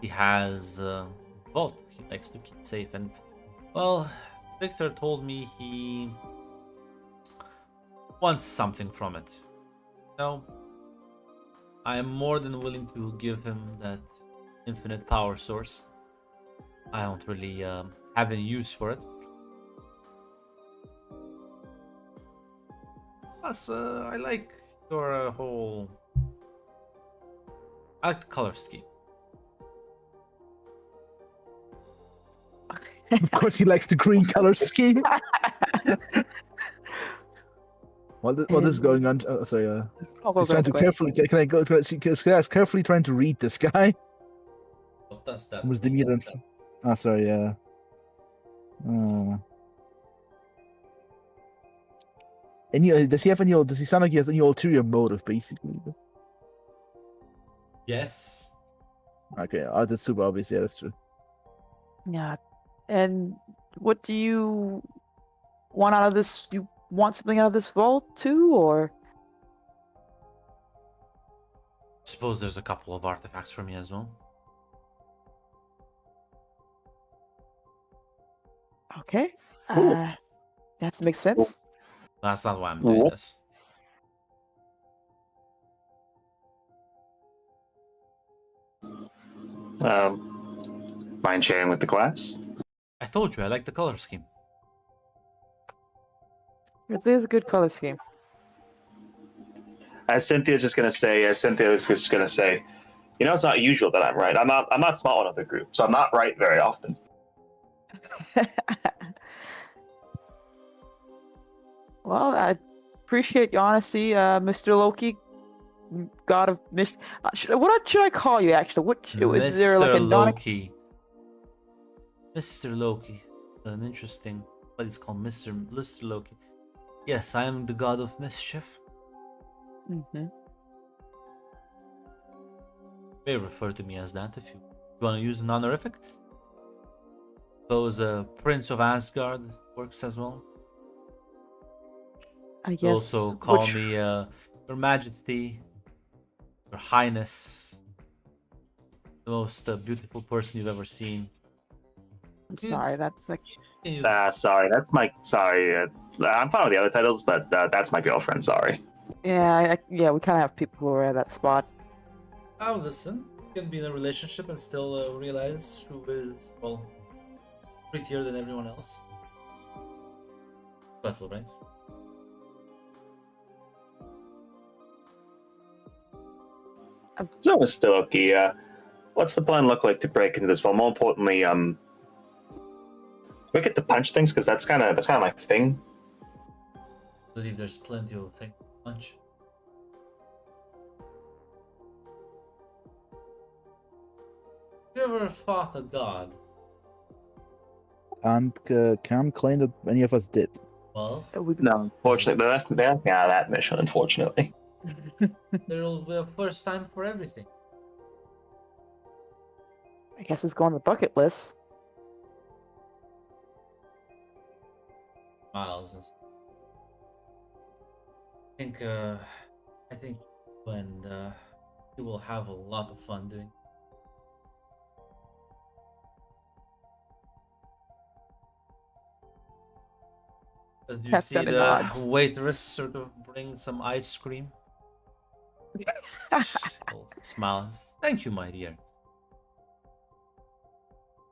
He has a vault he likes to keep safe, and well, Victor told me he wants something from it. So, I am more than willing to give him that infinite power source. I don't really have any use for it. Plus, I like your whole. I like the color scheme. Of course, he likes the green color scheme. What is going on? Oh, sorry, Oh, go he's trying to go ahead. carefully. Can I go? She's carefully trying to read this guy. What does that? Was the meter? Ah, sorry. Any? Does he have any? Does he sound like he has any ulterior motive, basically? Yes. Okay, that's super obvious. Yeah, that's true. Yeah. And what do you want out of this? You want something out of this vault too, or? Suppose there's a couple of artifacts for me as well. Okay. Cool. That makes sense. That's not why I'm doing this. Mind sharing with the class? I told you I like the color scheme. It is a good color scheme. As Cynthia's just gonna say, you know, it's not usual that I'm right. I'm not smart one of the group, so I'm not right very often. Well, I appreciate your honesty, Mr. Loki. god of mischief. What should I call you actually? What is there like a Mr. non? Loki. Mr. Loki. An interesting. What is called Mr. Loki. Yes, I am the god of mischief. Mm-hmm. You may refer to me as that if you want to use an honorific. Suppose Prince of Asgard works as well. I You guess. also call which- me Your Majesty, Your Highness, the most beautiful person you've ever seen. I'm sorry. That's like. You can use- Sorry, that's my sorry. I'm fine with the other titles, but that's my girlfriend. Sorry. Yeah, yeah. We kind of have people who are at that spot. Oh, listen. You can be in a relationship and still realize who is, well, prettier than everyone else. Battle, right? So, Mr. Loki, what's the plan look like to break into this? Well, more importantly, we get to punch things because that's kind of my thing. I believe there's plenty of things to punch. You ever fought a god? And can't claim that any of us did. Well, No, unfortunately, they left me out of that mission. Unfortunately, there will be a first time for everything. I guess it's going on the bucket list. Miles and stuff. I think when you will have a lot of fun doing. As you Have see seven the nods. waitress sort of bring some ice cream. She'll smile. Thank you, my dear.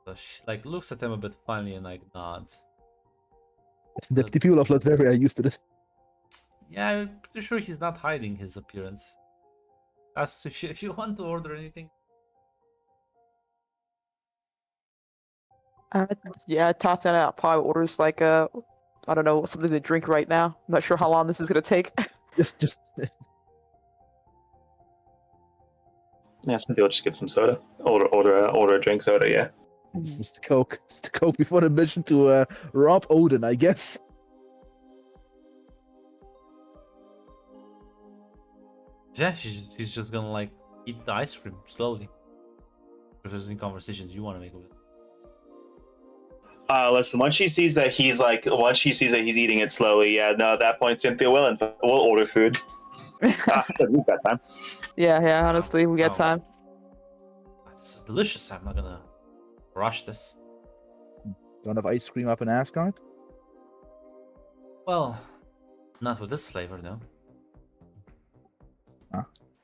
So she like looks at him a bit funny and like nods. The people of Latveria are used to this. Yeah, I'm pretty sure he's not hiding his appearance. As if you want to order anything. Yeah, Tatiana probably orders like I don't know, something to drink right now. I'm not sure how long this is gonna take. Just yeah, some people just get some soda. Order a drink soda. Yeah. just a Coke. Just a Coke before the mission to rob Odin, I guess. Yeah, she's just gonna like eat the ice cream slowly. If there's any conversations you want to make with it. Listen. Once she sees that he's eating it slowly, yeah. No, at that point, Cynthia will order food. We've got time. Yeah, honestly, we got Oh. time. This is delicious. I'm not gonna rush this. Don't have ice cream up in Asgard. Well, not with this flavor, no.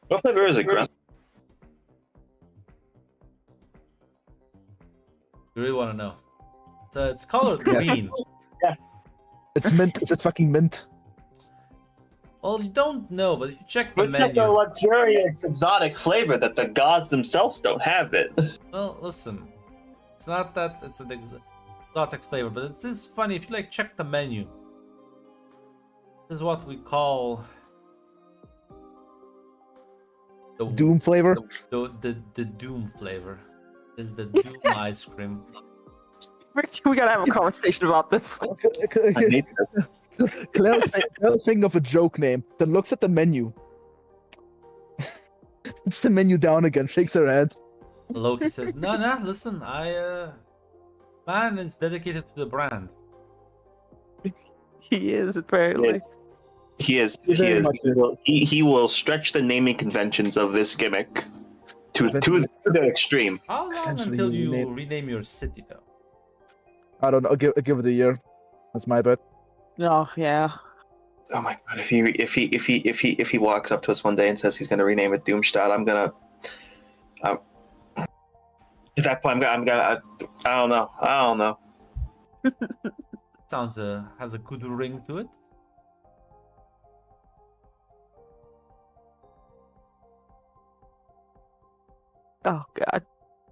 What flavor is it, Chris? You really want to know? It's colored Yes. green. It's mint. Is it fucking mint? Well, you don't know, but if you check the It's such a menu. luxurious, exotic flavor that the gods themselves don't have it. Well, listen. It's not that it's an exotic flavor, but it's this funny. If you like check the menu, this is what we call the Doom flavor. the Doom flavor. This is the Doom ice cream. We gotta have a conversation about this. I hate this. Claire's thinking of a joke name, then looks at the menu. Puts the menu down again, shakes her head. Loki says, "No, listen, man is dedicated to the brand." He is apparently. He is. Very much is. He will stretch the naming conventions of this gimmick to the extreme. How long Eventually until you you rename- rename your city, though? I don't know. I'll give it a year. That's my bet. No, yeah. Oh my god! If he walks up to us one day and says he's going to rename it Doomstadt, I'm gonna. At that point, I don't know. Sounds has a good ring to it. Oh god,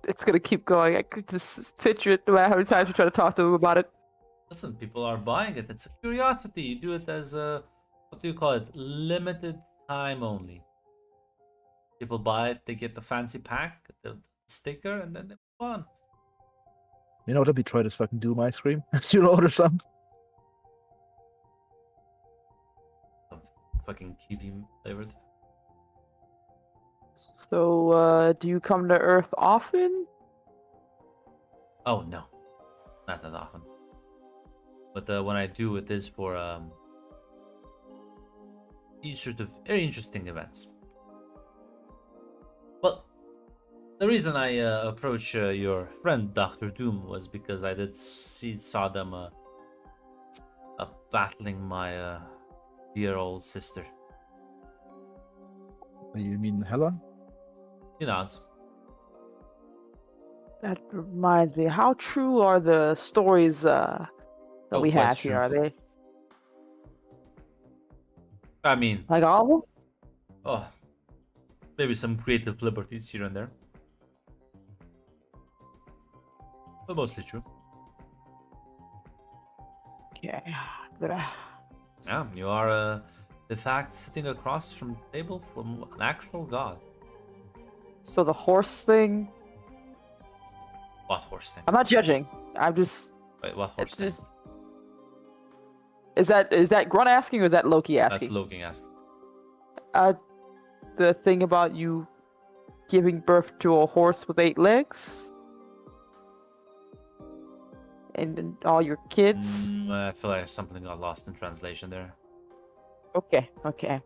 it's gonna keep going. I could just picture it no matter how many times we try to talk to him about it. Listen, people are buying it. It's a curiosity. You do it as a, what do you call it? Limited time only. People buy it, they get the fancy pack, the sticker, and then they move on. You know what? Let me try this fucking Doom ice cream. So you order some. Fucking kiwi flavored. So, do you come to Earth often? Oh no, not that often. But when I do, it is for these sort of very interesting events. Well, the reason I approached your friend Doctor Doom was because I did saw them battling my dear old sister. You mean Hela? He nods. That reminds me. How true are the stories that Oh, we quite have here? true. Are they I mean, like all of them? oh, maybe some creative liberties here and there, but mostly true. Okay. Gonna- Yeah, you are in fact sitting across from the table from an actual god. So the horse thing. What horse thing? I'm not judging. I'm just. Wait, what horse It's thing? just. Is that Grunt asking or is that Loki That's asking? Loki asking. The thing about you giving birth to a horse with 8 legs? And all your kids? I feel like something got lost in translation there. Okay.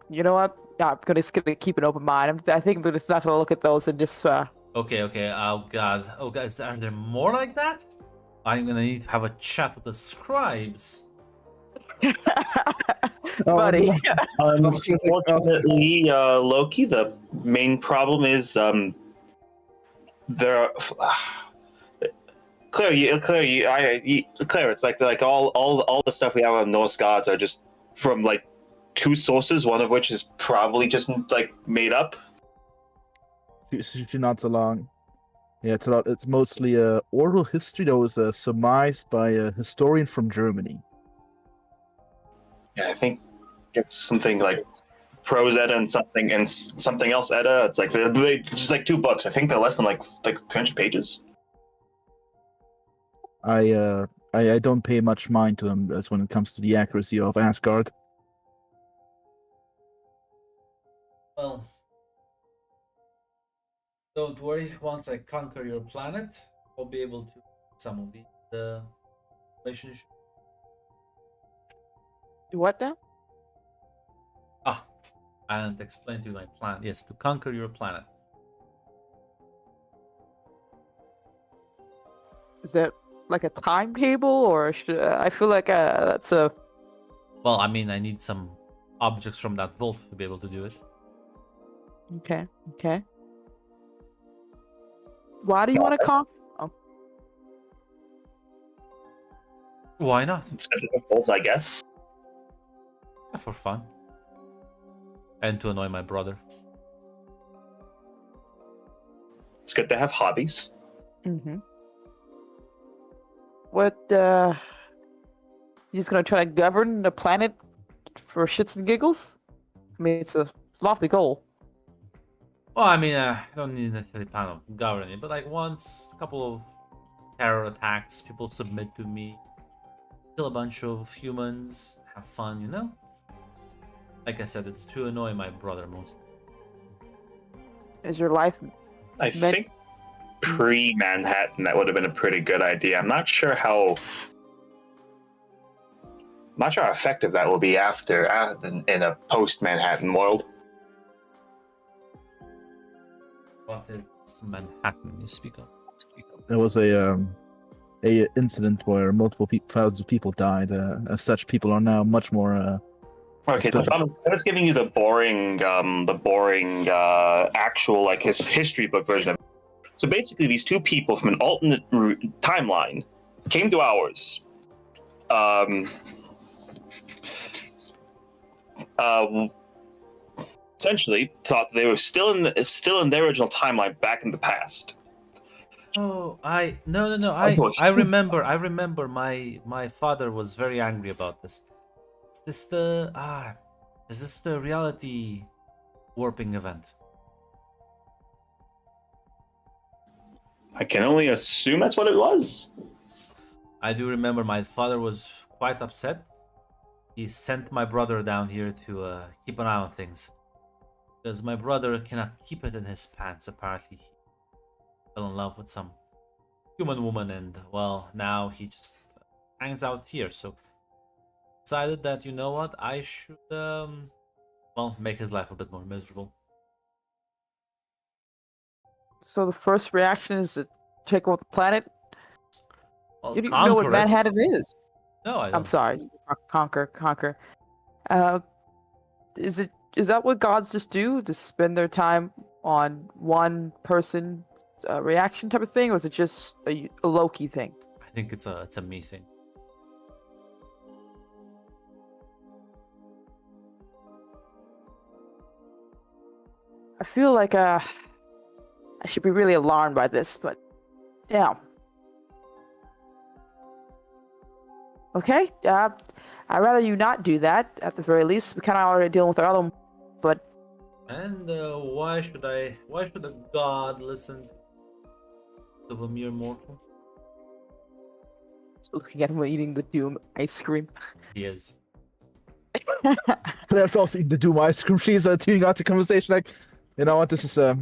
You know what? I'm just gonna keep an open mind. I think I'm just not gonna look at those and just. Okay. Oh god. Are there more like that? I'm gonna need to have a chat with the scribes. Buddy. Unfortunately, Loki, the main problem is there are Claire. Claire. It's like all the stuff we have on Norse gods are just from like 2 sources, one of which is probably just like made up. She nods along. Yeah, it's mostly oral history that was surmised by a historian from Germany. Yeah, I think it's something like prose Edda and something else Edda. It's like they just like 2 books. I think they're less than like 300 pages. I don't pay much mind to them as when it comes to the accuracy of Asgard. Well, don't worry. Once I conquer your planet, I'll be able to some of these relationships. What now? And explain to you my plan. Yes, to conquer your planet. Is that like a timetable, or should I feel like that's a. Well, I mean, I need some objects from that vault to be able to do it. Okay. Why do you want to conquer? Why not? It's goals, I guess. For fun. And to annoy my brother. It's good to have hobbies. Mm-hmm. What, you just gonna try to govern the planet for shits and giggles? I mean, it's a lofty goal. Well, I mean, I don't need necessarily plan on governing, but like once, a couple of terror attacks, people submit to me, kill a bunch of humans, have fun, you know? Like I said, it's to annoy my brother mostly. Is your life I think pre-Manhattan that would have been a pretty good idea. I'm not sure how effective that will be after in a post-Manhattan world. What is Manhattan you speak of? There was a incident where thousands of people died. As such, people are now much more. Okay, so I'm just giving you the boring actual like his history book version of it. So basically, these 2 people from an alternate timeline came to ours. Essentially, thought they were still in their original timeline back in the past. Oh, no. Oh, I remember my father was very angry about this. Is this the reality warping event? I can only assume that's what it was. I do remember my father was quite upset. He sent my brother down here to keep an eye on things. Because my brother cannot keep it in his pants. Apparently, he fell in love with some human woman, and well, now he just hangs out here. So decided that, you know what, I should well, make his life a bit more miserable. So the first reaction is to take over the planet. Well, You don't even know what conquer it. Manhattan is. No, I I'm don't. sorry, conquer. Uh, is that what gods just do? Just spend their time on one person reaction type of thing, or is it just a Loki thing? I think it's a me thing. I feel like I should be really alarmed by this, but yeah. Okay, I'd rather you not do that. At the very least, we kind of already dealing with our other, but And why should a god listen to a mere mortal? looking at him eating the Doom ice cream. He is. Claire's also eating the Doom ice cream. She's tuning out the conversation like, you know what, this is At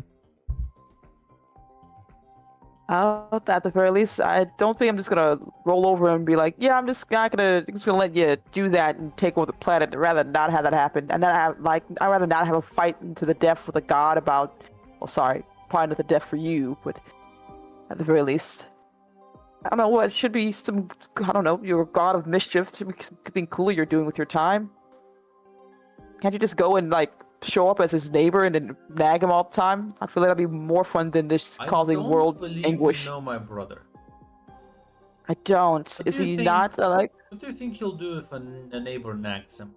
the very least, I don't think I'm just gonna roll over and be like, yeah, I'm just gonna let you do that and take over the planet. I'd rather not have that happen, and then I'd rather not have a fight to the death with a god about. Well, sorry, probably not the death for you, but at the very least, I don't know what should be some. I don't know. You're a god of mischief. Should be something cooler you're doing with your time. Can't you just go and like show up as his neighbor and then nag him all the time? I feel like that'd be more fun than this causing I don't world believe anguish. You know my brother. I don't. What Is do you he think- not like? What do you think he'll do if a neighbor nags him?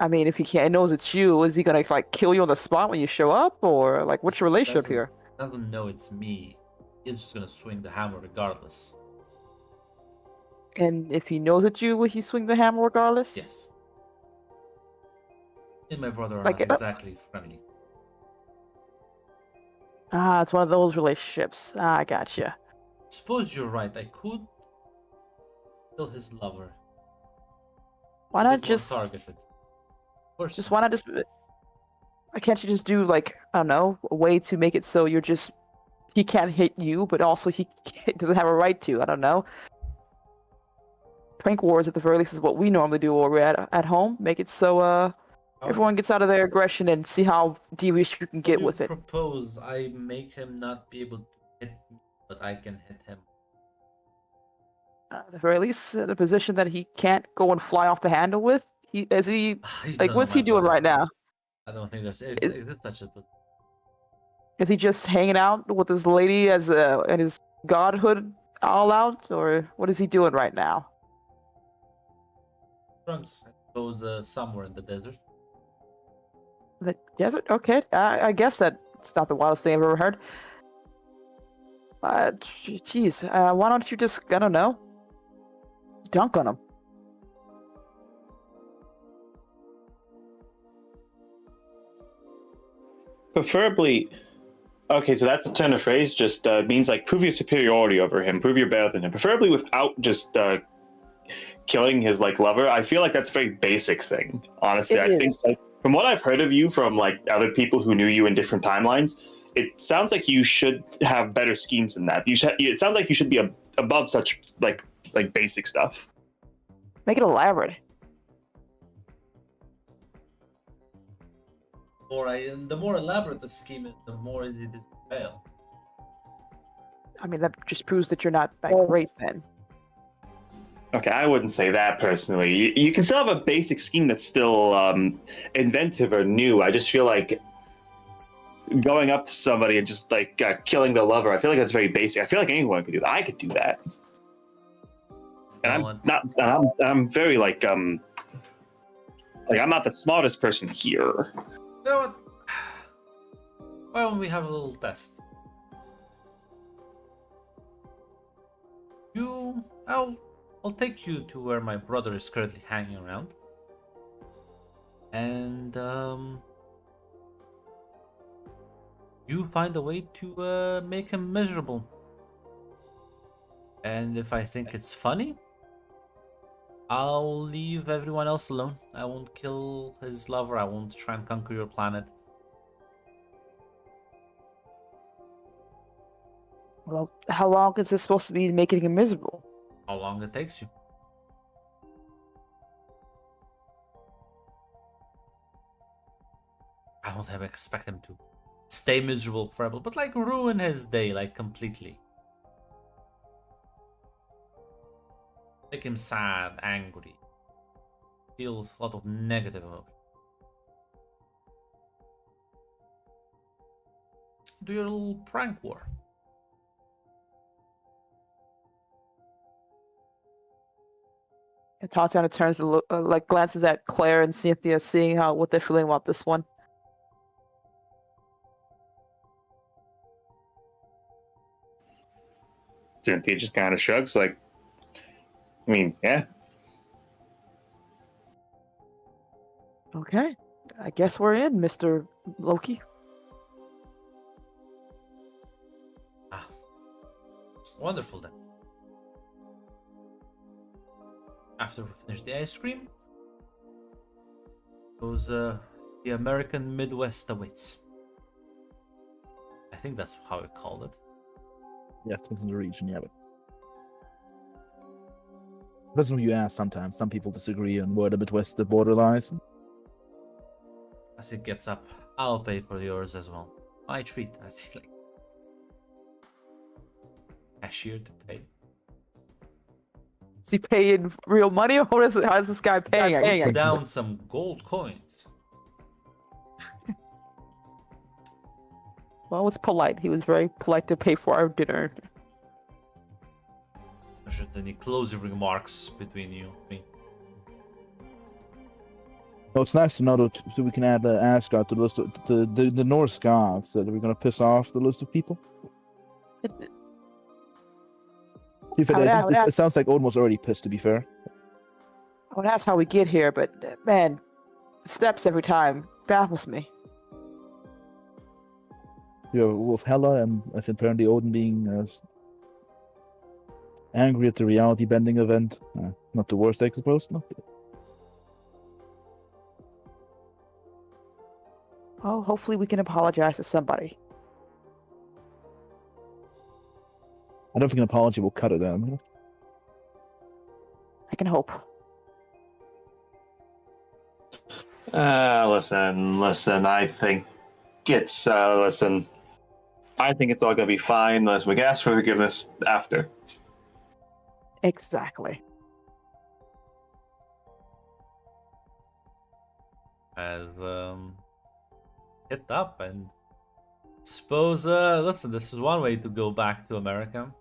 I mean, if he can't knows it's you, is he gonna like kill you on the spot when you show up, or like what's your relationship Doesn't- here? Doesn't know it's me. He's just gonna swing the hammer regardless. And if he knows it's you, will he swing the hammer regardless? Yes. Me and my brother are Like, not exactly friendly. Ah, it's one of those relationships. Ah, I gotcha. Suppose you're right. I could kill his lover. Why A not bit more just targeted? Of course. just why not just? Why can't you just do like I don't know a way to make it so you're just he can't hit you, but also doesn't have a right to. I don't know. Prank wars at the very least is what we normally do when we're at home. Make it so How everyone gets out of their aggression and see how devious you can would get you with it. propose I make him not be able to hit me, but I can hit him. At the very least, in a position that he can't go and fly off the handle with. You Like don't know what's he my doing brother. right now? I don't think there's Is- exists such a Is he just hanging out with his lady as and his godhood all out, or what is he doing right now? trunks. Goes somewhere in the desert. The desert? Okay, I guess that's not the wildest thing I've ever heard. Jeez, why don't you just, I don't know, dunk on him? Preferably. Okay, so that's a turn of phrase. Just means like prove your superiority over him, prove you're better than him. Preferably without just killing his like lover. I feel like that's a very basic thing. Honestly, It I think is. like, from what I've heard of you from like other people who knew you in different timelines, it sounds like you should have better schemes than that. It sounds like you should be above such like basic stuff. Make it elaborate. The more elaborate the scheme is, the more easy it is to fail. I mean, that just proves that you're not that great then. Okay, I wouldn't say that personally. You can still have a basic scheme that's still inventive or new. I just feel like going up to somebody and just like killing the lover. I feel like that's very basic. I feel like anyone could do that. I could do that. And No I'm one- not. I'm very like I'm not the smartest person here. You know what? Why don't we have a little test? I'll take you to where my brother is currently hanging around. And you find a way to make him miserable. And if I think it's funny, I'll leave everyone else alone. I won't kill his lover. I won't try and conquer your planet. Well, how long is this supposed to be making him miserable? How long it takes you. I don't ever expect him to stay miserable forever, but like ruin his day, like completely. Make him sad, angry. Feel a lot of negative emotion. Do your little prank war. And Tatiana turns to look, like glances at Claire and Cynthia, seeing what they're feeling about this one. Cynthia just kind of shrugs, like, I mean, yeah. Okay, I guess we're in, Mr. Loki. Ah, wonderful then. After we finish the ice cream, goes the American Midwest awaits. I think that's how we called it. Yeah, it's within the region, yeah. But that's what you ask sometimes. Some people disagree on where the Midwest the border lies. As it gets up, I'll pay for yours as well. My treat. I see, like cashier to pay. Is he paying real money, or how is this guy paying? Puts down some gold coins. Well, it was polite. He was very polite to pay for our dinner. Any closing remarks between you and me? Well, it's nice to know that so we can add Asgard to the list of the Norse gods that we're going to piss off the list of people. It sounds like Odin was already pissed, to be fair. I would ask how we get here, but man, steps every time baffles me. Yeah, with Hela and I think apparently Odin being angry at the reality bending event. Not the worst, I suppose. No. Oh, hopefully we can apologize to somebody. I don't think an apology will cut it down. I can hope. Listen. I think it's I think it's all gonna be fine. Let's ask for forgiveness after. Exactly. As hit up and suppose listen, this is one way to go back to America.